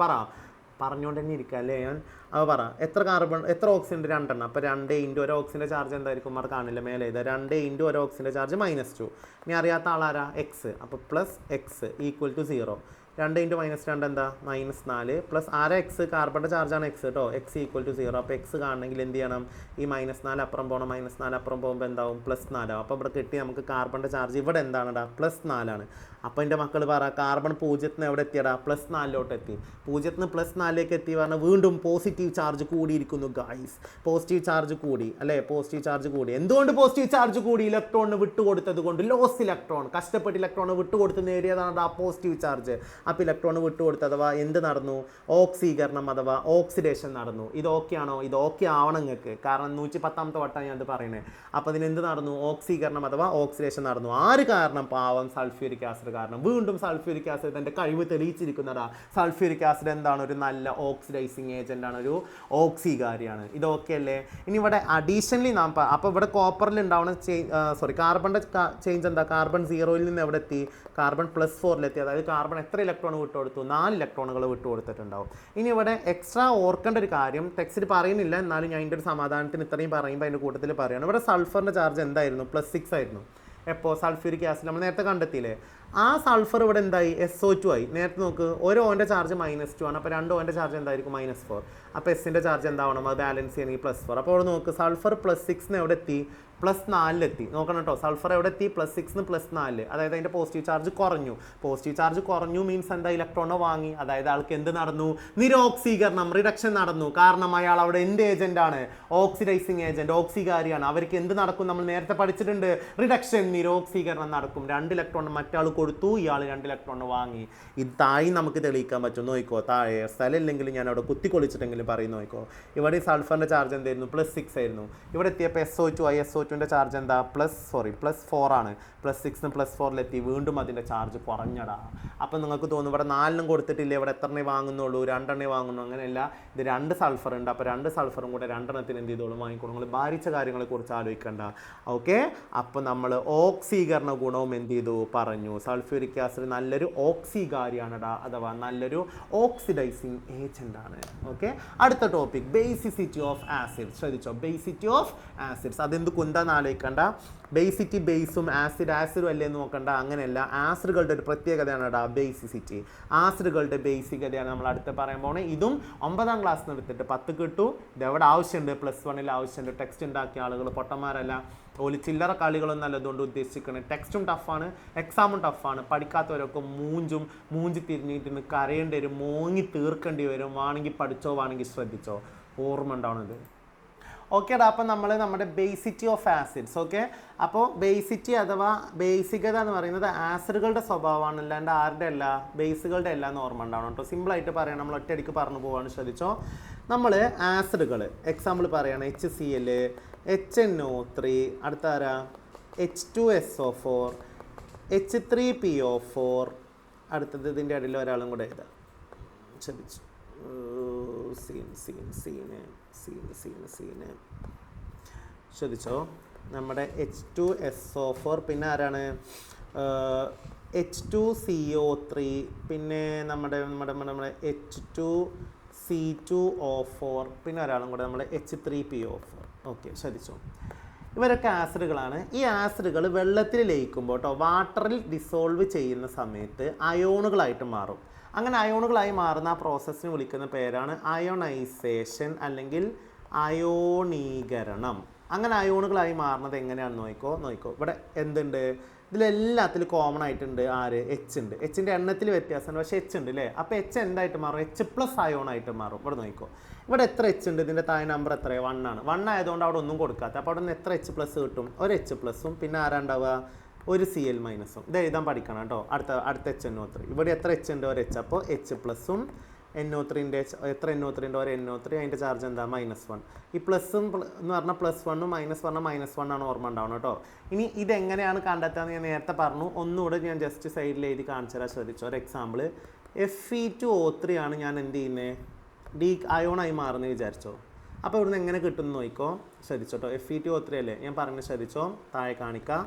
പറഞ്ഞുകൊണ്ട് തന്നെ ഇരിക്കുക അല്ലേ ഞാൻ? അപ്പോൾ എത്ര കാർബൺ, എത്ര ഓക്സിജൻ ഉണ്ട്? 2 എണ്ണം. അപ്പോൾ 2 × ഒരു ഓക്സിജൻ്റെ ചാർജ് എന്തായിരിക്കും? അത് കാണില്ല, മേലെ ഇത് 2 × ഒരു ഓക്സിജൻ്റെ ചാർജ് -2. ഇനി അറിയാത്ത ആളാരാ? X. അപ്പോൾ +X = 0. 2 × -2 എന്താ? -4 പ്ലസ് ആരാ? X. കാർബണിൻ്റെ ചാർജാണ് X കേട്ടോ. X = 0. അപ്പോൾ X കാണണമെങ്കിൽ എന്ത് ചെയ്യണം? ഈ -4 അപ്പുറം പോകണം. -4 അപ്പുറം പോകുമ്പോൾ എന്താവും? +4 ആവും. അപ്പോൾ ഇവിടെ കിട്ടി നമുക്ക് കാർബണിൻ്റെ ചാർജ് ഇവിടെ എന്താണെടാ? +4 ആണ്. അപ്പോൾ എൻ്റെ മക്കൾ കാർബൺ 0-ന് എവിടെ എത്തിയടാ? +4 എത്തി. 0-ന് +4 എത്തി പറഞ്ഞാൽ വീണ്ടും പോസിറ്റീവ് ചാർജ് കൂടിയിരിക്കുന്നു ഗൈസ്. പോസിറ്റീവ് ചാർജ് കൂടി അല്ലേ? പോസിറ്റീവ് ചാർജ് കൂടി. എന്തുകൊണ്ട് പോസിറ്റീവ് ചാർജ് കൂടി? ഇലക്ട്രോണിന് വിട്ടുകൊടുത്തത് കൊണ്ട്. ലോസ് ഇലക്ട്രോൺ, കഷ്ടപ്പെട്ട് ഇലക്ട്രോണ് വിട്ടുകൊടുത്ത് നേടിയതാണ് ആ പോസിറ്റീവ് ചാർജ്. അപ്പോൾ ഇലക്ട്രോൺ വിട്ടുകൊടുത്ത് അഥവാ എന്ത് നടന്നു? ഓക്സീകരണം അഥവാ ഓക്സിഡേഷൻ നടന്നു. ഇത് ഓക്കെ ആണോ? ഇത് ഓക്കെ ആവണം നിങ്ങൾക്ക്, കാരണം 110ാമത്തെ വട്ടമാണ് ഞാനത് പറയുന്നത്. അപ്പോൾ ഇതിനെന്ത് നടന്നു? ഓക്സീകരണം അഥവാ ഓക്സിഡേഷൻ നടന്നു. ആര് കാരണം? പാവം സൾഫ്യൂരിക് ആസിഡ് കാരണം. വീണ്ടും സൾഫ്യൂരിക് ആസിഡ് തൻ്റെ കഴിവ് തെളിയിച്ചിരിക്കുന്നതാ. സൾഫ്യൂരിക് ആസിഡ് എന്താണ്? ഒരു നല്ല ഓക്സിഡൈസിങ് ഏജൻ്റ് ആണ്, ഒരു ഓക്സികാരിയാണ്. ഇത് ഓക്കെ അല്ലേ? ഇനി ഇവിടെ അഡീഷണലി അപ്പോൾ ഇവിടെ കോപ്പറിൽ ഉണ്ടാവുന്ന കാർബണിൻ്റെ ചേഞ്ച് എന്താ? കാർബൺ 0യിൽ നിന്ന് എവിടെ എത്തി? കാർബൺ +4 അതായത് കാർബൺ എത്ര ഇലക്ട്രോൺ വിട്ടുകൊടുത്തു? 4 ഇലക്ട്രോണുകൾ വിട്ടുകൊടുത്തിട്ടുണ്ടാവും. ഇനി ഇവിടെ എക്സ്ട്രാ ഓർക്കേണ്ട ഒരു കാര്യം ടെക്സ്റ്റിൽ പറയുന്നില്ല, എന്നാലും ഞാൻ അതിൻ്റെ ഒരു സമാധാനത്തിന് ഇത്രയും പറയുമ്പോൾ അതിൻ്റെ കൂട്ടത്തിൽ പറയുകയാണ്. ഇവിടെ സൾഫറിൻ്റെ ചാർജ് എന്തായിരുന്നു? +6 ആയിരുന്നു. എപ്പോൾ? സൾഫ്യൂരിക് ആസിഡ് നമ്മൾ നേരത്തെ കണ്ടെത്തിയില്ലേ? ആ സൾഫർ ഇവിടെ എന്തായി? SO2 ആയി. നേരത്തെ നോക്ക്, ഒരു ഓൻ്റെ ചാർജ് -2 ആണ്. അപ്പോൾ 2 ഓൻ്റെ ചാർജ് എന്തായിരിക്കും? -4. അപ്പോൾ എസിൻ്റെ ചാർജ് എന്താവണം? അത് ബാലൻസ് ചെയ്യണമെങ്കിൽ +4. അപ്പോൾ അവിടെ നോക്ക്, സൾഫർ +6-ന് എവിടെ എത്തി? +4 നോക്കണം കേട്ടോ. സൾഫർ എവിടെ എത്തി? +6-ന് +4. അതായത് അതിൻ്റെ പോസിറ്റീവ് ചാർജ് കുറഞ്ഞു. പോസിറ്റീവ് ചാർജ് കുറഞ്ഞു മീൻസ് എന്താ? ഇലക്ട്രോണോ വാങ്ങി. അതായത് ആൾക്ക് എന്ത് നടന്നു? നിരോക്സീകരണം, റിഡക്ഷൻ നടന്നു. കാരണം അയാൾ അവിടെ എന്ത് ഏജൻ്റാണ്? Oxidising agent, ഓക്സികാരിയാണ്. അവർക്ക് എന്ത് നടക്കും? നമ്മൾ നേരത്തെ പഠിച്ചിട്ടുണ്ട്, റിഡക്ഷൻ, നിരോക്സീകരണം നടക്കും. 2 ഇലക്ട്രോൺ മറ്റാൾ കൊടുത്തു, ഇയാൾ 2 ഇലക്ട്രോൺ വാങ്ങി. ഇത് താഴെ നമുക്ക് തെളിയിക്കാൻ പറ്റും. നോക്കിക്കോ, താഴെ സ്ഥലമില്ലെങ്കിൽ ഞാൻ അവിടെ കുത്തിക്കൊളിച്ചിട്ടെങ്കിലും പറയും. നോക്കിക്കോ, ഇവിടെ സൾഫറിൻ്റെ ചാർജ് എന്തായിരുന്നു? +6 ആയിരുന്നു. ഇവിടെ എത്തിയപ്പോൾ SO2 ആയി. SO2ൻ്റെ ചാർജ് എന്താ? +4 ആണ്. +6-ന് +4 വീണ്ടും അതിൻ്റെ ചാർജ് കുറഞ്ഞടാ. അപ്പം നിങ്ങൾക്ക് തോന്നും ഇവിടെ 4 കൊടുത്തിട്ടില്ലേ, ഇവിടെ എത്ര വാങ്ങുന്നുള്ളൂ? 2 വാങ്ങുന്നു. അങ്ങനെയല്ല, ഇത് 2 സൾഫർ ഉണ്ട്. അപ്പോൾ 2 സൾഫറും കൂടെ 2 എന്ത് ചെയ്തോളും? വാങ്ങിക്കോളും. നിങ്ങൾ ഭാരിച്ച കാര്യങ്ങളെക്കുറിച്ച് ആലോചിക്കേണ്ട. ഓക്കെ, അപ്പോൾ നമ്മൾ ഓക്സീകരണ ഗുണവും എന്ത് ചെയ്തു? പറഞ്ഞു. സൾഫ്യൂരിക് ആസിഡ് നല്ലൊരു ഓക്സികാരിയാണടാ, അഥവാ നല്ലൊരു ഓക്സിഡൈസിങ് ഏജൻ്റ് ആണ്. ഓക്കെ, അടുത്ത ടോപ്പിക് ബേസിസിറ്റി ഓഫ് ആസിഡ്സ്. ശ്രദ്ധിച്ചോ, ബേസിറ്റി ഓഫ് ആസിഡ്സ്. അതെന്ത് കുന്താന്ന് ആലോചിക്കണ്ട. ബേസിറ്റി ബേസും ആസിഡും അല്ലേ നോക്കണ്ട. അങ്ങനെയല്ല, ആസിഡുകളുടെ ഒരു പ്രത്യേകതയാണ് ബേസിസിറ്റി. ആസിഡുകളുടെ ബേസികതയാണ് നമ്മൾ അടുത്ത് പറയാൻ പോകുന്നത്. ഇതും 9ാം ക്ലാസ്സിൽ നിന്ന് എടുത്തിട്ട് 10 കിട്ടു. ഇതെവിടെ ആവശ്യമുണ്ട്? +1 ആവശ്യമുണ്ട്. ടെക്സ്റ്റ് ഉണ്ടാക്കിയ ആളുകൾ പൊട്ടന്മാരല്ല. ഓല് ചില്ലറ കളികളൊന്നും അല്ല അതുകൊണ്ട് ഉദ്ദേശിക്കുന്നത്. ടെക്സ്റ്റും ടഫാണ്, എക്സാമും ടഫാണ്. പഠിക്കാത്തവരൊക്കെ മൂഞ്ചി തിരിഞ്ഞിട്ട് കരയേണ്ടി വരും, മോങ്ങി തീർക്കേണ്ടി വരും. വേണമെങ്കിൽ പഠിച്ചോ, വേണമെങ്കിൽ ശ്രദ്ധിച്ചോ, ഓർമ്മ ഉണ്ടാവണത്. ഓക്കേടാ, അപ്പം നമ്മൾ നമ്മുടെ ബേസിറ്റി ഓഫ് ആസിഡ്സ്. ഓക്കെ, അപ്പോൾ ബേസിറ്റി അഥവാ ബേസികത എന്ന് പറയുന്നത് ആസിഡുകളുടെ സ്വഭാവമാണ്, അല്ലാണ്ട് ആരുടെ അല്ല? ബേസുകളുടെ എല്ലാം എന്ന് ഓർമ്മ ഉണ്ടാവണം കേട്ടോ. സിമ്പിളായിട്ട് പറയാം, നമ്മൾ ഒറ്റയടിക്ക് പറഞ്ഞു പോകാൻ ശ്രദ്ധിച്ചോ. നമ്മൾ ആസിഡുകൾ എക്സാമ്പിൾ പറയുകയാണ്. HCl, HNO3, അടുത്ത ആരാ? H2SO4, H3PO4. അടുത്തത് ഇതിൻ്റെ ഇടയിൽ ഒരാളും കൂടെ എഴുതാം. ശ്രദ്ധിച്ചു, സീന് ശ്രദ്ധിച്ചോ. നമ്മുടെ H2SO4, പിന്നെ ആരാണ്? H2CO3, പിന്നെ നമ്മുടെ H2C2O4, പിന്നെ ഒരാളും കൂടെ നമ്മുടെ H3PO4. ഓക്കെ, ശ്രദ്ധിച്ചോ. ഇവരൊക്കെ ആസിഡുകളാണ്. ഈ ആസിഡുകൾ വെള്ളത്തിൽ ലയിക്കുമ്പോൾ കേട്ടോ, വാട്ടറിൽ ഡിസോൾവ് ചെയ്യുന്ന സമയത്ത് അയോണുകളായിട്ട് മാറും. അങ്ങനെ അയോണുകളായി മാറുന്ന ആ പ്രോസസ്സിന് വിളിക്കുന്ന പേരാണ് അയോണൈസേഷൻ അല്ലെങ്കിൽ അയോണീകരണം. അങ്ങനെ അയോണുകളായി മാറുന്നത് എങ്ങനെയാണെന്ന് നോക്കിക്കോ. ഇവിടെ എന്തുണ്ട്, ഇതിലെല്ലാത്തിലും കോമൺ ആയിട്ടുണ്ട് ആര്, എച്ച് ഉണ്ട്. എച്ചിൻ്റെ എണ്ണത്തിൽ വ്യത്യാസമുണ്ട്, പക്ഷേ എച്ച് ഉണ്ട് അല്ലേ. അപ്പോൾ എച്ച് എന്തായിട്ട് മാറും, എച്ച് പ്ലസ് അയോൺ ആയിട്ട് മാറും. ഇവിടെ നോക്കിക്കോ, ഇവിടെ എത്ര എച്ച് ഉണ്ട്, ഇതിൻ്റെ താഴെ നമ്പർ എത്രയാണ്, 1 ആണ്. 1 ആയതുകൊണ്ട് അവിടെ ഒന്നും കൊടുക്കാത്ത, അപ്പോൾ അവിടെ നിന്ന് എത്ര എച്ച് പ്ലസ് കിട്ടും, ഒരു എച്ച് പ്ലസും പിന്നെ ആരാണ്ടാവുക, ഒരു Cl മൈനസും. ഇത് എഴുതാൻ പഠിക്കണം കേട്ടോ. അടുത്ത HNO3 ഇവിടെ എത്ര എച്ച് ഉണ്ട്, ഒരു എച്ച്. അപ്പോൾ എച്ച് പ്ലസും NO3ൻ്റെ എത്ര NO3 ഉണ്ട്, ഒരു NO3, അതിൻ്റെ ചാർജ് എന്താ, -1. ഈ പ്ലസും എന്ന് പറഞ്ഞാൽ +1ഉം -1 ആണ് ഓർമ്മ ഉണ്ടാവണം കേട്ടോ. ഇനി ഇതെങ്ങനെയാണ് കണ്ടെത്താന്ന് ഞാൻ നേരത്തെ പറഞ്ഞു. ഒന്നുകൂടെ ഞാൻ ജസ്റ്റ് സൈഡിൽ എഴുതി കാണിച്ചു തരാൻ ശ്രദ്ധിച്ചു. ഒരു എക്സാമ്പിൾ, Fe2O3 ആണ് ഞാൻ എന്ത് ചെയ്യുന്നത്, ഡി അയോണായി മാറുന്നത് വിചാരിച്ചോ. അപ്പോൾ ഇവിടുന്ന് എങ്ങനെ കിട്ടുമെന്ന് നോക്കിക്കോ, ശ്രദ്ധിച്ചോട്ടോ. Fe2O3 അല്ലേ ഞാൻ പറഞ്ഞ് ശ്രദ്ധിച്ചോ, താഴെ കാണിക്കാം.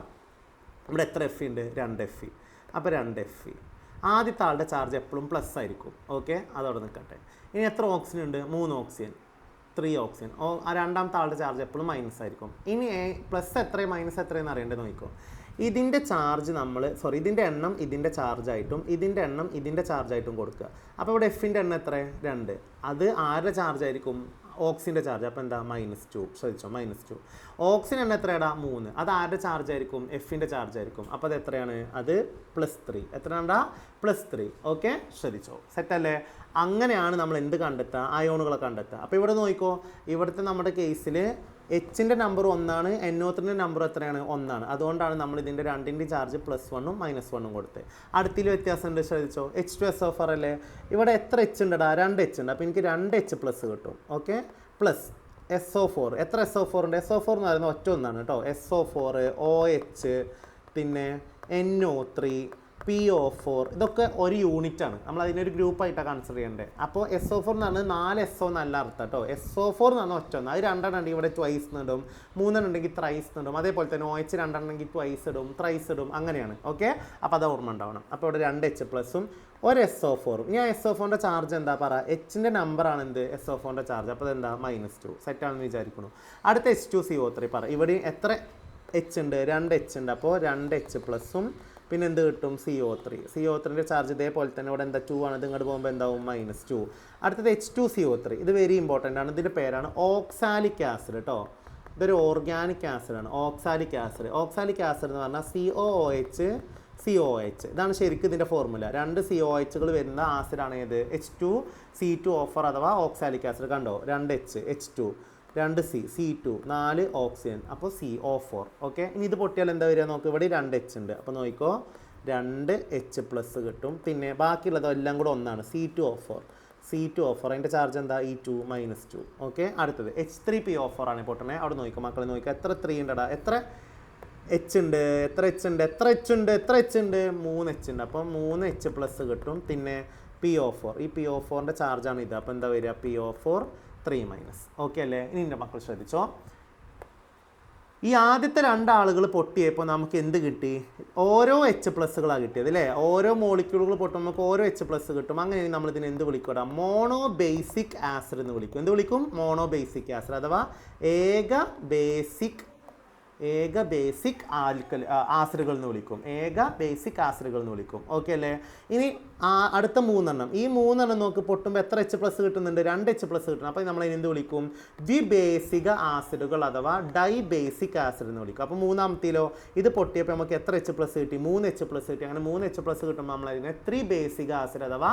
ഇവിടെ എത്ര Fe ഉണ്ട്, 2 Fe. അപ്പോൾ 2 Fe. ആദ്യത്തെ ആളുടെ ചാർജ് എപ്പോഴും പ്ലസ് ആയിരിക്കും. ഓക്കെ, അതവിടെ നിൽക്കട്ടെ. ഇനി എത്ര ഓക്സിജൻ ഉണ്ട്, 3 ഓക്സിജൻ, 3 ഓക്സിജൻ. രണ്ടാമത്തെ ആളുടെ ചാർജ് എപ്പോഴും മൈനസ് ആയിരിക്കും. ഇനി പ്ലസ് എത്രയും മൈനസ് എത്രയെന്ന് അറിയേണ്ടത് നോക്കിക്കോ. ഇതിൻ്റെ ചാർജ് ഇതിൻ്റെ എണ്ണം ഇതിൻ്റെ ചാർജായിട്ടും ഇതിൻ്റെ എണ്ണം ഇതിൻ്റെ ചാർജായിട്ടും കൊടുക്കുക. അപ്പോൾ ഇവിടെ എഫിൻ്റെ എണ്ണം എത്ര, 2. അത് ആരുടെ ചാർജ് ആയിരിക്കും, ഓക്സിൻ്റെ ചാർജ്. അപ്പോൾ എന്താ, -2. ശ്രദ്ധിച്ചോ, -2. ഓക്സിജൻ എണ്ണം എത്രയാടാ, 3. അത് ആരുടെ ചാർജ് ആയിരിക്കും, എഫിൻ്റെ ചാർജ് ആയിരിക്കും. അപ്പോൾ അത് എത്രയാണ്, അത് +3. എത്രയാണ്ടാ, +3. ഓക്കെ, ശ്രദ്ധിച്ചോ, സെറ്റല്ലേ. അങ്ങനെയാണ് നമ്മൾ എന്ത് കണ്ടെത്തുക, അയോണുകളെ കണ്ടെത്തുക. അപ്പോൾ ഇവിടെ നോക്കിക്കോ, ഇവിടുത്തെ നമ്മുടെ കേസിൽ എച്ചിൻ്റെ നമ്പർ 1 ആണ്, NO3ൻ്റെ നമ്പർ എത്രയാണ്, 1 ആണ്. അതുകൊണ്ടാണ് നമ്മൾ ഇതിൻ്റെ രണ്ടിൻ്റെയും ചാർജ് +1ഉം -1ഉം കൊടുത്തത്. അടുത്തിൽ വ്യത്യാസമുണ്ട്, ശ്രദ്ധിച്ചോ. H2SO4 അല്ലേ, ഇവിടെ എത്ര എച്ച് ഉണ്ടടാ, 2 എച്ച് ഉണ്ട്. അപ്പോൾ എനിക്ക് 2 H പ്ലസ് കിട്ടും. Okay, plus SO4. എത്ര SO4 ഉണ്ട്, SO4 എന്ന് പറയുന്നത് ഒറ്റ ഒന്നാണ് കേട്ടോ. SO4, OH, പിന്നെ NO3, PO4, ഇതൊക്കെ ഒരു യൂണിറ്റാണ്. നമ്മൾ അതിനൊരു ഗ്രൂപ്പായിട്ടാണ് കൺസിഡർ ചെയ്യേണ്ടത്. അപ്പോൾ SO4 എന്ന് പറഞ്ഞാൽ 4 SO എന്നല്ല അർത്ഥം കേട്ടോ. SO4 എന്ന് പറഞ്ഞാൽ ഒറ്റ ഒന്ന്. അത് 2 ഉണ്ടെങ്കിൽ ഇവിടെ ട്വൈസ് ഇടും, 3 ഉണ്ടെങ്കിൽ ത്രൈസ് ഇടും. അതേപോലെ തന്നെ OH 2 ഉണ്ടെങ്കിൽ ട്വൈസ് ഇടും, ത്രൈസ് ഇടും, അങ്ങനെയാണ്. ഓക്കെ, അപ്പോൾ അത് ഓർമ്മ ഉണ്ടാവണം. അപ്പോൾ ഇവിടെ 2 H പ്ലസും ഒരു SO4. ഞാൻ SO4ൻ്റെ ചാർജ് എന്താ പറയുക, എച്ചിൻ്റെ നമ്പറാണ് എന്ത്, SO4ൻ്റെ ചാർജ്. അപ്പോൾ അതെന്താ, -2. സെറ്റാണെന്ന് വിചാരിക്കുന്നു. അടുത്ത H2CO3 പറ. ഇവിടെ എത്ര എച്ച് ഉണ്ട്, 2 H ഉണ്ട്. അപ്പോൾ 2 H പ്ലസും പിന്നെ എന്ത് കിട്ടും, CO3ൻ്റെ ചാർജ് ഇതേപോലെ തന്നെ. ഇവിടെ എന്താ, 2 ആണ്. ഇത് ഇങ്ങോട്ട് പോകുമ്പോൾ എന്താവും, -2. അടുത്തത് H2CO3. ഇത് വെരി ഇമ്പോർട്ടൻ്റ് ആണ്. ഇതിൻ്റെ പേരാണ് ഓക്സാലിക് ആസിഡ് കേട്ടോ. ഇതൊരു ഓർഗാനിക് ആസിഡാണ്, ഓക്സാലിക് ആസിഡ്. ഓക്സാലിക് ആസിഡ് എന്ന് പറഞ്ഞാൽ COOH. ഇതാണ് ശരിക്കും ഇതിൻ്റെ ഫോർമുല. 2 COOHകൾ വരുന്ന ആസിഡാണ് ഏത്, H2C2O4 അഥവാ ഓക്സാലിക് ആസിഡ്. കണ്ടോ, 2 H, H2, 2 C2, 4 ഓക്സിജൻ, അപ്പോൾ CO4. ഓക്കെ, ഇനി ഇത് പൊട്ടിയാൽ എന്താ വരിക നോക്ക്, ഇവിടെ 2 H ഉണ്ട്. അപ്പോൾ നോക്കിക്കോ, 2 H പ്ലസ് കിട്ടും. പിന്നെ ബാക്കിയുള്ളത് എല്ലാം കൂടെ ഒന്നാണ്, C2O4. അതിൻ്റെ ചാർജ് എന്താ, E2 -2. ഓക്കെ, അടുത്തത് H3PO4 ആണ് പൊട്ടണേ. അവിടെ നോക്കിക്കോ മക്കളെ, നോക്കിക്കോ എത്ര 3 ഉണ്ടടാ, എത്ര H ഉണ്ട്, 3 H ഉണ്ട്. അപ്പോൾ 3 H പ്ലസ് കിട്ടും. പിന്നെ PO4, ഈ PO4ൻ്റെ ചാർജാണ് ഇത്. അപ്പോൾ എന്താ വരിക, PO4 3-. ഓക്കെ അല്ലേ. ഇനി എൻ്റെ മക്കൾ ശ്രദ്ധിച്ചോ, ഈ ആദ്യത്തെ 2 ആളുകൾ പൊട്ടിയപ്പോൾ നമുക്ക് എന്ത് കിട്ടി, ഓരോ H പ്ലസ്സുകളാണ് കിട്ടിയത് അല്ലേ. ഓരോ മോളിക്യൂളുകൾ പൊട്ടുമ്പോൾ നമുക്ക് ഓരോ H പ്ലസ് കിട്ടും. അങ്ങനെ നമ്മൾ ഇതിനെ എന്ത് വിളിക്കൂടാ, മോണോ ബേസിക് ആസിഡ് എന്ന് വിളിക്കും. എന്ത് വിളിക്കും, മോണോ ബേസിക് ആസിഡ് അഥവാ ഏക ബേസിക് ആസിഡുകൾ എന്ന് വിളിക്കും. ഓക്കെ അല്ലേ. ഇനി അടുത്ത 3 എണ്ണം, ഈ 3 എണ്ണം നോക്ക് പൊട്ടുമ്പോൾ എത്ര H പ്ലസ് കിട്ടുന്നുണ്ട്, 2 H പ്ലസ് കിട്ടണം. അപ്പോൾ നമ്മൾ എന്ത് വിളിക്കും, ദ്വിബേസിക ആസിഡുകൾ അഥവാ ഡൈബേസിക് ആസിഡ് എന്ന് വിളിക്കും. അപ്പോൾ മൂന്നാമത്തിലോ ഇത് പൊട്ടിയപ്പോൾ നമുക്ക് എത്ര H പ്ലസ് കിട്ടി, 3 H പ്ലസ് കിട്ടി. അങ്ങനെ 3 H പ്ലസ് കിട്ടുമ്പോൾ നമ്മൾ അതിനെ ത്രിബേസിക ആസിഡ് അഥവാ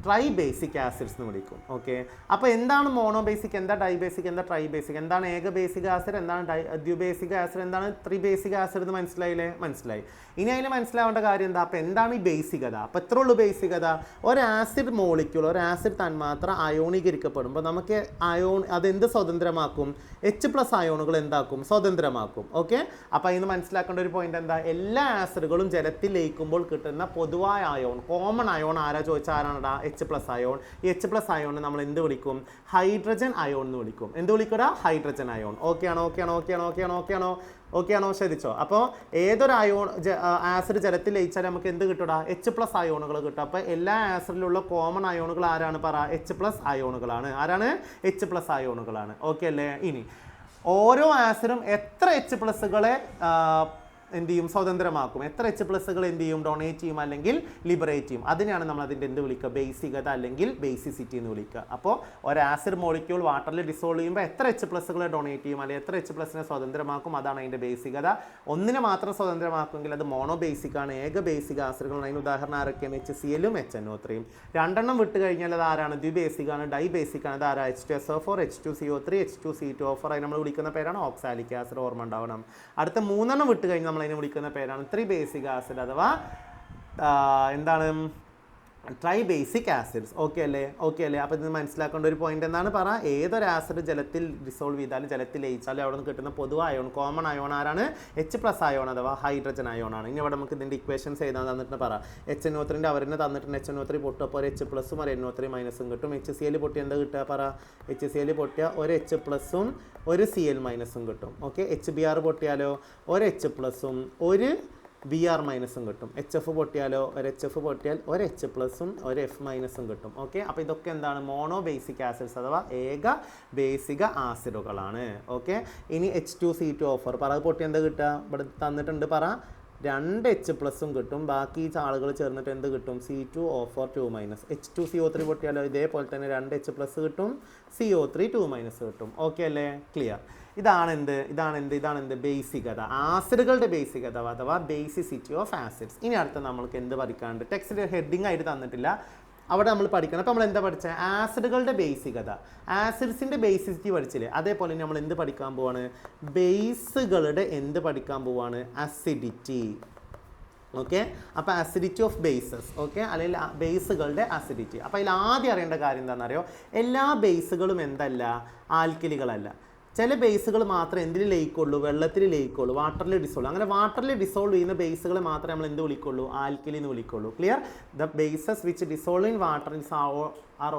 ട്രൈബേസിക് ആസിഡ്സ് എന്ന് വിളിക്കും. ഓക്കെ, അപ്പോൾ എന്താണ് മോണോബേസിക്, എന്താ ഡൈബേസിക്, എന്താ ട്രൈബേസിക്, എന്താണ് ഏകബേസിക് ആസിഡ്, എന്താണ് ദ്വിബേസിക് ആസിഡ്, എന്താണ് ത്രിബേസിക് ആസിഡ് എന്ന് മനസ്സിലായില്ലേ, മനസ്സിലായി. ഇനി അതിന് മനസ്സിലാവേണ്ട കാര്യം എന്താ, അപ്പോൾ എന്താണ് ഈ ബേസികത. അപ്പോൾ എത്ര ഉള്ളൂ ബേസികത, ഒരു ആസിഡ് മോളിക്യൂൾ, ഒരു ആസിഡ് തന്മാത്ര അയോണീകരിക്കപ്പെടുമ്പോൾ നമുക്ക് അതെന്ത് സ്വതന്ത്രമാക്കും, H പ്ലസ് അയോണുകൾ എന്താക്കും, സ്വതന്ത്രമാക്കും. ഓക്കെ, അപ്പോൾ അതിന് മനസ്സിലാക്കേണ്ട ഒരു പോയിന്റ് എന്താ, എല്ലാ ആസിഡുകളും ജലത്തിൽ ലയിക്കുമ്പോൾ കിട്ടുന്ന പൊതുവായ അയോൺ, കോമൺ അയോൺ ആരാ ചോദിച്ചാൽ ആരാണടാ, H പ്ലസ് അയോൺ. ഈ H പ്ലസ് അയോണിനെ നമ്മൾ എന്ത് വിളിക്കും, ഹൈഡ്രജൻ അയോൺ എന്ന് വിളിക്കും. എന്ത് വിളിക്കൂടാ, ഹൈഡ്രജൻ അയോൺ. ഓക്കെ ആണോ, ശ്രദ്ധിച്ചോ. അപ്പോൾ ഏതൊരു ആസിഡ് ജലത്തിൽ ലയിച്ചാൽ നമുക്ക് എന്ത് കിട്ടൂടാ, H പ്ലസ് അയോണുകൾ കിട്ടും. അപ്പോൾ എല്ലാ ആസിഡിലുള്ള കോമൺ അയോണുകൾ ആരാണ് പറ, H പ്ലസ് അയോണുകളാണ്. H പ്ലസ് അയോണുകളാണ്. ഓക്കെ അല്ലേ. ഇനി ഓരോ ആസിഡും എത്ര H പ്ലസുകളെ എന്ത് ചെയ്യും, സ്വതന്ത്രമാക്കും. എത്ര എച്ച് പ്ലസുകൾ എന്ത് ചെയ്യും, ഡൊണേറ്റ് ചെയ്യും അല്ലെങ്കിൽ ലിബറേറ്റ് ചെയ്യും. അതിനാണ് നമ്മൾ അതിൻ്റെ എന്ത് വിളിക്കുക, ബേസികത അല്ലെങ്കിൽ ബേസിസിറ്റി എന്ന് വിളിക്കുക. അപ്പോൾ ഒരു ആസിഡ് മോളിക്യൂൾ വാട്ടറിൽ ഡിസോൾവ് ചെയ്യുമ്പോൾ എത്ര എച്ച് പ്ലസുകളെ ഡൊണേറ്റ് ചെയ്യും അല്ലെങ്കിൽ എത്ര എച്ച് പ്ലസിനെ സ്വതന്ത്രമാക്കും, അതാണ് അതിൻ്റെ ബേസികത. ഒന്നിനെ മാത്രം സ്വതന്ത്രമാക്കുമെങ്കിൽ അത് മോണോ ബേസിക് ആണ്, ഏക ബേസിക് ആസിഡുകളാണ്. അതിന് ഉദാഹരണം ആരൊക്കെയാണ്, HCl-ഉം HNO3-യും. രണ്ടെണ്ണം വിട്ട് കഴിഞ്ഞാൽ അത് ആരാണ്, ദ്വിബേസിക് ആണ്, ഡൈ ബേസിക് ആണ്. അത് ആരാ, H2SO4, H2CO3, H2C2O4. അതിന് നമ്മൾ വിളിക്കുന്ന പേരാണ് ഓക്സാലിക് ആസിഡ്, ഓർമ്മ ഉണ്ടാവണം. അടുത്ത മൂന്നെണ്ണം വിട്ട് കഴിഞ്ഞ് നമ്മൾ അതിനെ വിളിക്കുന്ന പേരാണ് ത്രിബേസിക് ആസിഡ് അഥവാ എന്താണ്, ട്രൈ ബേസിക് ആസിഡ്സ്. ഓക്കെ അല്ലേ? അപ്പോൾ ഇത് മനസ്സിലാക്കേണ്ട ഒരു പോയിന്റ് എന്താണ്, പറ, ഏതൊരു ആസിഡ് ജലത്തിൽ ഡിസോൾവ് ചെയ്താലും ജലത്തിൽ ലയിച്ചാലും അവിടെ നിന്ന് കിട്ടുന്ന പൊതുവായ അയോൺ, കോമൺ അയോൺ ആരാണ്, H+ അയോൺ അഥവാ ഹൈഡ്രജൻ അയോൺ ആണ്. ഇനി അവിടെ നമുക്ക് ഇതിൻ്റെ ഇക്വേഷൻസ് എഴുതാൻ തന്നിട്ട് പറ. HNO3 അവരിനെ തന്നിട്ടുണ്ട്, HNO3 പൊട്ടിയപ്പോൾ ഒരു H+ ഒരു NO3- കിട്ടും. HCl പൊട്ടി എന്താ കിട്ടുക, പറ. HCl പൊട്ടിയ ഒരു H+ ഒരു Cl- കിട്ടും. ഓക്കെ, HBr പൊട്ടിയാലോ ഒരു H+ ഒരു Br- കിട്ടും. HF പൊട്ടിയാലോ ഒരു HF പൊട്ടിയാൽ ഒരു H+ ഒരു F- കിട്ടും. ഓക്കെ, അപ്പോൾ ഇതൊക്കെ എന്താണ്, മോണോ ബേസിക് ആസിഡ്സ് അഥവാ ഏക ബേസിക ആസിഡുകളാണ്. ഓക്കെ, ഇനി H2C2O4 പറ, പൊട്ടി എന്താ കിട്ടുക, ഇവിടെ തന്നിട്ടുണ്ട്, പറ, 2 H+ കിട്ടും. ബാക്കി ആളുകൾ ചേർന്നിട്ട് എന്ത് കിട്ടും, C2O4 2-. H2CO3 പൊട്ടിയാലോ ഇതേപോലെ തന്നെ 2 H+ കിട്ടും, CO3 2- കിട്ടും. ഓക്കെ അല്ലേ, ക്ലിയർ. ഇതാണ് എന്ത് ബേസികത, ആസിഡുകളുടെ ബേസികത അഥവാ ബേസിസിറ്റി ഓഫ് ആസിഡ്സ്. ഇനി അടുത്ത നമ്മൾക്ക് എന്ത് പഠിക്കാനുണ്ട്, ടെക്സ്റ്റിൽ ഹെഡിങ് ആയിട്ട് തന്നിട്ടില്ല, അവിടെ നമ്മൾ പഠിക്കണം. അപ്പോൾ നമ്മൾ എന്താ പഠിച്ചത്, ആസിഡുകളുടെ ബേസികത, ആസിഡ്സിൻ്റെ ബേസിസിറ്റി പഠിച്ചില്ലേ, അതേപോലെ നമ്മൾ എന്ത് പഠിക്കാൻ പോവാണ്, ബേസുകളുടെ എന്ത് പഠിക്കാൻ പോവാണ്, അസിഡിറ്റി. ഓക്കെ, അപ്പോൾ അസിഡിറ്റി ഓഫ് ബേസസ്. ഓക്കെ, അല്ലെങ്കിൽ ബേസുകളുടെ അസിഡിറ്റി. അപ്പോൾ അതിൽ ആദ്യം അറിയേണ്ട കാര്യം എന്താണെന്നറിയോ, എല്ലാ ബേസുകളും എന്തല്ല, ആൽക്കലികളല്ല. ചില ബേസുകൾ മാത്രമേ എന്തിൽ ലയിക്കുള്ളൂ, വെള്ളത്തിൽ ലയിക്കുള്ളൂ, വാട്ടറിൽ ഡിസോൾവ്. അങ്ങനെ വാട്ടറിൽ ഡിസോൾവ് ചെയ്യുന്ന ബേസുകൾ മാത്രമേ നമ്മൾ എന്ത് വിളിക്കുള്ളൂ, ആൽക്കലി എന്ന് വിളിക്കുള്ളൂ. Clear. The bases which dissolve in water are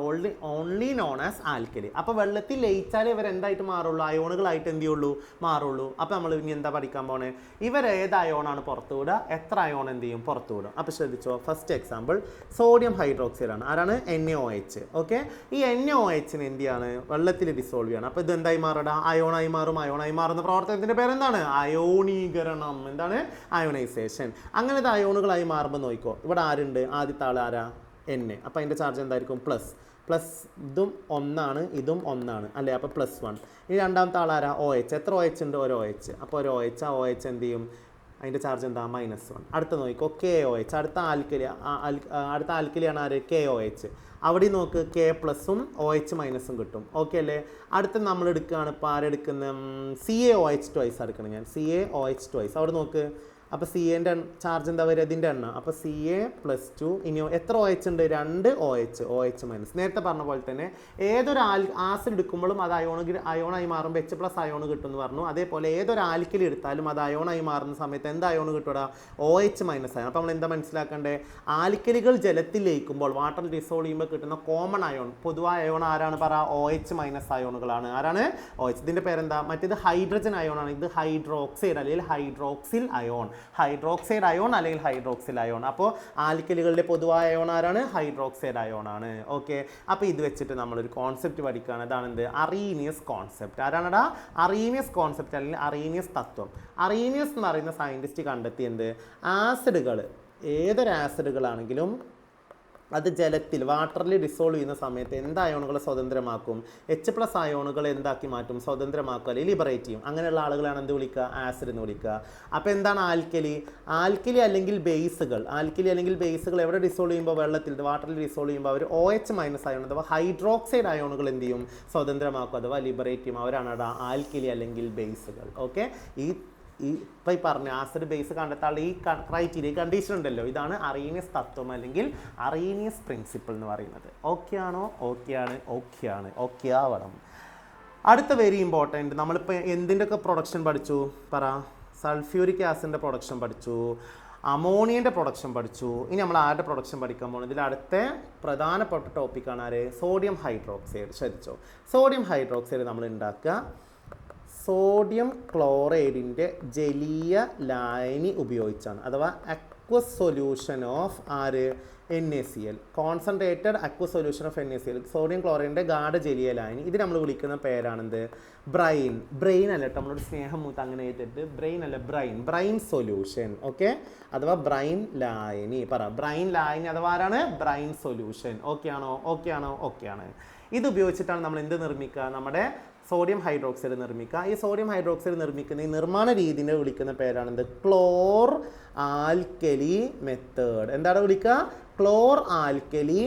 only known as alkali. അപ്പോൾ വെള്ളത്തിൽ ലയിച്ചാലേ ഇവർ എന്തായിട്ട് മാറുള്ളൂ, അയോണുകളായിട്ട് എന്ത് ചെയ്യുള്ളൂ, മാറുള്ളൂ. അപ്പോൾ നമ്മൾ ഇനി എന്താ പഠിക്കാൻ പോണേ, ഇവർ ഏത് അയോണാണ് പുറത്തു വിടുക, എത്ര അയോൺ എന്ത് ചെയ്യും, പുറത്തു വിടും. അപ്പോൾ ശ്രദ്ധിച്ചോ, ഫസ്റ്റ് എക്സാമ്പിൾ സോഡിയം ഹൈഡ്രോക്സൈഡ് ആണ്. ആരാണ്, NaOH. ഓക്കെ, ഈ NaOH-ന് എന്ത് ചെയ്യാണ്, വെള്ളത്തിൽ ഡിസോൾവ് ചെയ്യണം. അപ്പോൾ ഇത് എന്തായി മാറടാ, അയോണായി മാറും. അയോണായി മാറുന്ന പ്രവർത്തനത്തിൻ്റെ പേരെന്താണ്, അയോണീകരണം. എന്താണ്, അയോണൈസേഷൻ. അങ്ങനത്തെ അയോണുകളായി മാറുമ്പോൾ നോക്കിക്കോ, ഇവിടെ ആരുണ്ട്, ആദ്യത്തെ ആൾ ആരാ, Na. അപ്പോൾ അതിൻ്റെ ചാർജ് എന്തായിരിക്കും, പ്ലസ്. ഇതും 1 ഇതും 1 അല്ലേ, അപ്പോൾ +1. ഇനി രണ്ടാമത്തെ ആളാരാ, OH. എത്ര OH ഉണ്ട്, ഒരു OH. അപ്പോൾ ഒരു OH, ആ OH എന്ത് ചെയ്യും, അതിൻ്റെ ചാർജ് എന്താ, -1. അടുത്ത നോക്കിക്കോ, KOH. അടുത്ത ആൽക്കലിയാണ് ആര്, KOH. അവിടെ നോക്ക്, K+ഉം OH- കിട്ടും. ഓക്കെ അല്ലേ. അടുത്ത നമ്മൾ എടുക്കുകയാണ്, ഇപ്പോൾ ആരെടുക്കുന്നത്, CaOH twice എടുക്കണം ഞാൻ, CaOH twice. അവിടെ നോക്ക്, അപ്പോൾ Caൻ്റെ ചാർജ് എന്താ വരിക, ഇതിൻ്റെ എണ്ണം. അപ്പോൾ Ca+2. ഇനിയോ എത്ര OH ഉണ്ട്, 2 OH-. നേരത്തെ പറഞ്ഞ പോലെ തന്നെ ഏതൊരു ആസിഡ് എടുക്കുമ്പോഴും അത് അയോണായി മാറുമ്പോൾ H+ അയോൺ കിട്ടും എന്ന് പറഞ്ഞു. അതേപോലെ ഏതൊരു ആൽക്കലി എടുത്താലും അത് അയോണായി മാറുന്ന സമയത്ത് എന്ത് അയോൺ കിട്ടുക, OH- അയോൺ. അപ്പോൾ നമ്മൾ എന്താ മനസ്സിലാക്കേണ്ടത്, ആൽക്കലികൾ ജലത്തിൽ ലയിക്കുമ്പോൾ വാട്ടർ ഡിസോൾവ് ചെയ്യുമ്പോൾ കിട്ടുന്ന കോമൺ അയോൺ, പൊതുവായ അയോൺ ആരാണ്, പറ, OH- അയോണുകളാണ്. ആരാണ്, OH. ഇതിൻ്റെ പേരെന്താ, മറ്റേത് ഹൈഡ്രജൻ അയോണാണ്, ഇത് ഹൈഡ്രോക്സൈഡ് അല്ലെങ്കിൽ ഹൈഡ്രോക്സിൽ അയോൺ. ഹൈഡ്രോക്സൈഡ് അയോൺ അല്ലെങ്കിൽ ഹൈഡ്രോക്സിൽ അയോൺ. അപ്പോൾ ആൽക്കലികളുടെ പൊതുവായ അയോൺ ആരാണ്, ഹൈഡ്രോക്സൈഡ് അയോൺ ആണ്. ഓക്കെ, അപ്പോൾ ഇത് വെച്ചിട്ട് നമ്മളൊരു കോൺസെപ്റ്റ് പഠിക്കുകയാണ്. അതാണ് എന്ത്, അറീനിയസ് കോൺസെപ്റ്റ്. ആരാണടാ, അറീനിയസ് കോൺസെപ്റ്റ് അല്ലെങ്കിൽ അറീനിയസ് തത്വം. അറീനിയസ് എന്ന് പറയുന്ന സയൻറ്റിസ്റ്റ് കണ്ടെത്തിയത്, ആസിഡുകൾ ഏതൊരു ആസിഡുകളാണെങ്കിലും അത് ജലത്തിൽ വാട്ടറിൽ ഡിസോൾവ് ചെയ്യുന്ന സമയത്ത് എന്ത് അയോണുകളെ സ്വതന്ത്രമാക്കും, H+ അയോണുകൾ എന്താക്കി മാറ്റും, സ്വതന്ത്രമാക്കും അല്ലെങ്കിൽ ലിബറേറ്റ് ചെയ്യും. അങ്ങനെയുള്ള ആളുകളാണ് എന്ത് വിളിക്കുക, ആസിഡ് എന്ന് വിളിക്കുക. അപ്പോൾ എന്താണ് ആൽക്കലി അല്ലെങ്കിൽ ബേസുകൾ എവിടെ ഡിസോൾവ് ചെയ്യുമ്പോൾ, വെള്ളത്തിൽ വാട്ടറിൽ ഡിസോൾവ് ചെയ്യുമ്പോൾ അവർ OH- അയോൺ അഥവാ ഹൈഡ്രോക്സൈഡ് അയോണുകൾ എന്ത് ചെയ്യും, സ്വതന്ത്രമാക്കും അഥവാ ലിബറേറ്റ് ചെയ്യും. അവരാണ് ആൽക്കലി അല്ലെങ്കിൽ ബേസുകൾ. ഓക്കെ, ഇപ്പോൾ ഈ പറഞ്ഞ ആസിഡ് ബേസ് കണ്ടെത്താനുള്ള ഈ ക്രൈറ്റീരിയ കണ്ടീഷൻ ഉണ്ടല്ലോ, ഇതാണ് അറീനിയസ് തത്വം അല്ലെങ്കിൽ അറീനിയസ് പ്രിൻസിപ്പിൾ എന്ന് പറയുന്നത്. ഓക്കെ ആണോ, ഓക്കെ ആവണം. അടുത്ത വെരി ഇമ്പോർട്ടൻറ്റ്, നമ്മളിപ്പോൾ എന്തിൻ്റെയൊക്കെ പ്രൊഡക്ഷൻ പഠിച്ചു, പറ. സൾഫ്യൂരിക് ആസിഡിൻ്റെ പ്രൊഡക്ഷൻ പഠിച്ചു, അമോണിയൻ്റെ പ്രൊഡക്ഷൻ പഠിച്ചു. ഇനി നമ്മൾ ആരുടെ പ്രൊഡക്ഷൻ പഠിക്കാൻ പോകുന്നത്, ഇതിൽ അടുത്ത പ്രധാനപ്പെട്ട ടോപ്പിക്കാണ് ആര്, സോഡിയം ഹൈഡ്രോക്സൈഡ്. ശ്രദ്ധിച്ചോ, സോഡിയം ഹൈഡ്രോക്സൈഡ് നമ്മൾ ഉണ്ടാക്കുക സോഡിയം ക്ലോറൈഡിൻ്റെ ജലീയ ലായനി ഉപയോഗിച്ചാണ്, അഥവാ aqueous solution of NaCl, concentrated aqua solution of NaCl, sodium ക്ലോറൈഡിൻ്റെ ഗാഢ ജലീയ ലായനി. ഇത് നമ്മൾ വിളിക്കുന്ന പേരാണെന്ത്? ബ്രെയിൻ അല്ല കേട്ടോ, നമ്മളൊരു സ്നേഹം മൂത്ത് അങ്ങനെ ചെയ്തിട്ട് ബ്രെയിൻ അല്ല, ബ്രൈൻ സൊല്യൂഷൻ. ഓക്കെ, അഥവാ ബ്രൈൻ ലായനി. ബ്രൈൻ ലായനി അഥവാ ആരാണ്? Brine solution. ഓക്കെ ആണ്. ഇത് ഉപയോഗിച്ചിട്ടാണ് നമ്മൾ എന്ത് നിർമ്മിക്കുക? നമ്മുടെ സോഡിയം ഹൈഡ്രോക്സൈഡ് നിർമ്മിക്കുക. ഈ സോഡിയം ഹൈഡ്രോക്സൈഡ് നിർമ്മിക്കുന്ന ഈ നിർമ്മാണ രീതിനെ വിളിക്കുന്ന പേരാണെന്ത്? ക്ലോർ ആൽക്കലി മെത്തേഡ്. എന്താണ് വിളിക്കുക? ക്ലോർ ആൽക്കലി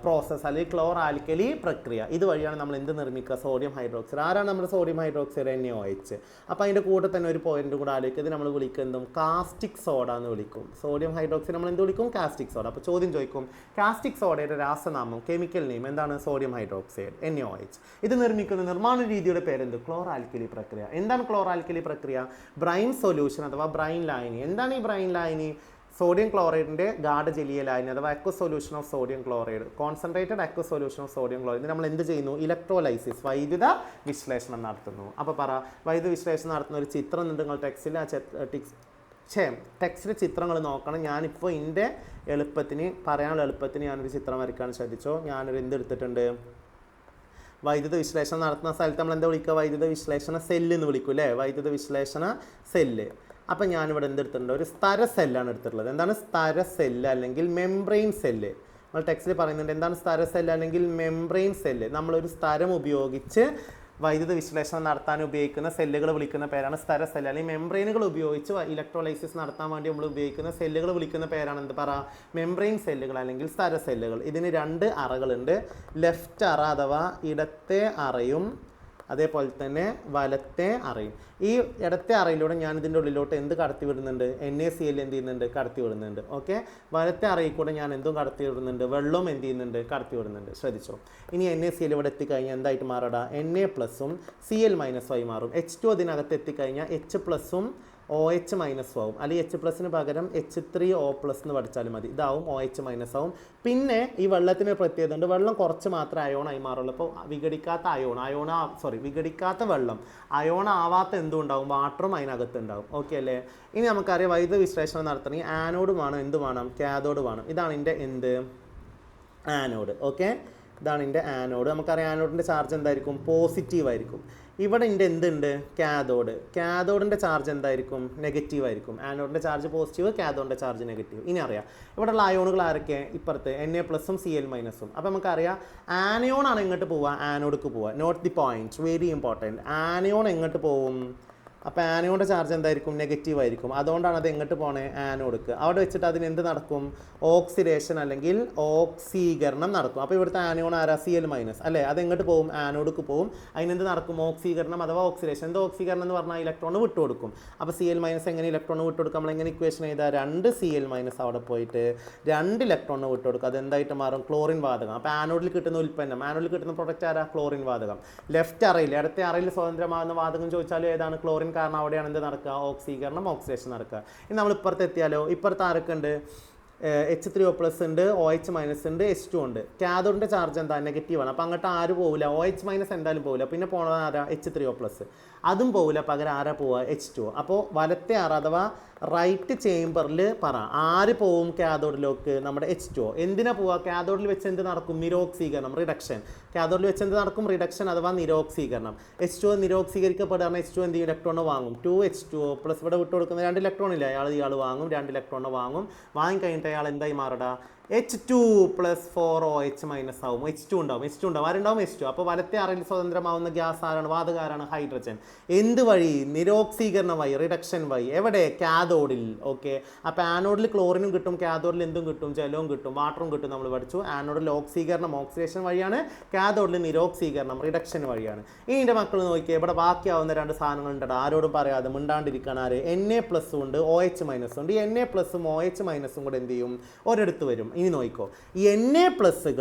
പ്രോസസ്സ് അല്ലെങ്കിൽ ക്ലോർ ആൽക്കലി പ്രക്രിയ. ഇതുവഴിയാണ് നമ്മൾ എന്ത് നിർമ്മിക്കുക? Sodium hydroxide. ആരാണ് നമ്മുടെ സോഡിയം ഹൈഡ്രോക്സൈഡ്? NaOH. അപ്പോൾ അതിൻ്റെ കൂടെ തന്നെ ഒരു പോയിന്റ് കൂടെ ആലോചിക്കുക. ഇത് നമ്മൾ വിളിക്കുന്നതും കാസ്റ്റിക് സോഡ എന്ന് വിളിക്കും. സോഡിയം ഹൈഡ്രോക്സൈഡ് നമ്മൾ എന്ത് വിളിക്കും? Caustic soda. അപ്പോൾ ചോദ്യം ചോദിക്കും, കാസ്റ്റിക് സോഡയുടെ രാസനാമം, കെമിക്കൽ നെയിം എന്താണ്? Sodium hydroxide, NaOH. ഇത് നിർമ്മിക്കുന്ന നിർമ്മാണ രീതിയുടെ പേരെന്ത്? ക്ലോർ ആൽക്കലി പ്രക്രിയ. എന്താണ് ക്ലോർ ആൽക്കലി പ്രക്രിയ? ബ്രൈൻ സൊല്യൂഷൻ അഥവാ ബ്രൈൻ ലായനി. എന്താണ് ഈ ബ്രൈൻ ലായനി? സോഡിയം ക്ലോറൈഡിൻ്റെ ഗാഢ ജലീയ ലായനി അഥവാ aqua solution of sodium chloride, concentrated aqua solution of sodium chloride. നമ്മൾ എന്ത് ചെയ്യുന്നു? ഇലക്ട്രോലൈസിസ്, വൈദ്യുത വിശ്ലേഷണം നടത്തുന്നു. അപ്പോൾ വൈദ്യുത വിശ്ലേഷണം നടത്തുന്ന ഒരു ചിത്രം ഉണ്ട് നിങ്ങൾ ടെക്സ്റ്റിൽ. ടെക്സ്റ്റിൽ ചിത്രങ്ങൾ നോക്കണം. ഞാനിപ്പോൾ എൻ്റെ എളുപ്പത്തിന് പറയാനുള്ള എളുപ്പത്തിന് ഞാനൊരു ചിത്രം വരയ്ക്കാൻ ശ്രദ്ധിച്ചോ. ഞാനൊരു എന്തെടുത്തിട്ടുണ്ട്? വൈദ്യുത വിശ്ലേഷണം നടത്തുന്ന സ്ഥലത്ത് നമ്മൾ എന്താ വിളിക്കുക? വൈദ്യുത വിശ്ലേഷണ സെല്ല് എന്ന് വിളിക്കും അല്ലേ? വൈദ്യുത വിശ്ലേഷണ സെല്ല്. അപ്പം ഞാനിവിടെ എന്തെടുത്തിട്ടുണ്ട്? ഒരു സ്തര സെല്ലാണ് എടുത്തിട്ടുള്ളത്. എന്താണ് സ്തര സെല്ല് അല്ലെങ്കിൽ മെംബ്രെയിൻ സെല്ല്? നമ്മൾ ടെക്സ്റ്റിൽ പറയുന്നുണ്ട് എന്താണ് സ്തര സെല്ല് അല്ലെങ്കിൽ മെംബ്രെയിൻ സെല്ല്. നമ്മളൊരു സ്ഥലം ഉപയോഗിച്ച് വൈദ്യുത വിശ്ലേഷണം നടത്താൻ ഉപയോഗിക്കുന്ന സെല്ലുകൾ വിളിക്കുന്ന പേരാണ് സ്തര സെല്ല്. അല്ലെങ്കിൽ മെംബ്രെയിനുകൾ ഉപയോഗിച്ച് ഇലക്ട്രോലൈസിസ് നടത്താൻ വേണ്ടി നമ്മൾ ഉപയോഗിക്കുന്ന സെല്ലുകൾ വിളിക്കുന്ന പേരാണ് എന്ത്? മെംബ്രെയിൻ സെല്ലുകൾ അല്ലെങ്കിൽ സ്തര സെല്ലുകൾ. ഇതിന് 2 അറകളുണ്ട്. ലെഫ്റ്റ് അറ അഥവാ ഇടത്തെ അറയും അതേപോലെ തന്നെ വലത്തെ അറയും. ഈ ഇടത്തെ അറയിലൂടെ ഞാൻ ഇതിൻ്റെ ഉള്ളിലോട്ട് എന്ത് കടത്തി വിടുന്നുണ്ട്? NaCl എന്ത് ചെയ്യുന്നുണ്ട്? കടത്തി വിടുന്നുണ്ട്. ഓക്കെ, വലത്തെ അറയിൽ കൂടെ ഞാൻ എന്തും കടത്തി വിടുന്നുണ്ട്? വെള്ളം എന്ത് ചെയ്യുന്നുണ്ട്? കടത്തി വിടുന്നുണ്ട്. ശ്രദ്ധിച്ചോ. ഇനി NaCl ഇവിടെ എത്തിക്കഴിഞ്ഞാൽ എന്തായിട്ട് മാറടാ? Na+ഉം Cl- ആയി മാറും. H2 അതിനകത്ത് എത്തിക്കഴിഞ്ഞാൽ H+ഉം OH- ആവും. അല്ലെങ്കിൽ H+ന് പകരം H3O+ എന്ന് പഠിച്ചാലും മതി. ഇതാവും OH- ആവും. പിന്നെ ഈ വെള്ളത്തിന് പ്രത്യേകത ഉണ്ട്. വെള്ളം കുറച്ച് മാത്രമേ അയോണായി മാറുള്ളൂ. അപ്പോൾ വിഘടിക്കാത്ത വെള്ളം, അയോൺ ആവാത്ത എന്തും ഉണ്ടാവും? വാട്ടറും അതിനകത്ത് ഉണ്ടാവും. ഓക്കെ അല്ലേ? ഇനി നമുക്കറിയാം വൈദ്യുത വിശ്ലേഷണം നടത്തണമെങ്കിൽ ആനോഡ് വേണം, എന്ത് വേണം? കാഥോഡ് വേണം. ഇതാണ് എൻ്റെ എന്ത്? ആനോഡ്. ഓക്കെ, ഇതാണ് എൻ്റെ ആനോഡ്. നമുക്കറിയാം ആനോഡിൻ്റെ ചാർജ് എന്തായിരിക്കും? പോസിറ്റീവ് ആയിരിക്കും. ഇവിടെ എൻ്റെ എന്തുണ്ട്? കാഥോഡ്. കാഥോഡിൻ്റെ ചാർജ് എന്തായിരിക്കും? നെഗറ്റീവ് ആയിരിക്കും. ആനോഡിൻ്റെ ചാർജ് പോസിറ്റീവ്, കാഥോഡിൻ്റെ ചാർജ് നെഗറ്റീവ്. ഇനി അറിയാം ഇവിടെയുള്ള അയോണുകൾ ആരൊക്കെ? ഇപ്പുറത്ത് Na+ഉം Cl-ഉം. അപ്പോൾ നമുക്കറിയാം ആനയോൺ ആണ് എങ്ങോട്ട് പോവുക? ആനോഡിക്ക് പോവുക. Note the point, very important. Anion എങ്ങോട്ട് പോവും? അപ്പോൾ ആനയോണിൻ്റെ ചാർജ് എന്തായിരിക്കും? നെഗറ്റീവ് ആയിരിക്കും. അതുകൊണ്ടാണ് അത് എങ്ങോട്ട് പോണേ? ആനോഡിക്ക്. അവിടെ വെച്ചിട്ട് അതിന് എന്ത് നടക്കും? ഓക്സിഡേഷൻ അല്ലെങ്കിൽ ഓക്സീകരണം നടക്കും. അപ്പോൾ ഇവിടുത്തെ ആനയോൺ ആരാ? Cl- അല്ലേ? അത് എങ്ങോട്ട് പോകും? ആനോഡിക്ക് പോകും. അതിനെന്ത് നടക്കും? ഓക്സീകരണം അഥവാ ഓക്സിഡേഷൻ. എന്താ ഓക്സീകരണം എന്ന് പറഞ്ഞാൽ ഇലക്ട്രോൺ വിട്ടുകൊടുക്കും. അപ്പോൾ Cl- എങ്ങനെ ഇലക്ട്രോൺ വിട്ടുകൊടുക്കും? നമ്മൾ എങ്ങനെ ഇക്വേഷൻ ചെയ്താൽ 2 Cl- അവിടെ പോയിട്ട് 2 ഇലക്ട്രോൺ വിട്ടുകൊടുക്കും. അതെന്തായിട്ട് മാറും? ക്ലോറിൻ വാതകം. അപ്പോൾ ആനോഡിൽ കിട്ടുന്ന ഉൽപ്പന്നം, ആനോഡിൽ കിട്ടുന്ന പ്രൊഡക്റ്റ് ആരാ? ക്ലോറിൻ വാതകം. ലെഫ്റ്റ് അറയിൽ, ഇടത്തെ അറയിൽ സ്വതന്ത്രമാകുന്ന വാതകം ചോദിച്ചാലും ഏതാണ്? ക്ലോറിൻ. കാരണം അവിടെയാണ് എന്ത് നടക്കുക? ഓക്സീകരണം, ഓക്സിഡേഷൻ നടക്കുക. ഇനി നമ്മൾ ഇപ്പുറത്ത് എത്തിയാലോ? ഇപ്പുറത്ത് ആരൊക്കെ ഉണ്ട്? H3O+ ഉണ്ട്, OH- ഉണ്ട്, H2 ഉണ്ട്. കാഥോഡിൻ്റെ ചാർജ് എന്താ? നെഗറ്റീവാണ്. അപ്പോൾ അങ്ങോട്ട് ആര് പോവില്ല? OH- എന്തായാലും പോവില്ല. പിന്നെ പോണത് ആരാ? H3O+. അതും പോവില്ല. പകരം ആരാ പോവുക? H2. അപ്പോൾ വലത്തെ അറ അഥവാ റൈറ്റ് ചേംബറിൽ ആര് പോവും? കാഥോഡിലേക്ക്? നമ്മുടെ H2. എന്തിനാ പോവുക? കാഥോഡിൽ വെച്ച് എന്ത് നടക്കും? നിരോക്സീകരണം, റിഡക്ഷൻ. കാഥോഡിൽ വെച്ച് എന്ത് നടക്കും? റിഡക്ഷൻ അഥവാ നിരോക്സീകരണം. H2 നിരോക്സീകരിക്കപ്പെടുകയാണ്. H2 എന്ത് ചെയ്യും? ഇലക്ട്രോൺ വാങ്ങും. 2 H2O+ ഇവിടെ വിട്ട് കൊടുക്കുന്ന 2 ഇലക്ട്രോൺ ഇല്ല, ഇയാൾ വാങ്ങും. 2 ഇലക്ട്രോൺ വാങ്ങും. വാങ്ങിക്കഴിഞ്ഞിട്ട് അയാൾ എന്തായി മാറടാ? H2 + 4 OH- ആവും. H2 ഉണ്ടാവും. ആരുണ്ടാവും? H2. അപ്പോൾ വലത്തെ അറയിൽ സ്വതന്ത്രമാവുന്ന ഗ്യാസ് ആരാണ്? വാതകാരാണ്? ഹൈഡ്രജൻ. എന്ത് വഴി? നിരോക്സീകരണം വഴി, റിഡക്ഷൻ വഴി. എവിടെ? കാഥോഡിൽ. ഓക്കെ, അപ്പോൾ ആനോഡിൽ ക്ലോറിനും കിട്ടും, കാഥോഡിൽ എന്തും കിട്ടും? ജലവും കിട്ടും, വാട്ടറും കിട്ടും. നമ്മൾ പഠിച്ചു. ആനോഡിൽ ഓക്സീകരണം, ഓക്സിഡേഷൻ വഴിയാണ്. കാഥോഡിൽ നിരോക്സീകരണം, റിഡക്ഷൻ വഴിയാണ്. ഇനി എൻ്റെ മക്കൾ നോക്കിയാൽ ഇവിടെ ബാക്കിയാവുന്ന 2 സാധനങ്ങളുണ്ട്. ആരോടും പറയാതെ മിണ്ടാണ്ടിരിക്കണം. ആര്? Na+ ഉണ്ട്, OH- ഉണ്ട്. ഈ Na+ഉം OH- കൂടെ എന്ത് ചെയ്യും? ഒരിടത്ത് വരും. ഇനി നോക്കിക്കോ, ഈ Na+കൾ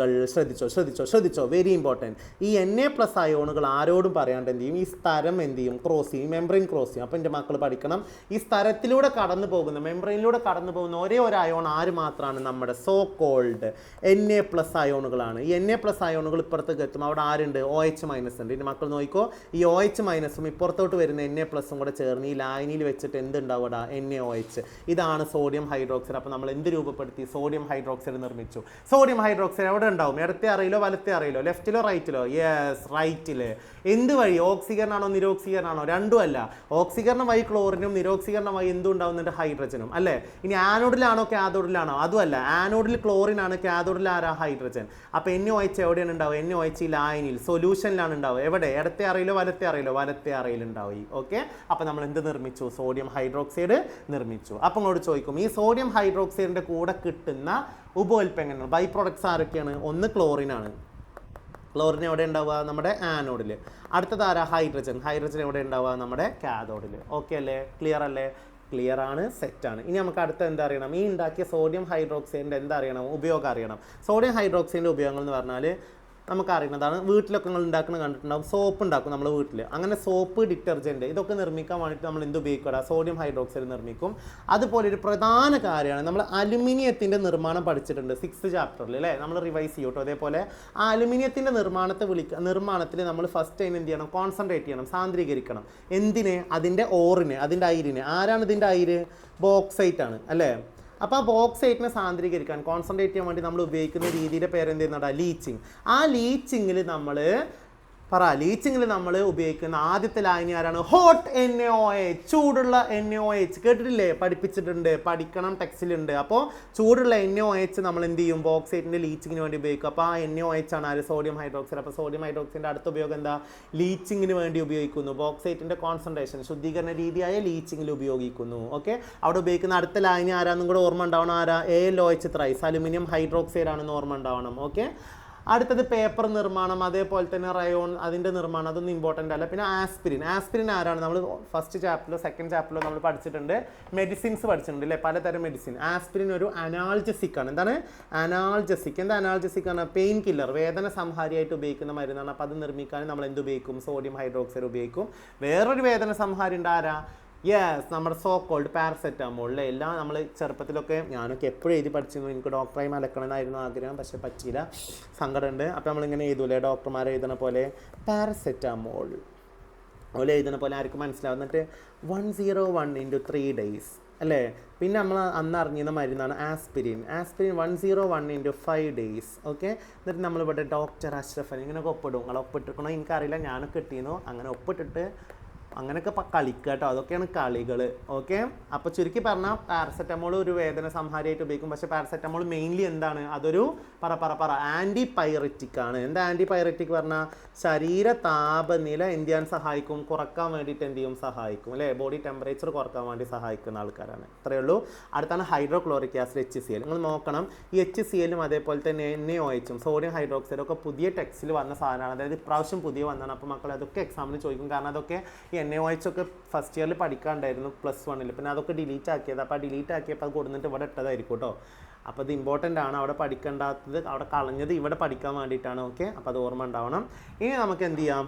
ശ്രദ്ധിച്ചോ, വെരി ഇമ്പോർട്ടൻറ്റ്. ഈ Na+ അയോണുകൾ ആരോടും പറയാണ്ട് എന്ത് ചെയ്യും, ഈ സ്ഥലം എന്ത് ചെയ്യും, ക്രോസ് ചെയ്യും, മെംബ്രെയിൻ ക്രോസ് ചെയ്യും. അപ്പോൾ എൻ്റെ മക്കൾ പഠിക്കണം, ഈ സ്ഥലത്തിലൂടെ കടന്നു പോകുന്ന, മെംബ്രെയിനിലൂടെ കടന്നു പോകുന്ന ഒരേ ഒരു അയോൺ ആര് മാത്രമാണ്, നമ്മുടെ സോ കോൾഡ് Na+ അയോണുകളാണ്. ഈ Na+ അയോണുകൾ ഇപ്പുറത്തേക്ക് എത്തും, അവിടെ ആരുണ്ട്, OH- ഉണ്ട്. ഇനി മക്കൾ നോക്കിക്കോ, ഈ OH- ഇപ്പുറത്തോട്ട് വരുന്ന Na+ഉം കൂടെ ചേർന്ന് ഈ ലായനിയിൽ വെച്ചിട്ട് എന്തുണ്ടാവും, NaOH. ഇതാണ് സോഡിയം ഹൈഡ്രോക്സൈഡ്. അപ്പോൾ നമ്മൾ എന്ത് രൂപപ്പെടുത്തി, സോഡിയം ഹൈഡ്രോക്സൈഡ് നിർമ്മിച്ചു. സോഡിയം ഹൈഡ്രോക്സൈഡ് എവിടെ ഉണ്ടാവും, ഇടത്തെ അറിയില്ലോ വലത്തെ അറിയില്ലോ, ലെഫ്റ്റിലോ റൈറ്റിലോ, യെസ് റൈറ്റിൽ. എന്ത് വഴി, ഓക്സീകരണമാണോ നിരോക്സീകരണമാണോ, രണ്ടും അല്ല. ഓക്സീകരണം വഴി ക്ലോറിനും നിരോക്സീകരണം വഴി എന്തും ഉണ്ടാവുന്നുണ്ട്, ഹൈഡ്രജനും അല്ലേ. ഇനി ആനോഡിലാണോ കാഥോഡിലാണോ, അതുമല്ല. ആനോഡിൽ ക്ലോറിനാണ്, കാഥോഡിൽ ആരാ, ഹൈഡ്രജൻ. അപ്പോൾ NaOH എവിടെയാണ് ഉണ്ടാവുക, NaOH ലായനിയിൽ സൊല്യൂഷനിലാണ് ഉണ്ടാവുക. എവിടെ, ഇടത്തെ അറിയില്ലോ വലത്തെ അറിയില്ലോ, വലത്തെ അറിയിലുണ്ടാവും. ഓക്കെ, അപ്പോൾ നമ്മൾ എന്ത് നിർമ്മിച്ചു, സോഡിയം ഹൈഡ്രോക്സൈഡ് നിർമ്മിച്ചു. അപ്പം അങ്ങോട്ട് ചോദിക്കും, ഈ സോഡിയം ഹൈഡ്രോക്സൈഡിൻ്റെ കൂടെ കിട്ടുന്ന ഉപോൽപ്പന്നങ്ങൾ, ബൈ പ്രൊഡക്ട്സ് ആരൊക്കെയാണ്, ഒന്ന് ക്ലോറിനാണ്. ക്ലോറിൻ എവിടെ ഉണ്ടാവുക, നമ്മുടെ ആനോഡിൽ. അടുത്തത് ആരാ, ഹൈഡ്രജൻ. ഹൈഡ്രജൻ എവിടെ ഉണ്ടാവുക, നമ്മുടെ കാഥോഡിൽ. ഓക്കെ അല്ലേ, ക്ലിയർ അല്ലേ, ക്ലിയർ ആണ്, സെറ്റാണ്. ഇനി നമുക്ക് അടുത്ത എന്താ അറിയണം, ഈ ഉണ്ടാക്കിയ സോഡിയം ഹൈഡ്രോക്സൈഡിൻ്റെ എന്താ അറിയണം, ഉപയോഗം അറിയണം. സോഡിയം ഹൈഡ്രോക്സൈഡിൻ്റെ ഉപയോഗങ്ങൾ എന്ന് പറഞ്ഞാൽ നമുക്കറിയുന്നതാണ്. വീട്ടിലൊക്കെ നിങ്ങൾ ഉണ്ടാക്കുന്ന കണ്ടിട്ടുണ്ടാവും, സോപ്പ് ഉണ്ടാക്കും നമ്മൾ വീട്ടിൽ. അങ്ങനെ സോപ്പ്, ഡിറ്റർജൻറ്റ് ഇതൊക്കെ നിർമ്മിക്കാൻ വേണ്ടിയിട്ട് നമ്മൾ എന്ത് ഉപയോഗിക്കുക, സോഡിയം ഹൈഡ്രോക്സൈഡ് നിർമ്മിക്കും. അതുപോലെ ഒരു പ്രധാന കാര്യമാണ്, നമ്മൾ അലുമിനിയത്തിൻ്റെ നിർമ്മാണം പഠിച്ചിട്ടുണ്ട് 6th ചാപ്റ്ററിൽ അല്ലേ, നമ്മൾ റിവൈസ് ചെയ്യും കേട്ടോ. അതേപോലെ ആ അലുമിനിയത്തിൻ്റെ നിർമ്മാണത്തിൽ നമ്മൾ ഫസ്റ്റ് ടൈം എന്ത് ചെയ്യണം, കോൺസെൻട്രേറ്റ് ചെയ്യണം, സാന്ദ്രീകരിക്കണം. എന്തിന്, അതിൻ്റെ ഓറിന്, അതിൻ്റെ അയിരിന്. ആരാണ് ഇതിൻ്റെ അയിര്, ബോക്സൈറ്റ് ആണ് അല്ലേ. അപ്പോൾ ആ ബോക്സൈറ്റിനെ സാന്ദ്രീകരിക്കാൻ, കോൺസെൻട്രേറ്റ് ചെയ്യാൻ വേണ്ടി നമ്മൾ ഉപയോഗിക്കുന്ന രീതിയുടെ പേര് എന്ത് ചെയ്യുന്നതാണ്, ലീച്ചിങ്. ആ ലീച്ചിങ്ങിൽ നമ്മൾ ഉപയോഗിക്കുന്ന ആദ്യത്തെ ലായനി ആരാണ്, ഹോട്ട് NaOH, ചൂടുള്ള NaOH. കേട്ടിട്ടില്ലേ, പഠിപ്പിച്ചിട്ടുണ്ട്, പഠിക്കണം, ടെക്സ്റ്റിലുണ്ട്. അപ്പോൾ ചൂടുള്ള NaOH നമ്മൾ എന്ത് ചെയ്യും, ബോക്സൈറ്റിൻ്റെ ലീച്ചിങ്ങിന് വേണ്ടി ഉപയോഗിക്കും. അപ്പോൾ ആ NaOH ആണ് ആര്, സോഡിയം ഹൈഡ്രോക്സൈഡ്. അപ്പോൾ സോഡിയം ഹൈഡ്രോക്സൈഡിൻ്റെ അടുത്ത ഉപയോഗം എന്താ, ലീച്ചിങ്ങിന് വേണ്ടി ഉപയോഗിക്കുന്നു. ബോക്സൈറ്റിൻ്റെ കോൺസെൻട്രേഷൻ, ശുദ്ധീകരണ രീതിയായ ലീച്ചിങ്ങിൽ ഉപയോഗിക്കുന്നു. ഓക്കെ, അവിടെ ഉപയോഗിക്കുന്ന അടുത്ത ലായനി ആരാന്നും കൂടെ ഓർമ്മ ഉണ്ടാവണം, ആരാ, AlOH ത്രൈസ്, അലുമിനിയം ഹൈഡ്രോക്സൈഡ് ആണെന്ന് ഓർമ്മ ഉണ്ടാവണം. ഓക്കെ, അടുത്തത് പേപ്പർ നിർമ്മാണം, അതേപോലെ തന്നെ റയോൺ, അതിൻ്റെ നിർമ്മാണം, അതൊന്നും ഇമ്പോർട്ടൻ്റ് അല്ല. പിന്നെ ആസ്പിരിൻ ആരാണ്, നമ്മൾ ഫസ്റ്റ് ചാപ്റ്ററിലോ സെക്കൻഡ് ചാപ്റ്ററിലോ നമ്മൾ പഠിച്ചിട്ടുണ്ട്, മെഡിസിൻസ് പഠിച്ചിട്ടുണ്ട് അല്ലേ, പലതരം മെഡിസിൻ. ആസ്പിരിൻ ഒരു അനാൾജസിക് ആണ്. എന്താണ് അനാൾജസിക്, എന്താ അനാൾജസിക് ആണ്, പെയിൻ കില്ലർ, വേദന സംഹാരിയായിട്ട് ഉപയോഗിക്കുന്ന മരുന്നാണ്. അപ്പോൾ അത് നിർമ്മിക്കാൻ നമ്മൾ എന്ത് ഉപയോഗിക്കും, സോഡിയം ഹൈഡ്രോക്സൈഡ് ഉപയോഗിക്കും. വേറൊരു വേദന സംഹാരി ഉണ്ട്, ആരാ, യെസ്, നമ്മുടെ സോ കോൾഡ് പാരസെറ്റാമോളിലെ എല്ലാം നമ്മൾ ചെറുപ്പത്തിലൊക്കെ, ഞാനൊക്കെ എപ്പോഴും എഴുതി പഠിച്ചിരുന്നു. എനിക്ക് ഡോക്ടറായി മലക്കണമെന്നായിരുന്നു ആഗ്രഹം, പക്ഷെ പറ്റിയില്ല, സങ്കടമുണ്ട്. അപ്പോൾ നമ്മളിങ്ങനെ എഴുതൂലേ, ഡോക്ടർമാർ എഴുതുന്ന പോലെ പാരസെറ്റാമോൾ ഓലെ എഴുതുന്ന പോലെ ആർക്കും മനസ്സിലാവും. എന്നിട്ട് 101 × 3 days അല്ലേ. പിന്നെ നമ്മൾ അന്ന് അറിഞ്ഞിരുന്ന മരുന്നാണ് ആസ്പിരിൻ 101 × 5 days. ഓക്കെ, എന്നിട്ട് നമ്മളിവിടെ ഡോക്ടർ അഷ്റഫ് അലി ഇങ്ങനെയൊക്കെ ഒപ്പിടും. നിങ്ങൾ ഒപ്പിട്ടിരിക്കണോ എനിക്കറിയില്ല, ഞാനൊക്കെ കിട്ടിയിരുന്നു. അങ്ങനെ ഒപ്പിട്ടിട്ട് അങ്ങനെയൊക്കെ കളിക്കുക കേട്ടോ, അതൊക്കെയാണ് കളികൾ. ഓക്കെ, അപ്പോൾ ചുരുക്കി പറഞ്ഞാൽ പാരസെറ്റമോൾ ഒരു വേദന സംഹാരിയായിട്ട് ഉപയോഗിക്കും. പക്ഷേ പാരസെറ്റമോൾ മെയിൻലി എന്താണ്, അതൊരു ആൻറ്റിപൈററ്റിക് ആണ്. എന്താ ആൻറ്റിപൈററ്റിക് പറഞ്ഞാൽ, ശരീര താപനില എന്ത് ചെയ്യാൻ സഹായിക്കും, കുറക്കാൻ വേണ്ടിയിട്ട് എന്ത് ചെയ്യും, സഹായിക്കും അല്ലേ. ബോഡി ടെമ്പറേച്ചർ കുറക്കാൻ വേണ്ടി സഹായിക്കുന്ന ആൾക്കാരാണ്. ഇത്രയേ ഉള്ളൂ. അടുത്താണ് ഹൈഡ്രോക്ലോറിക് ആസിഡ്, HCl. നിങ്ങൾ നോക്കണം, ഈ HCl അതേപോലെ തന്നെ NaOH സോഡിയം ഹൈഡ്രോക്സൈഡും ഒക്കെ പുതിയ ടെക്സ്റ്റിൽ വന്ന സാധനമാണ്. അതായത് ഇപ്രാവശ്യം പുതിയ വന്നതാണ്. അപ്പോൾ മക്കൾ അതൊക്കെ എക്സാമിന് ചോദിക്കും. കാരണം അതൊക്കെ NaOH ഒക്കെ ഫസ്റ്റ് ഇയറിൽ പഠിക്കാണ്ടായിരുന്നു +1. പിന്നെ അതൊക്കെ ഡിലീറ്റ് ആക്കിയത്. അപ്പോൾ ആ ഡിലീറ്റ് ആക്കിയപ്പോൾ അത് കൊടുത്തിട്ട് ഇവിടെ ഇട്ടതായിരിക്കും കേട്ടോ. അപ്പോൾ അത് ഇമ്പോർട്ടൻ്റ് ആണ്. അവിടെ പഠിക്കേണ്ടാത്തത് അവിടെ കളഞ്ഞത് ഇവിടെ പഠിക്കാൻ വേണ്ടിയിട്ടാണ്. ഓക്കെ, അപ്പോൾ അത് ഓർമ്മ ഉണ്ടാവണം. ഇനി നമുക്ക് എന്ത് ചെയ്യാം,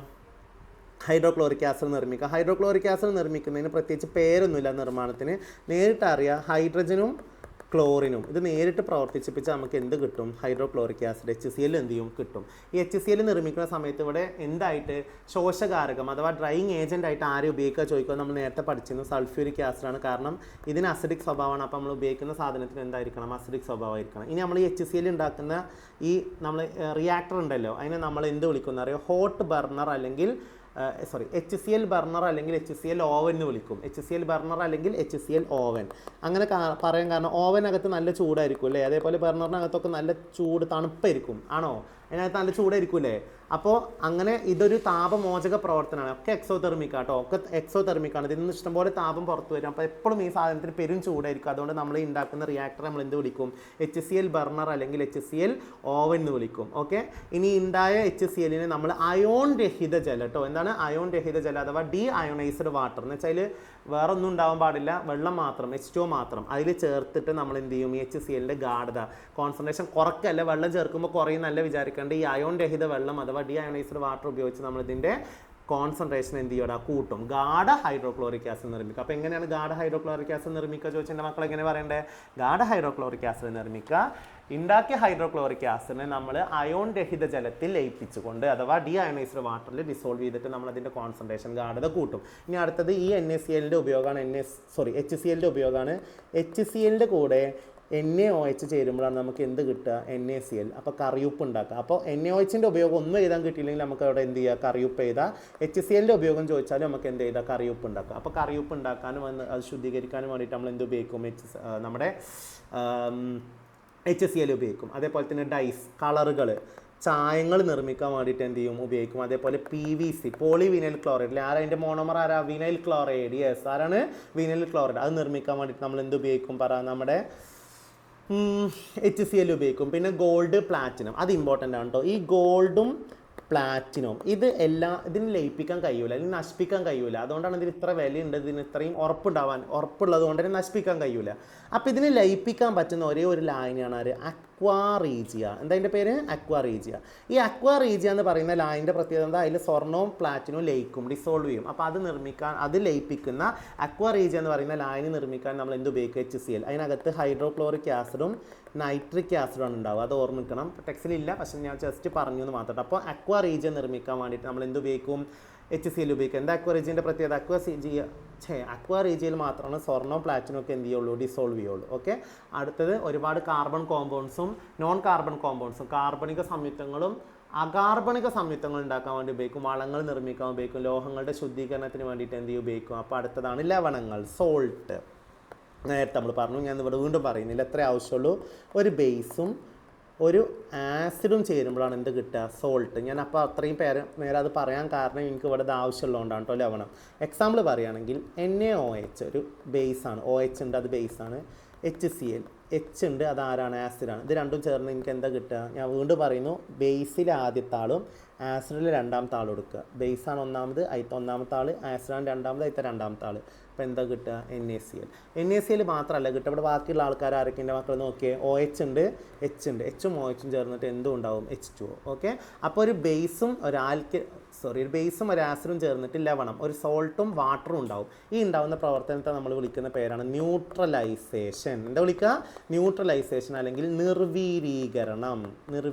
ഹൈഡ്രോക്ലോറിക് ആസിഡ് നിർമ്മിക്കാം. ഹൈഡ്രോക്ലോറിക് ആസിഡ് നിർമ്മിക്കുന്നതിന് പ്രത്യേകിച്ച് പേരൊന്നുമില്ല നിർമ്മാണത്തിന്. നേരിട്ട് അറിയാം, ഹൈഡ്രജനും ക്ലോറിനും ഇത് നേരിട്ട് പ്രവർത്തിപ്പിച്ച് നമുക്ക് എന്ത് കിട്ടും, ഹൈഡ്രോക്ലോറിക് ആസിഡ് HCl എന്ത് ചെയ്യും, കിട്ടും. ഈ HCl നിർമ്മിക്കുന്ന സമയത്ത് ഇവിടെ എന്തായിട്ട് ശോഷകാരകം അഥവാ ഡ്രൈയിങ് ഏജൻ്റ് ആയിട്ട് ആരെ ഉപയോഗിക്കുക ചോദിക്കുക. നമ്മൾ നേരത്തെ പഠിച്ചിരുന്നു സൾഫ്യൂരിക് ആസിഡാണ്. കാരണം ഇതിന് അസിഡിക് സ്വഭാവമാണ്. അപ്പോൾ നമ്മൾ ഉപയോഗിക്കുന്ന സാധനത്തിന് എന്തായിരിക്കണം, അസിഡിക് സ്വഭാവമായിരിക്കണം. ഇനി നമ്മൾ ഈ HCl ഉണ്ടാക്കുന്ന ഈ നമ്മൾ റിയാക്ടർ ഉണ്ടല്ലോ, അതിനെ നമ്മൾ എന്ത് വിളിക്കുന്ന അറിയോ, ഹോട്ട് ബർണർ അല്ലെങ്കിൽ HCl ബർണർ അല്ലെങ്കിൽ HCl ഓവൻ എന്ന് വിളിക്കും. HCl ബർണർ അല്ലെങ്കിൽ HCl ഓവൻ അങ്ങനെ പറയാൻ കാരണം ഓവനകത്ത് നല്ല ചൂടായിരിക്കും അല്ലേ. അതേപോലെ ബർണറിനകത്തൊക്കെ നല്ല ചൂട് തണുപ്പായിരിക്കും ആണോ. അതിനകത്ത് നല്ല ചൂടായിരിക്കൂലേ. അപ്പോൾ അങ്ങനെ ഇതൊരു താപമോചക പ്രവർത്തനമാണ്. ഒക്കെ എക്സോതെർമിക് ആട്ടോ, ഒക്കെ എക്സോതെർമിക്കാണ്. ഇതിൽ നിന്ന് ഇഷ്ടംപോലെ താപം പുറത്ത് വരും. അപ്പോൾ എപ്പോഴും ഈ സാധനത്തിന് പെരും ചൂടായിരിക്കും. അതുകൊണ്ട് നമ്മൾ ഉണ്ടാക്കുന്ന റിയാക്ടർ നമ്മൾ എന്ത് വിളിക്കും? HCl ബർണർ അല്ലെങ്കിൽ HCl ഓവൻ എന്ന് വിളിക്കും. ഓക്കെ, ഇനി ഉണ്ടായ HCl നമ്മൾ അയോൺ രഹിത ജലം കേട്ടോ. എന്താണ് അയോൺ രഹിത ജലം അഥവാ ഡി അയോണൈസ്ഡ് വാട്ടർ എന്ന് വെച്ചാൽ വേറെ ഒന്നും ഉണ്ടാവാൻ പാടില്ല, വെള്ളം മാത്രം, H2O മാത്രം അതിൽ ചേർത്തിട്ട് നമ്മൾ എന്ത് ചെയ്യും? ഈ HClൻ്റെ ഗാഢത കോൺസെൻട്രേഷൻ കുറക്കല്ല, വെള്ളം ചേർക്കുമ്പോൾ കുറയും നല്ല വിചാരിക്കേണ്ട. ഈ അയോൺ രഹിത വെള്ളം അഥവാ ഡി അയോണൈസ്ഡ് വാട്ടർ ഉപയോഗിച്ച് നമ്മളിതിൻ്റെ കോൺസെൻട്രേഷൻ എന്ത് ചെയ്യണം? കൂട്ടും. ഗാഢ ഹൈഡ്രോക്ലോറിക് ആസിഡ് നിർമ്മിക്കുക. അപ്പോൾ എങ്ങനെയാണ് ഗാഢ ഹൈഡ്രോക്ലോറിക് ആസിഡ് നിർമ്മിക്കുക ചോദിച്ചാൽ എൻ്റെ മക്കൾ എങ്ങനെ പറയണ്ടേ? ഗാഢ ഹൈഡ്രോക്ലോറിക് ആസിഡ് നിർമ്മിക്കുക. ഉണ്ടാക്കിയ ഹൈഡ്രോക്ലോറിക് ആസിഡിനെ നമ്മൾ അയോൺ രഹിത ജലത്തിൽ ലയിപ്പിച്ചുകൊണ്ട് അഥവാ ഡി അയോണൈസ്ഡ് വാട്ടറിൽ ഡിസോൾവ് ചെയ്തിട്ട് നമ്മൾ അതിൻ്റെ കോൺസെൻട്രേഷൻ ഗാഢത കൂട്ടും. ഇനി അടുത്തത് ഈ NaClൻ്റെ ഉപയോഗമാണ്. HClൻ്റെ ഉപയോഗമാണ്. HClൻ്റെ കൂടെ NaOH ചേരുമ്പോഴാണ് നമുക്ക് എന്ത് കിട്ടുക? NaCl. അപ്പോൾ കറിയുപ്പ് ഉണ്ടാക്കുക. അപ്പോൾ NaOHൻ്റെ ഉപയോഗം ഒന്നും എഴുതാൻ കിട്ടിയില്ലെങ്കിൽ നമുക്ക് അവിടെ എന്ത് ചെയ്യുക? കറിയുപ്പ് എഴുതുക. HClൻ്റെ ഉപയോഗം ചോദിച്ചാലും നമുക്ക് എന്ത് ചെയ്താൽ കറിയുപ്പ് ഉണ്ടാക്കുക. അപ്പോൾ കറിയുപ്പ് ഉണ്ടാക്കാനും അത് ശുദ്ധീകരിക്കാനും വേണ്ടിയിട്ട് നമ്മൾ എന്ത് ഉപയോഗിക്കും? നമ്മുടെ HCl ഉപയോഗിക്കും. അതേപോലെ തന്നെ ഡൈസ്, കളറുകൾ, ചായങ്ങൾ നിർമ്മിക്കാൻ വേണ്ടിയിട്ട് എന്ത് ചെയ്യും? ഉപയോഗിക്കും. അതേപോലെ PVC പോളിവിനൈൽ ക്ലോറൈഡ്, ആരതിൻ്റെ മോണോമർ ആരാ? Vinyl chloride. യെസ്, ആരാണ്? Vinyl chloride. അത് നിർമ്മിക്കാൻ വേണ്ടിയിട്ട് നമ്മൾ എന്ത് ഉപയോഗിക്കും? നമ്മുടെ HCl ഉപയോഗിക്കും. പിന്നെ ഗോൾഡ്, പ്ലാറ്റിനം, അത് ഇമ്പോർട്ടൻ്റ് ആണ് കേട്ടോ. ഈ ഗോൾഡും പ്ലാറ്റിനം ഇതിന് ലയിപ്പിക്കാൻ കഴിയൂല, അല്ലെങ്കിൽ നശിപ്പിക്കാൻ കഴിയൂല. അതുകൊണ്ടാണ് ഇതിന് ഇത്ര വിലയുണ്ട്, ഇതിന് ഇത്രയും ഉറപ്പുള്ളത് കൊണ്ട് തന്നെ നശിപ്പിക്കാൻ കഴിയൂല. അപ്പോൾ ഇതിന് ലയിപ്പിക്കാൻ പറ്റുന്ന ഒരേ ഒരു ലായനിയാണ് ആര്? അക്വാ റീജിയ. എന്താ അതിൻ്റെ പേര്? അക്വാ റീജിയ. ഈ അക്വാ റീജിയ എന്ന് പറയുന്ന ലായനിൻ്റെ പ്രത്യേകത എന്താ? അതിൽ സ്വർണ്ണവും പ്ലാറ്റിനവും ലയിക്കും, ഡിസോൾവ് ചെയ്യും. അപ്പോൾ അത് ലയിപ്പിക്കുന്ന അക്വാ റീജിയ എന്ന് പറയുന്ന ലായനി നിർമ്മിക്കാൻ നമ്മൾ എന്ത് ഉപയോഗിക്കും? HCl. അതിനകത്ത് ഹൈഡ്രോക്ലോറിക് ആസിഡും നൈട്രിക് ആസിഡാണ് ഉണ്ടാവുക. അത് ഓർമ്മിക്കണം. ടെക്സ്റ്റിലില്ല, പക്ഷേ ഞാൻ ജസ്റ്റ് പറഞ്ഞു എന്ന് മാത്രം. അപ്പോൾ അക്വാ റീജിയൻ നിർമ്മിക്കാൻ വേണ്ടിയിട്ട് നമ്മൾ എന്ത് ഉപയോഗിക്കും? HCl ഉപയോഗിക്കും. എന്താ അക്വാ റീജിയൻ്റെ പ്രത്യേകത? അക്വാ റീജിയയിൽ മാത്രമാണ് സ്വർണ്ണവും പ്ലാറ്റിനും ഒക്കെ എന്ത് ചെയ്യുള്ളൂ? ഡിസോൾവ് ചെയ്യുള്ളൂ. ഓക്കെ, അടുത്തത് ഒരുപാട് കാർബൺ കോമ്പൗണ്ട്സും നോൺ കാർബൺ കോമ്പൗണ്ട്സും, കാർബണിക സംയുക്തങ്ങളും അകാർബണിക സംയുക്തങ്ങൾ ഉണ്ടാക്കാൻ വേണ്ടി ഉപയോഗിക്കും. വളങ്ങൾ നിർമ്മിക്കാൻ ഉപയോഗിക്കും. ലോഹങ്ങളുടെ ശുദ്ധീകരണത്തിന് വേണ്ടിയിട്ട് എന്ത് ഉപയോഗിക്കും? അപ്പോൾ അടുത്തതാണ് ലവണങ്ങൾ, സോൾട്ട്. നേരത്തെ നമ്മൾ പറഞ്ഞു, ഞാൻ ഇവിടെ വീണ്ടും പറയുന്നില്ല, എത്ര ആവശ്യമുള്ളൂ? ഒരു ബേസും ഒരു ആസിഡും ചേരുമ്പോഴാണ് എന്ത് കിട്ടുക? സോൾട്ട്. ഞാൻ അപ്പോൾ അത്രയും നേരെ അത് പറയാൻ കാരണം എനിക്ക് ഇവിടെ ഇത് ആവശ്യമുള്ളതുകൊണ്ടാണ് കേട്ടോ ലവണം. എക്സാമ്പിൾ പറയുകയാണെങ്കിൽ NaOH ഒരു ബേസാണ്, OH ഉണ്ട്, അത് ബേസാണ്. HCl H ഉണ്ട്, അത് ആരാണ്? ആസിഡാണ്. ഇത് രണ്ടും ചേർന്ന് എനിക്ക് എന്താ കിട്ടുക? ഞാൻ വീണ്ടും പറയുന്നു, ബേസിലെ ആദ്യത്തെ ആളും ആസിഡിൽ രണ്ടാമത്തെ ആൾ കൊടുക്കുക. ബേസാണ് ഒന്നാമത്, അതിലത്തെ ഒന്നാമത്തെ ആൾ, ആസിഡാണ് രണ്ടാമത്, അതിലത്തെ രണ്ടാമത്തെ ആൾ. അപ്പോൾ എന്താ കിട്ടുക? NaCl മാത്രമല്ല കിട്ടുക, ഇവിടെ ബാക്കിയുള്ള ആൾക്കാർ ആരൊക്കെ എൻ്റെ മക്കൾ നോക്കിയേ? OH ഉണ്ട്, H ഉണ്ട്. Hഉം OHഉം ചേർന്നിട്ട് എന്തും ഉണ്ടാവും? H2O. ഓക്കെ, അപ്പോൾ ഒരു ബേസും ഒരു ബേസും ഒരു ആസിഡും ചേർന്നിട്ട് ലവണം, ഒരു സോൾട്ടും വാട്ടറും ഉണ്ടാവും. ഈ ഉണ്ടാവുന്ന പ്രവർത്തനത്തെ നമ്മൾ വിളിക്കുന്ന പേരാണ് ന്യൂട്രലൈസേഷൻ. എന്താ വിളിക്കുക? ന്യൂട്രലൈസേഷൻ അല്ലെങ്കിൽ നിർവീരീകരണം.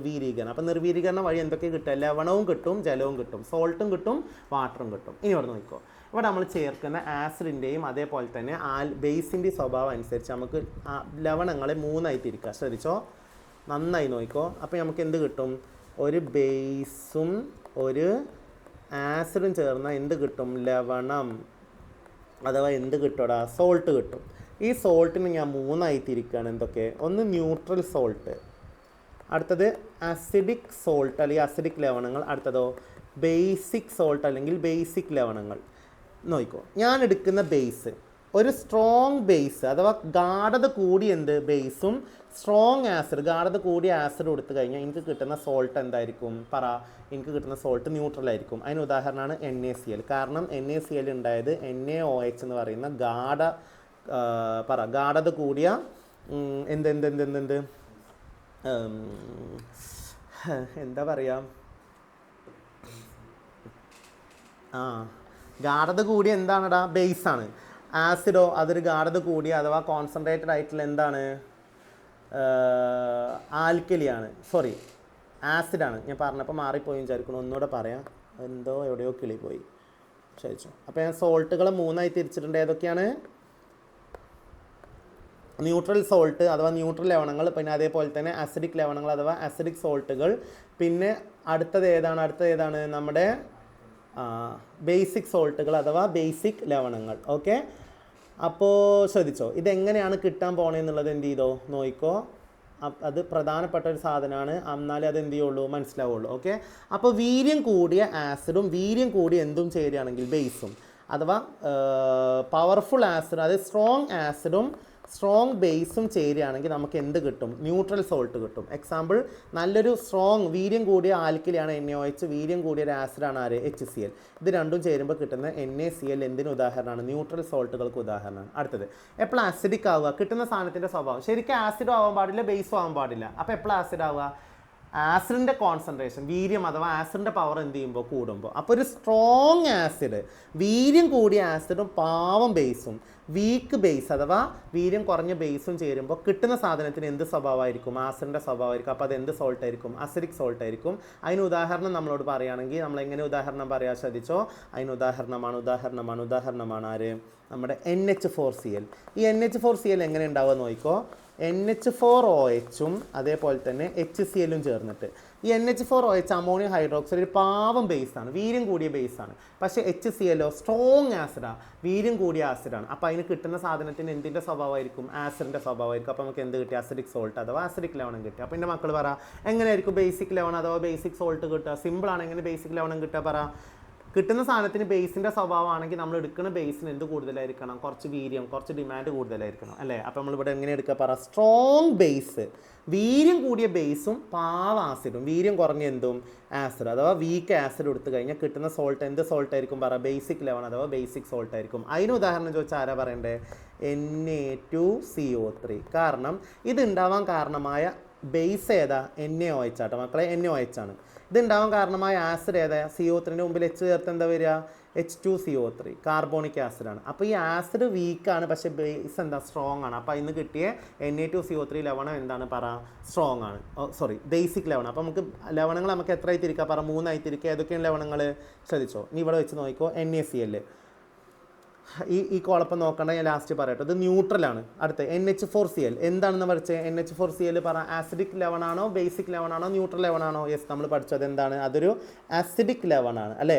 അപ്പോൾ നിർവീരീകരണം വഴി എന്തൊക്കെ കിട്ടുക? ലവണവും കിട്ടും, ജലവും കിട്ടും, സോൾട്ടും കിട്ടും, വാട്ടറും കിട്ടും. ഇനി ഇവിടെ നോക്കിക്കോ, ഇവിടെ നമ്മൾ ചേർക്കുന്ന ആസിഡിൻ്റെയും അതേപോലെ തന്നെ ബേസിൻ്റെ സ്വഭാവം അനുസരിച്ച് നമുക്ക് ലവണങ്ങളെ മൂന്നായി തിരിക്കുക. ശ്രദ്ധിച്ചോ, നന്നായി നോക്കിക്കോ. അപ്പോൾ നമുക്ക് എന്ത് കിട്ടും? ഒരു ബേസും ഒരു ആസിഡും ചേർന്ന എന്ത് കിട്ടും? ലവണം, അഥവാ എന്ത് കിട്ടുമടാ? സോൾട്ട് കിട്ടും. ഈ സോൾട്ടിന് ഞാൻ മൂന്നായി തിരിക്കുകയാണ്. എന്തൊക്കെ? ഒന്ന് ന്യൂട്രൽ സോൾട്ട്, അടുത്തത് അസിഡിക് സോൾട്ട് അല്ലെങ്കിൽ അസിഡിക് ലവണങ്ങൾ, അടുത്തതോ ബേസിക് സോൾട്ട് അല്ലെങ്കിൽ ബേസിക് ലവണങ്ങൾ. നോക്കിക്കോ, ഞാൻ എടുക്കുന്ന ബേസ് ഒരു സ്ട്രോങ് ബേസ് അഥവാ ഗാഢത കൂടിയ ബേസും സ്ട്രോങ് ആസിഡ്, ഗാഢത കൂടിയ ആസിഡ് കൊടുത്തു കഴിഞ്ഞാൽ എനിക്ക് കിട്ടുന്ന സോൾട്ട് എന്തായിരിക്കും? എനിക്ക് കിട്ടുന്ന സോൾട്ട് ന്യൂട്രൽ ആയിരിക്കും. അതിന് ഉദാഹരണമാണ് NaCl. കാരണം NaCl ഉണ്ടായത് NaOH എന്ന് പറയുന്ന ഗാഢത കൂടിയ എന്താ പറയുക? ഗാഢത കൂടിയ എന്താണെടാ? ബേസാണ്. ആസിഡോ അതൊരു ഗാഢത കൂടിയ അഥവാ കോൺസെൻട്രേറ്റഡ് ആയിട്ടുള്ള എന്താണ്? ആൽക്കലിയാണ്, ആസിഡാണ്. ഞാൻ പറഞ്ഞപ്പോൾ മാറിപ്പോയി വിചാരിക്കണം, ഒന്നുകൂടെ പറയാം, എവിടെയോ കിളി പോയി ചോദിച്ചു. അപ്പോൾ ഞാൻ സോൾട്ടുകളെ മൂന്നായി തിരിച്ചിട്ടുണ്ട്. ഏതൊക്കെയാണ്? ന്യൂട്രൽ സോൾട്ട് അഥവാ ന്യൂട്രൽ ലവണങ്ങൾ, പിന്നെ അതേപോലെ തന്നെ അസിഡിക് ലവണങ്ങൾ അഥവാ അസിഡിക് സോൾട്ടുകൾ. പിന്നെ അടുത്തത് ഏതാണ്? നമ്മുടെ ബേസിക് സോൾട്ടുകൾ അഥവാ ബേസിക് ലവണങ്ങൾ. ഓക്കെ, അപ്പോൾ ശ്രദ്ധിച്ചോ, ഇതെങ്ങനെയാണ് കിട്ടാൻ പോണേന്നുള്ളത് എന്ത് ചെയ്തോ? നോക്കിക്കോ, അത് പ്രധാനപ്പെട്ട ഒരു സാധനമാണ്, എന്നാലേ അത് എന്ത് ചെയ്യുള്ളൂ മനസ്സിലാവുള്ളൂ. ഓക്കെ, അപ്പോൾ വീര്യം കൂടിയ ആസിഡും വീര്യം കൂടിയ എന്തും ചേരുകയാണെങ്കിൽ ബേസും, അഥവാ പവർഫുൾ ആസിഡ്, അതായത് സ്ട്രോങ് ആസിഡും സ്ട്രോങ് ബേസും ചേരുകയാണെങ്കിൽ നമുക്ക് എന്ത് കിട്ടും? ന്യൂട്രൽ സോൾട്ട് കിട്ടും. എക്സാമ്പിൾ, നല്ലൊരു സ്ട്രോങ് വീര്യം കൂടിയ ആൽക്കലിയാണ് NaOH, വീര്യം കൂടിയ ഒരു ആസിഡാണ് ആര്? HCl. ഇത് രണ്ടും ചേരുമ്പോൾ കിട്ടുന്ന NaCl എന്തിന് ഉദാഹരണമാണ്? ന്യൂട്രൽ സോൾട്ടുകൾക്ക് ഉദാഹരണമാണ്. അടുത്തത്, എപ്പോൾ ആസിഡിക് ആവുക? കിട്ടുന്ന സാധനത്തിൻ്റെ സ്വഭാവം. ശരിക്കും ആസിഡും ആവാൻ പാടില്ല, ബേസും ആവാൻ പാടില്ല. അപ്പോൾ എപ്പോൾ ആസിഡ് ആവുക? ആസിഡിൻ്റെ കോൺസെൻട്രേഷൻ, വീര്യം അഥവാ ആസിഡിൻ്റെ പവർ എന്ത് ചെയ്യുമ്പോൾ? കൂടുമ്പോൾ. അപ്പോൾ ഒരു സ്ട്രോങ് ആസിഡ്, വീര്യം കൂടിയ ആസിഡും പാവം ബേസും, വീക്ക് ബേസ് അഥവാ വീര്യം കുറഞ്ഞ ബേസും ചേരുമ്പോൾ കിട്ടുന്ന സാധനത്തിന് എന്ത് സ്വഭാവമായിരിക്കും? ആസിഡിൻ്റെ സ്വഭാവമായിരിക്കും. അപ്പോൾ അത് എന്ത് സോൾട്ട് ആയിരിക്കും? അസിഡിക് സോൾട്ട് ആയിരിക്കും. അതിന് ഉദാഹരണം നമ്മളോട് പറയുകയാണെങ്കിൽ നമ്മൾ എങ്ങനെ ഉദാഹരണം പറയാൻ ശ്രദ്ധിച്ചോ? അതിന് ഉദാഹരണമാണ് ആര്? നമ്മുടെ NH4Cl. ഈ NH4Cl എങ്ങനെ ഉണ്ടാവുക നോക്കിക്കോ. NH4OHും അതേപോലെ തന്നെ HClഉം ചേർന്നിട്ട്. ഈ NH4OH അമോണിയം ഹൈഡ്രോക്സൈഡ് ഒരു പാവം ബേസാണ്, വീര്യം കൂടിയ ബേസാണ്. പക്ഷേ HClO സ്ട്രോങ് ആസിഡാണ്, വീര്യം കൂടിയ ആസിഡാണ്. അപ്പോൾ അതിന് കിട്ടുന്ന സാധനത്തിന് എന്തിൻ്റെ സ്വഭാവമായിരിക്കും? ആസിഡിൻ്റെ സ്വഭാവമായിരിക്കും. അപ്പോൾ നമുക്ക് എന്ത് കിട്ടി? അസിഡിക് സോൾട്ട് അഥവാ അസിഡിക് ലവണം കിട്ടി. അപ്പോൾ എൻ്റെ മക്കൾ പറ, എങ്ങനെയായിരിക്കും ബേസിക് ലവണം അഥവാ ബേസിക് സോൾട്ട് കിട്ടുക? സിമ്പിളാണ്. എങ്ങനെ ബേസിക് ലവണം കിട്ടുക? പറ. കിട്ടുന്ന സാധനത്തിന് ബേസിൻ്റെ സ്വഭാവമാണെങ്കിൽ നമ്മൾ എടുക്കുന്ന ബേസിന് എന്ത് കൂടുതലായിരിക്കണം? കുറച്ച് വീര്യം, കുറച്ച് ഡിമാൻഡ് കൂടുതലായിരിക്കണം, അല്ലേ? അപ്പോൾ നമ്മളിവിടെ എങ്ങനെ എടുക്കുക? പറ. സ്ട്രോങ് ബേസ്, വീര്യം കൂടിയ ബേസും പാവ ആസിഡും, വീര്യം കുറഞ്ഞ എന്തും? ആസിഡ് അഥവാ വീക്ക് ആസിഡ് എടുത്തു കഴിഞ്ഞാൽ കിട്ടുന്ന സോൾട്ട് എന്ത് സോൾട്ട് ആയിരിക്കും? പറ. ബേസിക് ലവണം അഥവാ ബേസിക് സോൾട്ട് ആയിരിക്കും. അതിന് ഉദാഹരണം ചോദിച്ചാൽ ആരാ പറയണ്ടേ? Na2CO3. കാരണം ഇത് ഉണ്ടാവാൻ കാരണമായ ബേസ് ഏതാ? NaOH ആട്ടോ മക്കളെ, NaOH ആണ്. ഇതുണ്ടാവാൻ കാരണമായ ആസിഡ് ഏതാ? CO3ൻ്റെ മുമ്പിൽ H ചേർത്ത് എന്താ വരിക? H2CO3, carbonic ആസിഡാണ്. അപ്പോൾ ഈ ആസിഡ് വീക്കാണ്, പക്ഷേ ബേസ് എന്താ? സ്ട്രോങ് ആണ്. അപ്പോൾ ഇന്ന് കിട്ടിയ Na2CO3 ലവണം എന്താണ്? പറ. സ്ട്രോങ് ആണ്. ബേസിക് ലവണം. അപ്പോൾ നമുക്ക് ലവണങ്ങൾ നമുക്ക് എത്ര ആയി തിരിക്കുക? പറ. 3 ആയി തിരിക്കുക. ഏതൊക്കെയാണ് ലവണങ്ങൾ? ശ്രദ്ധിച്ചോ. ഇനി ഇവിടെ വെച്ച് നോക്കിക്കോ. NaCl. ഈ കോളപ്പം നോക്കണ്ട, ഞാൻ ലാസ്റ്റ് പറയട്ടെ. ഇത് ന്യൂട്രലാണ്. അടുത്ത NH4Cl എന്താണെന്ന് പഠിച്ചത്? NH4Cl പറ. ആസിഡിക് ലവണാണോ, ബേസിക് ലവണാണോ, ന്യൂട്രൽ ലവണാണോ? യെസ്, നമ്മൾ പഠിച്ചത് എന്താണ്? അതൊരു ആസിഡിക് ലവണാണ്, അല്ലേ?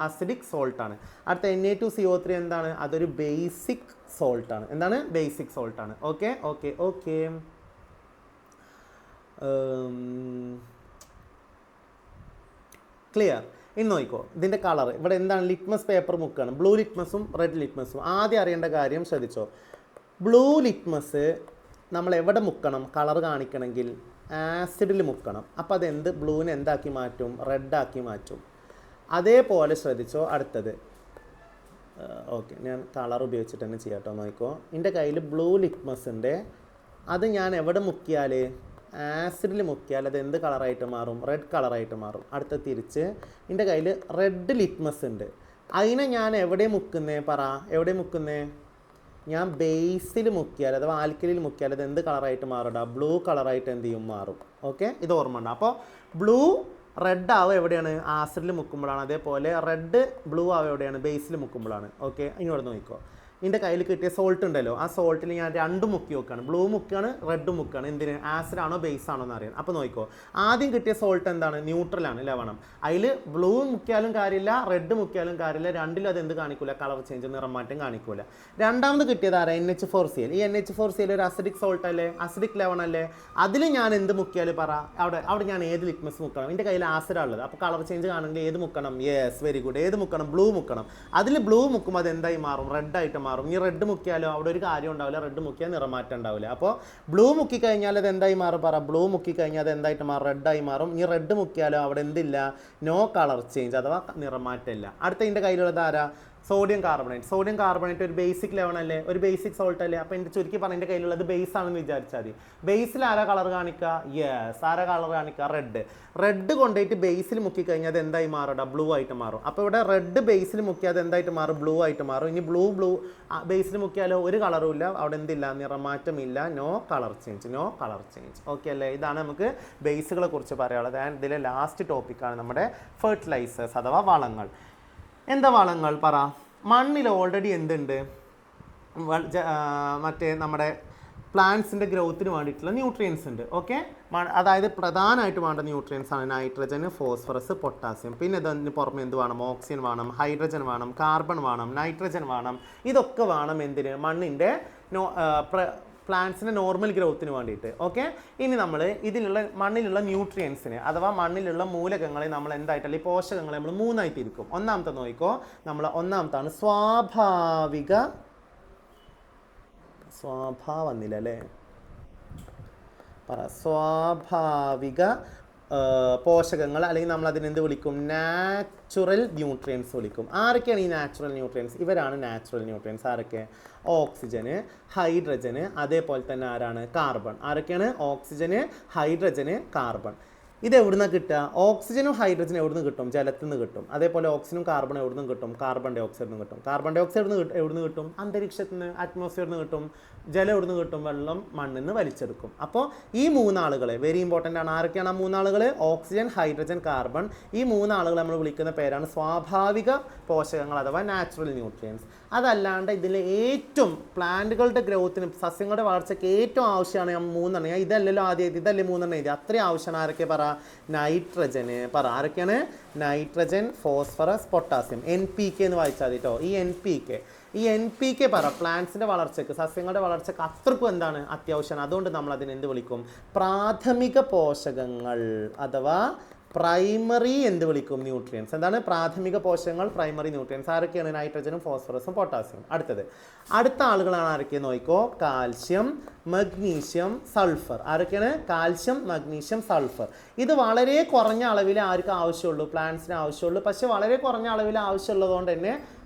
ആസിഡിക് സോൾട്ടാണ്. അടുത്ത Na2CO3 എന്താണ്? അതൊരു ബേസിക് സോൾട്ടാണ്. എന്താണ്? ബേസിക് സോൾട്ടാണ്. ഓക്കെ. ക്ലിയർ? ഇന്ന് നോക്കിക്കോ. ഇതിൻ്റെ കളർ ഇവിടെ എന്താണ്? ലിറ്റ്മസ് പേപ്പർ മുക്കാണ്. ബ്ലൂ ലിറ്റ്മസും റെഡ് ലിറ്റ്മസും. ആദ്യം അറിയേണ്ട കാര്യം ശ്രദ്ധിച്ചോ. ബ്ലൂ ലിറ്റ്മസ് നമ്മൾ എവിടെ മുക്കണം? കളർ കാണിക്കണമെങ്കിൽ ആസിഡിൽ മുക്കണം. അപ്പോൾ അതെന്ത്? ബ്ലൂവിനെ എന്താക്കി മാറ്റും? റെഡാക്കി മാറ്റും. അതേപോലെ ശ്രദ്ധിച്ചോ. അടുത്തത്, ഓക്കെ, ഞാൻ കളർ ഉപയോഗിച്ചിട്ട് തന്നെ ചെയ്യാം കേട്ടോ. നോക്കിക്കോ. എൻ്റെ കയ്യിൽ ബ്ലൂ ലിറ്റ്മസ് ഉണ്ട്. അത് ഞാൻ എവിടെ മുക്കിയാൽ? ആസിഡിൽ മുക്കിയാൽ അത് എന്ത് കളറായിട്ട് മാറും? റെഡ് കളറായിട്ട് മാറും. അടുത്ത തിരിച്ച് എൻ്റെ കയ്യിൽ റെഡ് ലിറ്റ്മസ് ഉണ്ട്. അതിനെ ഞാൻ എവിടെ മുക്കുന്നേ? പറ. എവിടെ മുക്കുന്നേ? ഞാൻ ബേസിൽ മുക്കിയാൽ അഥവാ ആൽക്കലിൽ മുക്കിയാൽ അത് എന്ത് കളറായിട്ട് മാറും? ബ്ലൂ കളറായിട്ട് എന്ത് ചെയ്യും? മാറും. ഓക്കെ, ഇത് ഓർമ്മ ഉണ്ട്. അപ്പോൾ ബ്ലൂ റെഡ് ആവുക എവിടെയാണ്? ആസിഡിൽ മുക്കുമ്പോഴാണ്. അതേപോലെ റെഡ് ബ്ലൂ ആവുക എവിടെയാണ്? ബേസിൽ മുക്കുമ്പോഴാണ്. ഓക്കെ, ഇങ്ങോട്ട് നോക്കിക്കോ. എൻ്റെ കയ്യിൽ കിട്ടിയ സോൾട്ട് ഉണ്ടല്ലോ, ആ സോൾട്ടിൽ ഞാൻ രണ്ടും മുക്കി വെക്കുകയാണ്. ബ്ലൂ മുക്കുകയാണ്, റെഡ് മുക്കുകയാണ്. എന്തിന്? ആസിഡാണോ ബേസ് ആണോ എന്ന് അറിയാൻ. അപ്പോൾ നോക്കിക്കോ. ആദ്യം കിട്ടിയ സോൾട്ട് എന്താണ്? ന്യൂട്രലാണ്, ലവണം. അതിൽ ബ്ലൂ മുക്കിയാലും കാര്യമില്ല, റെഡ് മുക്കിയാലും കാര്യമില്ല. രണ്ടിലും അത് എന്ത് കാണിക്കില്ല? കളർ ചേഞ്ച്, നിറം മാറ്റം കാണിക്കില്ല. രണ്ടാമത് കിട്ടിയത് ആരാ? NH4Cl. ഈ NH4Cl ഒരു അസിഡിക് സോൾട്ട് അല്ലേ? അസിഡിക് ലവണം അല്ലേ? അതിൽ ഞാൻ എന്ത് മുക്കിയാൽ? പറ. അവിടെ ഞാൻ ഏത് ലിറ്റ്മസ് മുക്കണം? എൻ്റെ കയ്യിൽ ആസിഡാണുള്ളത്. അപ്പോൾ കളർ ചേഞ്ച് കാണണമെങ്കിൽ ഏത് മുക്കണം? Yes, very good. ഏത് മുക്കണം? ബ്ലൂ മുക്കണം. അതിൽ ബ്ലൂ മുക്കുമ്പോൾ അത് എന്തായി മാറും? റെഡായിട്ട് മാറും. ഈ റെഡ് മുക്കിയാലോ അവിടെ ഒരു കാര്യം ഉണ്ടാവില്ല. റെഡ് മുക്കിയാൽ നിറമാറ്റം ഉണ്ടാവില്ല. അപ്പോൾ ബ്ലൂ മുക്കി കഴിഞ്ഞാൽ അത് എന്തായി മാറും? പറ. ബ്ലൂ മുക്കി കഴിഞ്ഞാൽ അത് എന്തായിട്ട് മാറും? റെഡായി മാറും. ഈ റെഡ് മുക്കിയാലോ അവിടെ എന്തില്ല? നോ കളർ ചേഞ്ച് അഥവാ നിറമാറ്റം ഇല്ല. അടുത്ത ഇതിൻ്റെ കയ്യിലുള്ളത് ആരാ? Sodium carbonate. സോഡിയം കാർബണേറ്റ് ഒരു ബേസിക് ലെവൺ അല്ലേ? ഒരു ബേസിക് സോൾട്ട് അല്ലേ? അപ്പോൾ എൻ്റെ ചുരുക്കി പറഞ്ഞ എൻ്റെ കയ്യിലുള്ളത് ബേസ് ആണെന്ന് വിചാരിച്ചാൽ മതി. ബേസിൽ ആരാ കളർ കാണിക്കുക? യെസ്, ആരാ കളർ കാണിക്കുക? റെഡ്. റെഡ് കൊണ്ടുപോയിട്ട് ബേസിൽ മുക്കി കഴിഞ്ഞാൽ അത് എന്തായി മാറും? ബ്ലൂ ആയിട്ട് മാറും. അപ്പോൾ ഇവിടെ റെഡ് ബേസിൽ മുക്കിയാൽ അത് എന്തായിട്ട് മാറും? ബ്ലൂ ആയിട്ട് മാറും. ഇനി ബ്ലൂ ബേസിൽ മുക്കിയാലോ ഒരു കളറും ഇല്ല, അവിടെ എന്തില്ല? നിറമാറ്റമില്ല. No colour change. ഓക്കെ അല്ലേ? ഇതാണ് നമുക്ക് ബേസുകളെ കുറിച്ച് പറയാനുള്ളത്. ആൻഡ് ഇതിലെ ലാസ്റ്റ് ടോപ്പിക്കാണ് നമ്മുടെ ഫെർട്ടിലൈസേഴ്സ് അഥവാ വളങ്ങൾ. എന്താ വളങ്ങൾ? പറ. മണ്ണിൽ ഓൾറെഡി എന്തുണ്ട്? മറ്റേ നമ്മുടെ പ്ലാന്റ്സിൻ്റെ ഗ്രോത്തിന് വേണ്ടിയിട്ടുള്ള ന്യൂട്രിയൻസ് ഉണ്ട്. ഓക്കെ, അതായത് പ്രധാനമായിട്ട് വേണ്ട ന്യൂട്രിയൻസ് ആണ് നൈട്രജൻ, ഫോസ്ഫറസ്, പൊട്ടാസ്യം. പിന്നെ ഇതിന് പുറമെ എന്ത് വേണം? ഓക്സിജൻ വേണം, ഹൈഡ്രജൻ വേണം, കാർബൺ വേണം, നൈട്രജൻ വേണം. ഇതൊക്കെ വേണം എന്തിന്? മണ്ണിൻ്റെ പ്ലാന്റ്സിൻ്റെ നോർമൽ ഗ്രോത്തിന് വേണ്ടിയിട്ട്. ഓക്കെ, ഇനി നമ്മൾ ഇതിലുള്ള മണ്ണിലുള്ള ന്യൂട്രിയൻസിനെ അഥവാ മണ്ണിലുള്ള മൂലകങ്ങളെ നമ്മൾ എന്തായിട്ടല്ല ഈ പോഷകങ്ങളെ നമ്മൾ മൂന്നായിട്ട് ഇരിക്കും. ഒന്നാമത്തെ നോക്കിക്കോ, നമ്മൾ ഒന്നാമത്താണ് വന്നില്ല അല്ലേ, സ്വാഭാവിക പോഷകങ്ങൾ, അല്ലെങ്കിൽ നമ്മൾ അതിനെന്ത് വിളിക്കും, നാച്ചുറൽ ന്യൂട്രിയൻസ് വിളിക്കും. ആരൊക്കെയാണ് ഈ നാച്ചുറൽ ന്യൂട്രിയൻസ്? ഇവരാണ് നാച്ചുറൽ ന്യൂട്രിയൻസ്. ആരൊക്കെ? ഓക്സിജന്, ഹൈഡ്രജന്, അതേപോലെ തന്നെ ആരാണ്? കാർബൺ. ആരൊക്കെയാണ്? ഓക്സിജന്, ഹൈഡ്രജന്, കാർബൺ. ഇത് എവിടുന്ന് കിട്ടുക? ഓക്സിജനും ഹൈഡ്രജനും എവിടുന്ന് കിട്ടും? ജലത്തിൽ നിന്ന് കിട്ടും. അതേപോലെ ഓക്സിജനും കാർബണും എവിടുന്ന് കിട്ടും? കാർബൺ ഡൈ ഓക്സൈഡിൽ നിന്ന് കിട്ടും. കാർബൺ ഡൈ ഓക്സൈഡ് എവിടുന്ന് കിട്ടും? അന്തരീക്ഷത്തിൽ നിന്ന്, അറ്റ്മോസ്ഫിയറിൽ നിന്ന് കിട്ടും. ജലം എവിടുന്ന് കിട്ടും? വെള്ളം മണ്ണിൽ നിന്ന് വലിച്ചെടുക്കും. അപ്പോൾ ഈ മൂന്നാളുകളെ വെരി ഇമ്പോർട്ടൻ്റ് ആണ്. ആരൊക്കെയാണ് ആ മൂന്നാളുകൾ? Oxygen, hydrogen, carbon. ഈ മൂന്നാളുകൾ നമ്മൾ വിളിക്കുന്ന പേരാണ് സ്വാഭാവിക പോഷകങ്ങൾ അഥവാ നാച്ചുറൽ ന്യൂട്രിയൻസ്. അതല്ലാണ്ട് ഇതിൽ ഏറ്റവും പ്ലാന്റുകളുടെ ഗ്രോത്തിന്, സസ്യങ്ങളുടെ വളർച്ചയ്ക്ക് ഏറ്റവും ആവശ്യമാണ് മൂന്നെണ്ണം. ഞാൻ ഇതല്ലല്ലോ ആദ്യം, ഇതല്ലേ മൂന്നെണ്ണം എഴുതി. അത്രയും ആവശ്യമാണ്. ആരൊക്കെ പറ? നൈട്രജന് പറ. ആരൊക്കെയാണ്? Nitrogen, phosphorus, potassium. NPK എന്ന് വായിച്ചാൽ മതി കേട്ടോ. ഈ NPK പറ പ്ലാന്റ്സിൻ്റെ വളർച്ചയ്ക്ക്, സസ്യങ്ങളുടെ വളർച്ചയ്ക്ക് അത്രക്കും എന്താണ്? അത്യാവശ്യമാണ്. അതുകൊണ്ട് നമ്മൾ അതിനെ എന്ത് വിളിക്കും? പ്രാഥമിക പോഷകങ്ങൾ അഥവാ പ്രൈമറി എന്ത് വിളിക്കും? ന്യൂട്രിയൻസ്. എന്താണ്? പ്രാഥമിക പോഷകങ്ങൾ, പ്രൈമറി ന്യൂട്രിയൻസ്. ആരൊക്കെയാണ്? നൈട്രജനും ഫോസ്ഫറസും പൊട്ടാസ്യം. അടുത്ത ആളുകളാണ് ആരൊക്കെ നോക്കിക്കോ? Calcium, magnesium, sulphur. ആരൊക്കെയാണ്? Calcium, magnesium, sulphur. ഇത് വളരെ കുറഞ്ഞ അളവിൽ ആർക്ക് ആവശ്യമുള്ളൂ? പ്ലാന്റ്സിന് ആവശ്യമുള്ളൂ. പക്ഷെ വളരെ കുറഞ്ഞ അളവിൽ ആവശ്യമുള്ളതുകൊണ്ട് തന്നെ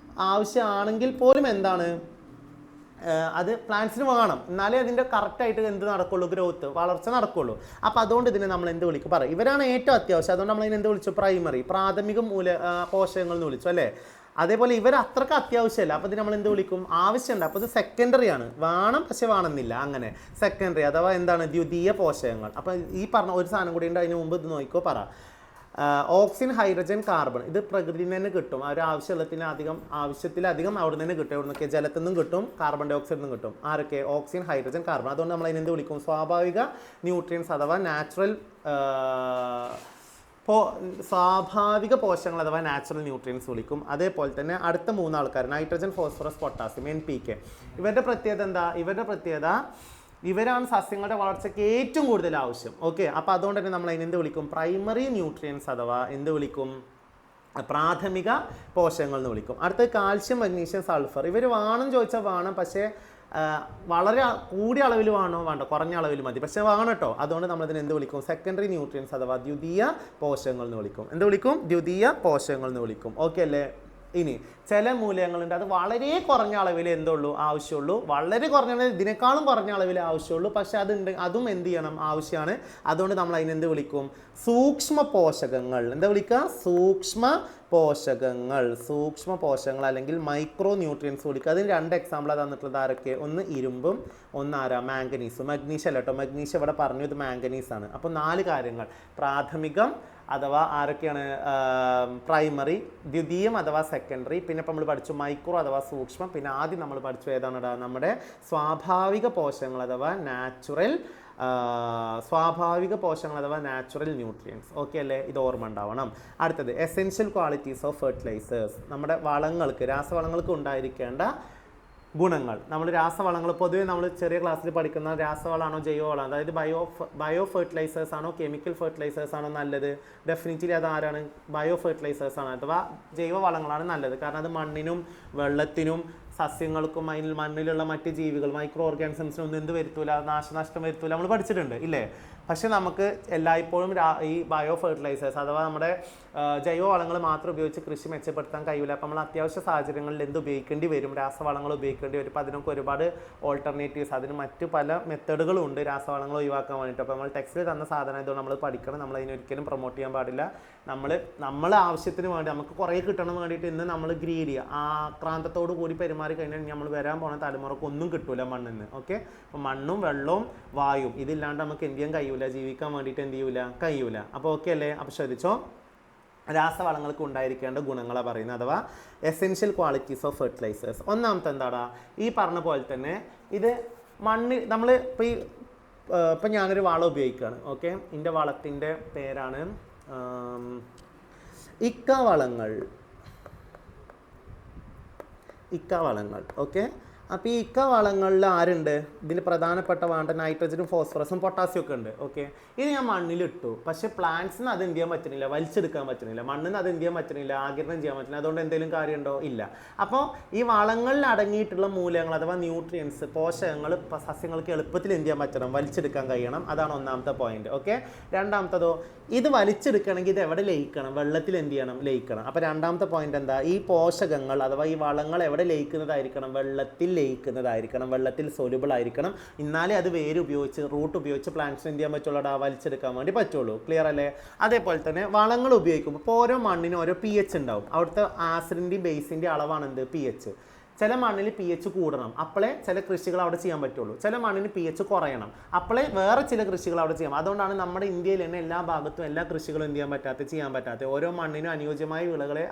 ആവശ്യമാണെങ്കിൽ പോലും എന്താണ് അത് പ്ലാന്റ്സിന് വേണം. എന്നാലേ അതിൻ്റെ കറക്റ്റായിട്ട് എന്ത് നടക്കുള്ളൂ? ഗ്രോത്ത്, വളർച്ച നടക്കുള്ളൂ. അപ്പോൾ അതുകൊണ്ട് ഇതിനെ നമ്മൾ എന്ത് വിളിക്കും? പറയും ഇവരാണ് ഏറ്റവും അത്യാവശ്യം. അതുകൊണ്ട് നമ്മൾ ഇതിനെ എന്ത് വിളിച്ചു? പ്രൈമറി, പ്രാഥമിക പോഷകങ്ങൾ എന്ന് വിളിച്ചു അല്ലേ. അതേപോലെ ഇവർ അത്രക്ക് അത്യാവശ്യമല്ല. അപ്പോൾ ഇത് നമ്മൾ എന്ത് വിളിക്കും? ആവശ്യമുണ്ട്. അപ്പോൾ ഇത് സെക്കൻഡറി ആണ്. വേണം പക്ഷെ വേണമെന്നില്ല. അങ്ങനെ സെക്കൻഡറി അഥവാ എന്താണ്? ദ്വിതീയ പോഷകങ്ങൾ. അപ്പോൾ ഈ പറഞ്ഞ ഒരു സാധനം കൂടി ഉണ്ട്. അതിന് മുമ്പ് ഇത് നോക്കിക്കോ. പറ ഓക്സിജൻ, ഹൈഡ്രജൻ, കാർബൺ. ഇത് പ്രകൃതിയിൽ നിന്ന് തന്നെ കിട്ടും. ആ ഒരു ആവശ്യത്തിലധികം അവിടെ നിന്ന് കിട്ടും. എവിടെ നിന്നൊക്കെ? ജലത്തിൽ നിന്നും കിട്ടും, കാർബൺ ഡൈ ഓക്സൈഡിൽ നിന്നും കിട്ടും. ആരൊക്കെ? Oxygen, hydrogen, carbon. അതുകൊണ്ട് നമ്മൾ അതിനെന്ത് വിളിക്കും? സ്വാഭാവിക ന്യൂട്രിയൻസ് അഥവാ സ്വാഭാവിക പോഷകങ്ങൾ അഥവാ നാച്ചുറൽ ന്യൂട്രിയൻസ് വിളിക്കും. അതേപോലെ തന്നെ അടുത്ത മൂന്നാൾക്കാർ നൈട്രജൻ, ഫോസ്ഫറസ്, പൊട്ടാസ്യം, NPK. ഇവരുടെ പ്രത്യേകത എന്താ? ഇവരാണ് സസ്യങ്ങളുടെ വളർച്ചയ്ക്ക് ഏറ്റവും കൂടുതൽ ആവശ്യം. ഓക്കെ, അപ്പോൾ അതുകൊണ്ട് തന്നെ നമ്മൾ അതിനെന്ത് വിളിക്കും? പ്രൈമറി ന്യൂട്രിയൻസ് അഥവാ എന്ത് വിളിക്കും? പ്രാഥമിക പോഷകങ്ങൾ എന്ന് വിളിക്കും. അടുത്തത് കാൽഷ്യം, മഗ്നീഷ്യം, സൾഫർ. ഇവർ വേണം ചോദിച്ചാൽ വേണം, പക്ഷേ വളരെ കൂടിയ അളവിൽ വേണോ? വേണ്ട, കുറഞ്ഞ അളവിൽ മതി, പക്ഷേ വേണം കേട്ടോ. അതുകൊണ്ട് നമ്മളതിന് എന്ത് വിളിക്കും? സെക്കൻഡറി ന്യൂട്രിയൻസ് അഥവാ ദ്വിതീയ പോഷകങ്ങൾ എന്ന് വിളിക്കും. എന്ത് വിളിക്കും? ദ്വിതീയ പോഷകങ്ങൾ എന്ന് വിളിക്കും. ഓക്കെ അല്ലേ? ഇനി ചില മൂലകങ്ങളുണ്ട്, അത് വളരെ കുറഞ്ഞ അളവിൽ എന്തുള്ളൂ? ആവശ്യമുള്ളൂ. വളരെ കുറഞ്ഞ ഇതിനേക്കാളും കുറഞ്ഞ അളവിൽ ആവശ്യമുള്ളൂ. പക്ഷെ അതും എന്ത് ചെയ്യണം? ആവശ്യമാണ്. അതുകൊണ്ട് നമ്മൾ അതിനെന്ത് വിളിക്കും? സൂക്ഷ്മ പോഷകങ്ങൾ. എന്താ വിളിക്കുക? സൂക്ഷ്മ പോഷകങ്ങൾ അല്ലെങ്കിൽ മൈക്രോ ന്യൂട്രിയൻസ് വിളിക്കുക. അതിന് 2 എക്സാമ്പിൾ തന്നിട്ടുള്ളത് ആരൊക്കെ? ഒന്ന് ഇരുമ്പും, ഒന്ന് മാംഗനീസും. മഗ്നീഷ്യം അല്ല കേട്ടോ, മഗ്നീഷ്യം ഇവിടെ പറഞ്ഞു, ഇത് മാംഗനീസാണ്. അപ്പോൾ 4 കാര്യങ്ങൾ: പ്രാഥമികം അഥവാ ആരൊക്കെയാണ്? പ്രൈമറി, ദ്വിതീയം അഥവാ സെക്കൻഡറി, പിന്നെ ഇപ്പം നമ്മൾ പഠിച്ചു മൈക്രോ അഥവാ സൂക്ഷ്മം, പിന്നെ ആദ്യം നമ്മൾ പഠിച്ചു ഏതാണ്? നമ്മുടെ സ്വാഭാവിക പോഷകങ്ങൾ അഥവാ നാച്ചുറൽ ന്യൂട്രിയൻസ്. ഓക്കെ അല്ലേ? ഇത് ഓർമ്മ ഉണ്ടാവണം. അടുത്തത് എസെൻഷ്യൽ ക്വാളിറ്റീസ് ഓഫ് ഫെർട്ടിലൈസേഴ്സ്. നമ്മുടെ വളങ്ങൾക്ക്, രാസവളങ്ങൾക്ക് ഉണ്ടായിരിക്കേണ്ട ഗുണങ്ങൾ. നമ്മൾ രാസവളങ്ങൾ പൊതുവേ നമ്മൾ ചെറിയ ക്ലാസ്സിൽ പഠിക്കുന്ന രാസവളമാണോ ജൈവവളം, അതായത് ബയോ ഫെർട്ടിലൈസേഴ്സ് ആണോ കെമിക്കൽ ഫെർട്ടിലൈസേഴ്സ് ആണോ നല്ലത്? ഡെഫിനറ്റ്ലി അത് ആരാണ്? ബയോ ഫെർട്ടിലൈസേഴ്സ് ആണ് അഥവാ ജൈവവളങ്ങളാണ് നല്ലത്. കാരണം അത് മണ്ണിനും വെള്ളത്തിനും സസ്യങ്ങൾക്കും മണ്ണിലുള്ള മറ്റ് ജീവികൾ, മൈക്രോ ഓർഗാനിസംസിനൊന്നും എന്ത് വരുത്തൂല? നാശനഷ്ടം വരുത്തൂല. നമ്മൾ പഠിച്ചിട്ടുണ്ട് ഇല്ലേ? പക്ഷെ നമുക്ക് എല്ലായ്പ്പോഴും ഈ ബയോ ഫെർട്ടിലൈസേഴ്സ് അഥവാ നമ്മുടെ ജൈവവളങ്ങൾ മാത്രം ഉപയോഗിച്ച് കൃഷി മെച്ചപ്പെടുത്താൻ കഴിയില്ല. അപ്പോൾ നമ്മൾ അത്യാവശ്യ സാഹചര്യങ്ങളിൽ എന്ത് ഉപയോഗിക്കേണ്ടി വരും? രാസവളങ്ങൾ ഉപയോഗിക്കേണ്ടി വരും. അപ്പോൾ അതിനൊക്കെ ഒരുപാട് ഓൾട്ടർനേറ്റീവ്സ്, അതിന് മറ്റു പല മെത്തേഡുകളും ഉണ്ട് രാസവളങ്ങൾ ഒഴിവാക്കാൻ വേണ്ടിയിട്ട്. അപ്പോൾ നമ്മൾ ടെക്സ്റ്റിൽ തന്ന സാധനം ഇതുകൊണ്ട് നമ്മൾ പഠിക്കണം. നമ്മൾ അതിനൊരിക്കലും പ്രൊമോട്ട് ചെയ്യാൻ പാടില്ല. നമ്മൾ ആവശ്യത്തിന് വേണ്ടി നമുക്ക് കുറേ കിട്ടണം വേണ്ടിയിട്ട് ഇന്ന് നമ്മൾ ഗ്രീഡി ആക്രാന്തത്തോടു കൂടി പെരുമാറി കഴിഞ്ഞാൽ നമ്മൾ വരാൻ പോകുന്ന തലമുറക്ക് ഒന്നും കിട്ടൂല മണ്ണിൽ നിന്ന്. ഓക്കെ, അപ്പോൾ മണ്ണും വെള്ളവും വായും ഇതില്ലാണ്ട് നമുക്ക് എന്ത് ചെയ്യാൻ കഴിയൂല? ജീവിക്കാൻ വേണ്ടിയിട്ട് എന്ത് ചെയ്യൂല? കഴിയൂല. അപ്പോൾ ഓക്കെ അല്ലേ? അപ്പോൾ ശ്രദ്ധിച്ചോ, രാസവളങ്ങൾക്ക് ഉണ്ടായിരിക്കേണ്ട ഗുണങ്ങളാണ് പറയുന്നത്, അഥവാ എസെൻഷ്യൽ ക്വാളിറ്റീസ് ഓഫ് ഫെർട്ടിലൈസേഴ്സ്. ഒന്നാമത്തെ എന്താടാ? ഈ പറഞ്ഞ പോലെ തന്നെ ഇത് മണ്ണിൽ നമ്മൾ ഇപ്പം ഞാനൊരു വളം ഉപയോഗിക്കുകയാണ്. ഓക്കെ, ഇതിൻ്റെ വളത്തിൻ്റെ പേരാണ് ഇക്കവളങ്ങൾ. ഓക്കെ, അപ്പോൾ ഈ ഇക്ക വളങ്ങളിൽ ആരുണ്ട്? ഇതിൽ പ്രധാനപ്പെട്ട വേണ്ട നൈട്രജനും ഫോസ്ഫറസും പൊട്ടാസ്യം ഒക്കെ ഉണ്ട്. ഓക്കെ, ഇത് ഞാൻ മണ്ണിലിട്ടു, പക്ഷേ പ്ലാന്റ്സിന് അത് എന്ത് ചെയ്യാൻ പറ്റുന്നില്ല, വലിച്ചെടുക്കാൻ പറ്റുന്നില്ല, മണ്ണിന് അത് എന്ത് ചെയ്യാൻ പറ്റുന്നില്ല, ആഗിരണം ചെയ്യാൻ പറ്റുന്നില്ല. അതുകൊണ്ട് എന്തെങ്കിലും കാര്യമുണ്ടോ? ഇല്ല. അപ്പോൾ ഈ വളങ്ങളിൽ അടങ്ങിയിട്ടുള്ള മൂലകങ്ങൾ അഥവാ ന്യൂട്രിയൻസ്, പോഷകങ്ങൾ സസ്യങ്ങൾക്ക് എളുപ്പത്തിൽ എന്ത് ചെയ്യാൻ പറ്റണം, വലിച്ചെടുക്കാൻ കഴിയണം. അതാണ് ഒന്നാമത്തെ പോയിന്റ്. ഓക്കെ, രണ്ടാമത്തതോ, ഇത് വലിച്ചെടുക്കണമെങ്കിൽ ഇത് എവിടെ ലയിക്കണം? വെള്ളത്തിൽ എന്ത് ചെയ്യണം? ലയിക്കണം. അപ്പോൾ രണ്ടാമത്തെ പോയിന്റ് എന്താ? ഈ പോഷകങ്ങൾ അഥവാ ഈ വളങ്ങൾ എവിടെ ലയിക്കുന്നതായിരിക്കണം? വെള്ളത്തിൽ ലയിക്കുന്നതായിരിക്കണം, വെള്ളത്തിൽ സൊല്യൂബിൾ ആയിരിക്കണം. എന്നാലേ അത് വേര് ഉപയോഗിച്ച്, റൂട്ട് ഉപയോഗിച്ച് പ്ലാന്റ്സിന് എന്ത് ചെയ്യാൻ പറ്റുള്ളൂ, വലിച്ചെടുക്കാൻ വേണ്ടി പറ്റുള്ളൂ. ക്ലിയർ അല്ലേ? അതേപോലെ തന്നെ വളങ്ങൾ ഉപയോഗിക്കുമ്പോൾ ഇപ്പോൾ ഓരോ മണ്ണിനും ഓരോ pH ഉണ്ടാവും. അവിടുത്തെ ആസിഡിൻ്റെയും ബേസിൻ്റെയും അളവാണ് എന്ത്? pH. ചില മണ്ണിൽ pH കൂടണം, അപ്പോഴേ ചില കൃഷികൾ അവിടെ ചെയ്യാൻ പറ്റുള്ളൂ. ചില മണ്ണിന് pH കുറയണം, അപ്പോഴേ വേറെ ചില കൃഷികൾ അവിടെ ചെയ്യാം. അതുകൊണ്ടാണ് നമ്മുടെ ഇന്ത്യയിൽ തന്നെ എല്ലാ ഭാഗത്തും എല്ലാ കൃഷികളും എന്ത് ചെയ്യാൻ പറ്റാത്ത ഓരോ മണ്ണിനും അനുയോജ്യമായ വിളകളെ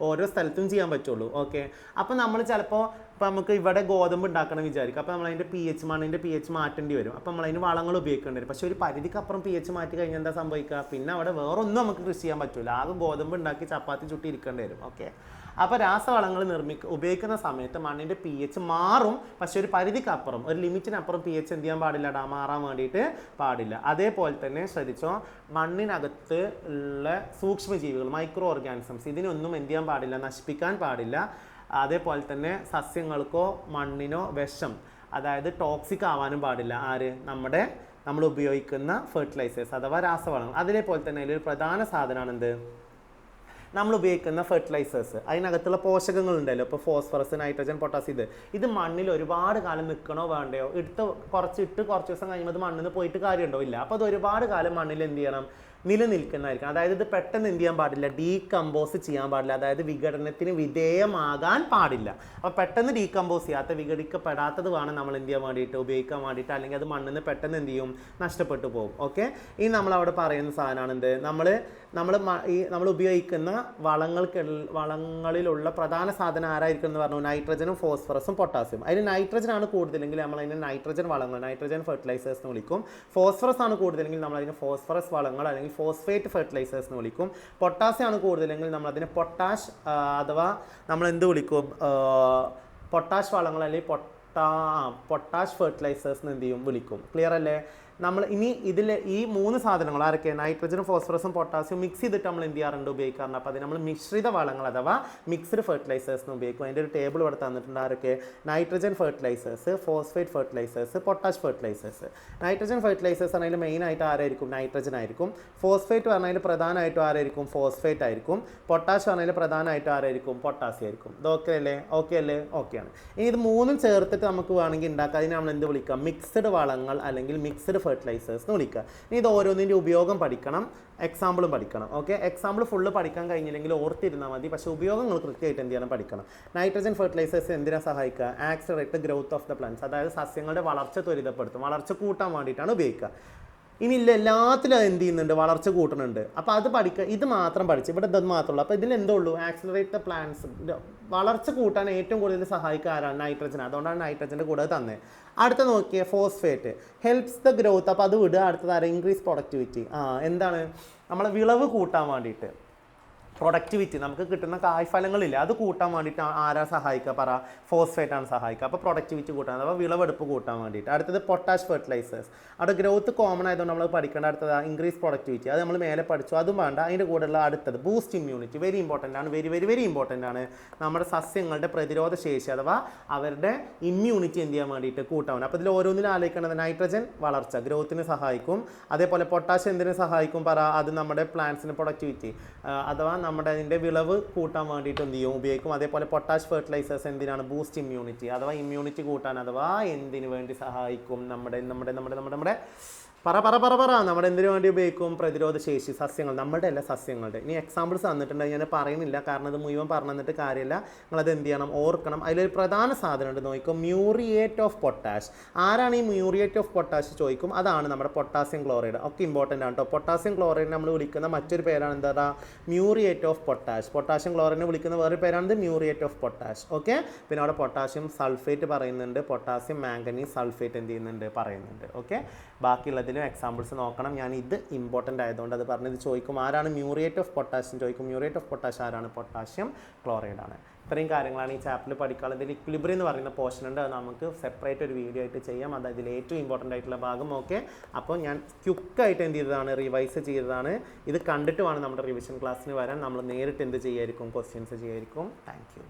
ഓരോ സ്ഥലത്തും ചെയ്യാൻ പറ്റുള്ളൂ. ഓക്കെ, അപ്പോൾ നമ്മൾ ചിലപ്പോൾ ഇപ്പോൾ നമുക്ക് ഇവിടെ ഗോതമ്പ് ഉണ്ടാക്കണം വിചാരിക്കും. അപ്പോൾ നമ്മളതിൻ്റെ മണ്ണിൻ്റെ pH മാറ്റേണ്ടി വരും. അപ്പോൾ നമ്മളതിന് വളങ്ങൾ ഉപയോഗിക്കേണ്ടി വരും. പക്ഷേ ഒരു പരിധിക്കപ്പുറം pH മാറ്റി കഴിഞ്ഞാൽ എന്താ സംഭവിക്കുക? പിന്നെ അവിടെ വേറൊന്നും നമുക്ക് കൃഷി ചെയ്യാൻ പറ്റില്ല. ആകെ ഗോതമ്പ് ഉണ്ടാക്കി ചപ്പാത്തി ചുട്ടി ഇരിക്കേണ്ടി വരും. ഓക്കെ, അപ്പോൾ രാസവളങ്ങൾ ഉപയോഗിക്കുന്ന സമയത്ത് മണ്ണിൻ്റെ pH മാറും. പക്ഷേ ഒരു പരിധിക്കപ്പുറം, ഒരു ലിമിറ്റിനപ്പുറം pH എന്ത് ചെയ്യാൻ പാടില്ല, മാറാൻ വേണ്ടിയിട്ട് പാടില്ല. അതേപോലെ തന്നെ ശ്രദ്ധിച്ചോ, മണ്ണിനകത്ത് ഉള്ള സൂക്ഷ്മജീവികൾ, മൈക്രോ ഓർഗാനിസംസ്, ഇതിനൊന്നും എന്ത് ചെയ്യാൻ പാടില്ല, നശിപ്പിക്കാൻ പാടില്ല. അതേപോലെ തന്നെ സസ്യങ്ങൾക്കോ മണ്ണിനോ വിഷം, അതായത് ടോക്സിക് ആവാനും പാടില്ല. ആര്? നമ്മൾ ഉപയോഗിക്കുന്ന ഫെർട്ടിലൈസേഴ്സ് അഥവാ രാസവളങ്ങൾ. അതേപോലെ തന്നെ അതിലൊരു പ്രധാന സാധനമാണ് എന്ത്? നമ്മൾ ഉപയോഗിക്കുന്ന ഫെർട്ടിലൈസേഴ്സ്, അതിനകത്തുള്ള പോഷകങ്ങളുണ്ടല്ലോ, ഇപ്പോൾ ഫോസ്ഫറസ്, നൈട്രജൻ, പൊട്ടാസ്യം, ഇത് മണ്ണിൽ ഒരുപാട് കാലം നിൽക്കണോ വേണ്ടയോ? കുറച്ച് ദിവസം കഴിയുമ്പോൾ അത് മണ്ണിൽ നിന്ന് പോയിട്ട് കാര്യമുണ്ടോ? ഇല്ല. അപ്പോൾ അത് ഒരുപാട് കാലം മണ്ണിൽ എന്ത് ചെയ്യണം, നിലനിൽക്കുന്നതായിരിക്കണം. അതായത് ഇത് പെട്ടെന്ന് എന്ത് ചെയ്യാൻ പാടില്ല, ഡീകമ്പോസ് ചെയ്യാൻ പാടില്ല, അതായത് വിഘടനത്തിന് വിധേയമാകാൻ പാടില്ല. അപ്പോൾ പെട്ടെന്ന് ഡീകമ്പോസ് ചെയ്യാത്ത, വിഘടിക്കപ്പെടാത്തത് വേണം നമ്മൾ എന്ത് ചെയ്യാൻ വേണ്ടിയിട്ട്, ഉപയോഗിക്കാൻ വേണ്ടിയിട്ട്. അല്ലെങ്കിൽ അത് മണ്ണിൽ നിന്ന് പെട്ടെന്ന് എന്ത് ചെയ്യും, നഷ്ടപ്പെട്ടു പോകും. ഓക്കെ, ഈ നമ്മളവിടെ പറയുന്ന സാധനമാണ് എന്ത്? നമ്മൾ ഉപയോഗിക്കുന്ന വളങ്ങളിലുള്ള പ്രധാന സാധനം ആരായിരിക്കും എന്ന് പറഞ്ഞു? നൈട്രജനും ഫോസ്ഫറസും പൊട്ടാസ്യം. അതിന് നൈട്രജനാണ് കൂടുതലെങ്കിൽ നമ്മൾ അതിന് നൈട്രജൻ വളങ്ങൾ, നൈട്രജൻ ഫെർട്ടിലൈസേഴ്സ് എന്ന് വിളിക്കും. ഫോസ്ഫറസ് ആണ് കൂടുതലെങ്കിൽ നമ്മൾ അതിന് ഫോസ്ഫറസ് വളങ്ങൾ അല്ലെങ്കിൽ ഫോസ്ഫേറ്റ് ഫെർട്ടിലൈസേഴ്സ് എന്ന് വിളിക്കും. പൊട്ടാസ്യം ആണ് കൂടുതലെങ്കിൽ നമ്മൾ അതിന് പൊട്ടാഷ് അഥവാ നമ്മൾ എന്ത് വിളിക്കും, പൊട്ടാഷ് വളങ്ങൾ അല്ലെങ്കിൽ പൊട്ടാഷ് ഫെർട്ടിലൈസേഴ്സ് എന്ന് എന്ത് ചെയ്യും, വിളിക്കും. ക്ലിയർ അല്ലേ? നമ്മൾ ഇനി ഇതിൽ ഈ മൂന്ന് സാധനങ്ങൾ ആരൊക്കെ? നൈട്രജനും ഫോസ്ഫറസും പൊട്ടാസ്യം മിക്സ് ചെയ്തിട്ട് നമ്മൾ എന്ത് ചെയ്യാറുണ്ട്, ഉപയോഗിക്കാറുണ്ട്. അപ്പോൾ അത് നമ്മൾ മിശ്രിത വളങ്ങൾ അഥവാ മിക്സ്ഡ് ഫെർട്ടിലൈസേഴ്സ് എന്ന് ഉപയോഗിക്കും. അതിൻ്റെ ഒരു ടേബിൾ ഇവിടെ തന്നിട്ടുണ്ട്. ആരൊക്കെ? Nitrogen fertilizers, phosphate fertilizers, potash fertilizers. Nitrogen fertilizers ആണെങ്കിൽ മെയിനായിട്ട് ആരായിരിക്കും? നൈട്രജൻ ആയിരിക്കും. ഫോസ്ഫേറ്റ് പറഞ്ഞാൽ പ്രധാനമായിട്ടും ആരായിരിക്കും? ഫോസ്ഫേറ്റ് ആയിരിക്കും. പൊട്ടാഷ് പറഞ്ഞാൽ പ്രധാനമായിട്ടും ആരായിരിക്കും? പൊട്ടാസ്യം ആയിരിക്കും. ഇത് ഓക്കെ അല്ലേ? ഓക്കെയാണ്. ഇനി ഇത് മൂന്നും ചേർത്തിട്ട് നമുക്ക് വേണമെങ്കിൽ ഉണ്ടാക്കാം. അതിന് നമ്മൾ എന്ത് വിളിക്കാം? മിക്സ്ഡ് വളങ്ങൾ അല്ലെങ്കിൽ മിക്സ്ഡ് ഫെർട്ടിലൈസേഴ്സ് എന്ന് വിളിക്കുക. ഇനി ഇത് ഓരോന്നിൻ്റെ ഉപയോഗം പഠിക്കണം, എക്സാമ്പിളും പഠിക്കണം. ഓക്കെ, എക്സാമ്പിൾ ഫുള്ള് പഠിക്കാൻ കഴിഞ്ഞില്ലെങ്കിൽ ഓർത്തിരുന്നാൽ മതി, പക്ഷേ ഉപയോഗങ്ങൾ കൃത്യമായിട്ട് എന്ത് ചെയ്യണം, പഠിക്കണം. നൈട്രജൻ ഫെർട്ടിലൈസേഴ്സ് എന്തിനാണ് സഹായിക്കുക? Accelerate growth of the plants, അതായത് സസ്യങ്ങളുടെ വളർച്ച ത്വരിതപ്പെടുത്തും, വളർച്ച കൂട്ടാൻ വേണ്ടിയിട്ടാണ് ഉപയോഗിക്കുക. ഇനി ഇല്ല, എല്ലാത്തിലും എന്ത് ചെയ്യുന്നുണ്ട്, വളർച്ച കൂട്ടുന്നുണ്ട്. അപ്പോൾ അത് പഠിക്കുക. ഇത് മാത്രം പഠിച്ച് ഇവിടെ ഇത് മാത്രമല്ല. അപ്പോൾ ഇതിൽ എന്തോ ഉള്ളൂ, ആക്സിലറേറ്റ് ദ പ്ലാന്റ്സ്, വളർച്ച കൂട്ടാൻ ഏറ്റവും കൂടുതൽ സഹായിക്കുക ആരാണ്? നൈട്രജൻ. അതുകൊണ്ടാണ് നൈട്രജൻ്റെ കൂടെ തന്നെ. അടുത്ത നോക്കിയ ഫോസ്ഫേറ്റ് ഹെൽപ്സ് ദ ഗ്രോത്ത്. അപ്പോൾ അത് വിടുക. അടുത്തത് ആരാ? Increase productivity. എന്താണ്? നമ്മളെ വിളവ് കൂട്ടാൻ വേണ്ടിയിട്ട്, പ്രൊഡക്ടിവിറ്റി, നമുക്ക് കിട്ടുന്ന കായ്ഫലങ്ങളില്ല അത് കൂട്ടാൻ വേണ്ടിയിട്ട് ആരാ സഹായിക്കുക? പറ. ഫോസ്ഫേറ്റ് ആണ് സഹായിക്കുക. അപ്പോൾ പ്രൊഡക്ടിവിറ്റി കൂട്ടാൻ, അഥവാ വിളവെടുപ്പ് കൂട്ടാൻ വേണ്ടിയിട്ട്. അടുത്തത് പൊട്ടാഷ് ഫെർട്ടിലൈസേഴ്സ്. അവിടെ ഗ്രോത്ത് കോമൺ ആയതുകൊണ്ട് നമ്മൾ പഠിക്കേണ്ട. അടുത്തത് ഇൻക്രീസ് പ്രൊഡക്ടിവിറ്റി, അത് നമ്മൾ മേലെ പഠിച്ചു, അതും വേണ്ട. അതിൻ്റെ കൂടെയുള്ള അടുത്തത് ബൂസ്റ്റ് ഇമ്മ്യൂണിറ്റി. വെരി ഇമ്പോർട്ടൻ്റ് ആണ്, വെരി ഇമ്പോർട്ടൻ്റ് ആണ്. നമ്മുടെ സസ്യങ്ങളുടെ പ്രതിരോധ ശേഷി അഥവാ അവരുടെ ഇമ്മ്യൂണിറ്റി എന്ത് ചെയ്യാൻ വേണ്ടിയിട്ട് കൂട്ടാൻ വേണ്ടി. അപ്പോൾ ഇതിൽ ഓരോന്നിലും ആലോചിക്കേണ്ടത്, നൈട്രജൻ വളർച്ച ഗ്രോത്തിന് സഹായിക്കും. അതേപോലെ പൊട്ടാഷ് എന്തിനു സഹായിക്കും? പറ. അത് നമ്മുടെ പ്ലാന്റ്സിന് പ്രൊഡക്ടിവിറ്റി അഥവാ നമ്മുടെ അതിൻ്റെ വിളവ് കൂട്ടാൻ വേണ്ടിയിട്ട് എന്ത് ചെയ്യും, ഉപയോഗിക്കും. അതേപോലെ പൊട്ടാഷ് ഫെർട്ടിലൈസേഴ്സ് എന്തിനാണ്? ബൂസ്റ്റ് ഇമ്മ്യൂണിറ്റി അഥവാ ഇമ്മ്യൂണിറ്റി കൂട്ടാൻ അഥവാ എന്തിനു വേണ്ടി സഹായിക്കും? നമ്മുടെ നമ്മുടെ എന്തിനു വേണ്ടി ഉപയോഗിക്കും? പ്രതിരോധ ശേഷി സസ്യങ്ങൾ, നമ്മുടെ എല്ലാ സസ്യങ്ങളുടെ. ഇനി എക്സാമ്പിൾസ് തന്നിട്ടുണ്ട്, ഞാൻ പറയുന്നില്ല കാരണം അത് മുഴുവൻ പറഞ്ഞു തന്നിട്ട് കാര്യമില്ല. നിങ്ങളത് എന്ത് ചെയ്യണം, ഓർക്കണം. അതിലൊരു പ്രധാന സാധനം ഉണ്ട്, നോക്കും, മ്യൂറിയേറ്റ് ഓഫ് പൊട്ടാഷ്. ആരാണ് ഈ മ്യൂറിയേറ്റ് ഓഫ് പൊട്ടാഷ് ചോദിക്കും? അതാണ് നമ്മുടെ പൊട്ടാസ്യം ക്ലോറൈഡ്. ഒക്കെ ഇമ്പോർട്ടൻ്റ് ആണ് കേട്ടോ. പൊട്ടാസ്യം ക്ലോറൈഡ് നമ്മൾ വിളിക്കുന്ന മറ്റൊരു പേരാണ് എന്താ? Muriate of potash. പൊട്ടാസ്യം ക്ലോറൈഡിനെ വിളിക്കുന്ന വേറൊരു പേരാണ് മ്യൂറിയേറ്റ് ഓഫ് പൊട്ടാഷ്. ഓക്കെ, പിന്നെ അവിടെ പൊട്ടാസ്യം സൾഫേറ്റ് പറയുന്നുണ്ട്, പൊട്ടാസ്യം മാംഗനീസ് സൾഫേറ്റ് എന്ത് ചെയ്യുന്നുണ്ട്, പറയുന്നുണ്ട്. ഓക്കെ, ബാക്കിയുള്ളതിൽ അതിലും എക്സാമ്പിൾസ് നോക്കണം. ഞാൻ ഇത് ഇമ്പോർട്ടൻ്റ് ആയതുകൊണ്ട് അത് പറഞ്ഞത് ചോദിക്കും. ആരാണ് മ്യൂറിയേറ്റ് ഓഫ് പൊട്ടാഷ്യം ചോദിക്കും. മ്യൂറിയേറ്റ് ഓഫ് പൊട്ടാഷ്യം ആരാണ്? പൊട്ടാഷ്യം ക്ലോറൈഡാണ്. ഇത്രയും കാര്യങ്ങളാണ് ഈ ചാപ്റ്ററിൽ പഠിക്കാനുള്ളത്. ഇതിൽ ഇക്വിലിബ്രിയം എന്ന് പറയുന്ന പോർഷൻ ഉണ്ട്, അത് നമുക്ക് സെപ്പറേറ്റ് ഒരു വീഡിയോ ആയിട്ട് ചെയ്യാം. അത് ഇതിൽ ഏറ്റവും ഇമ്പോർട്ടൻ്റ് ആയിട്ടുള്ള ഭാഗം. ഓക്കെ, അപ്പോൾ ഞാൻ ക്വിക്കായിട്ട് എന്ത് ചെയ്തതാണ്, റിവൈസ് ചെയ്തതാണ്. ഇത് കണ്ടിട്ട് വേണം നമ്മുടെ റിവിഷൻ ക്ലാസ്സിന് വരാൻ. നമ്മൾ നേരിട്ട് എന്ത് ചെയ്യായിരിക്കും, ക്വസ്റ്റ്യൻസ് ചെയ്യായിരിക്കും. Thank U.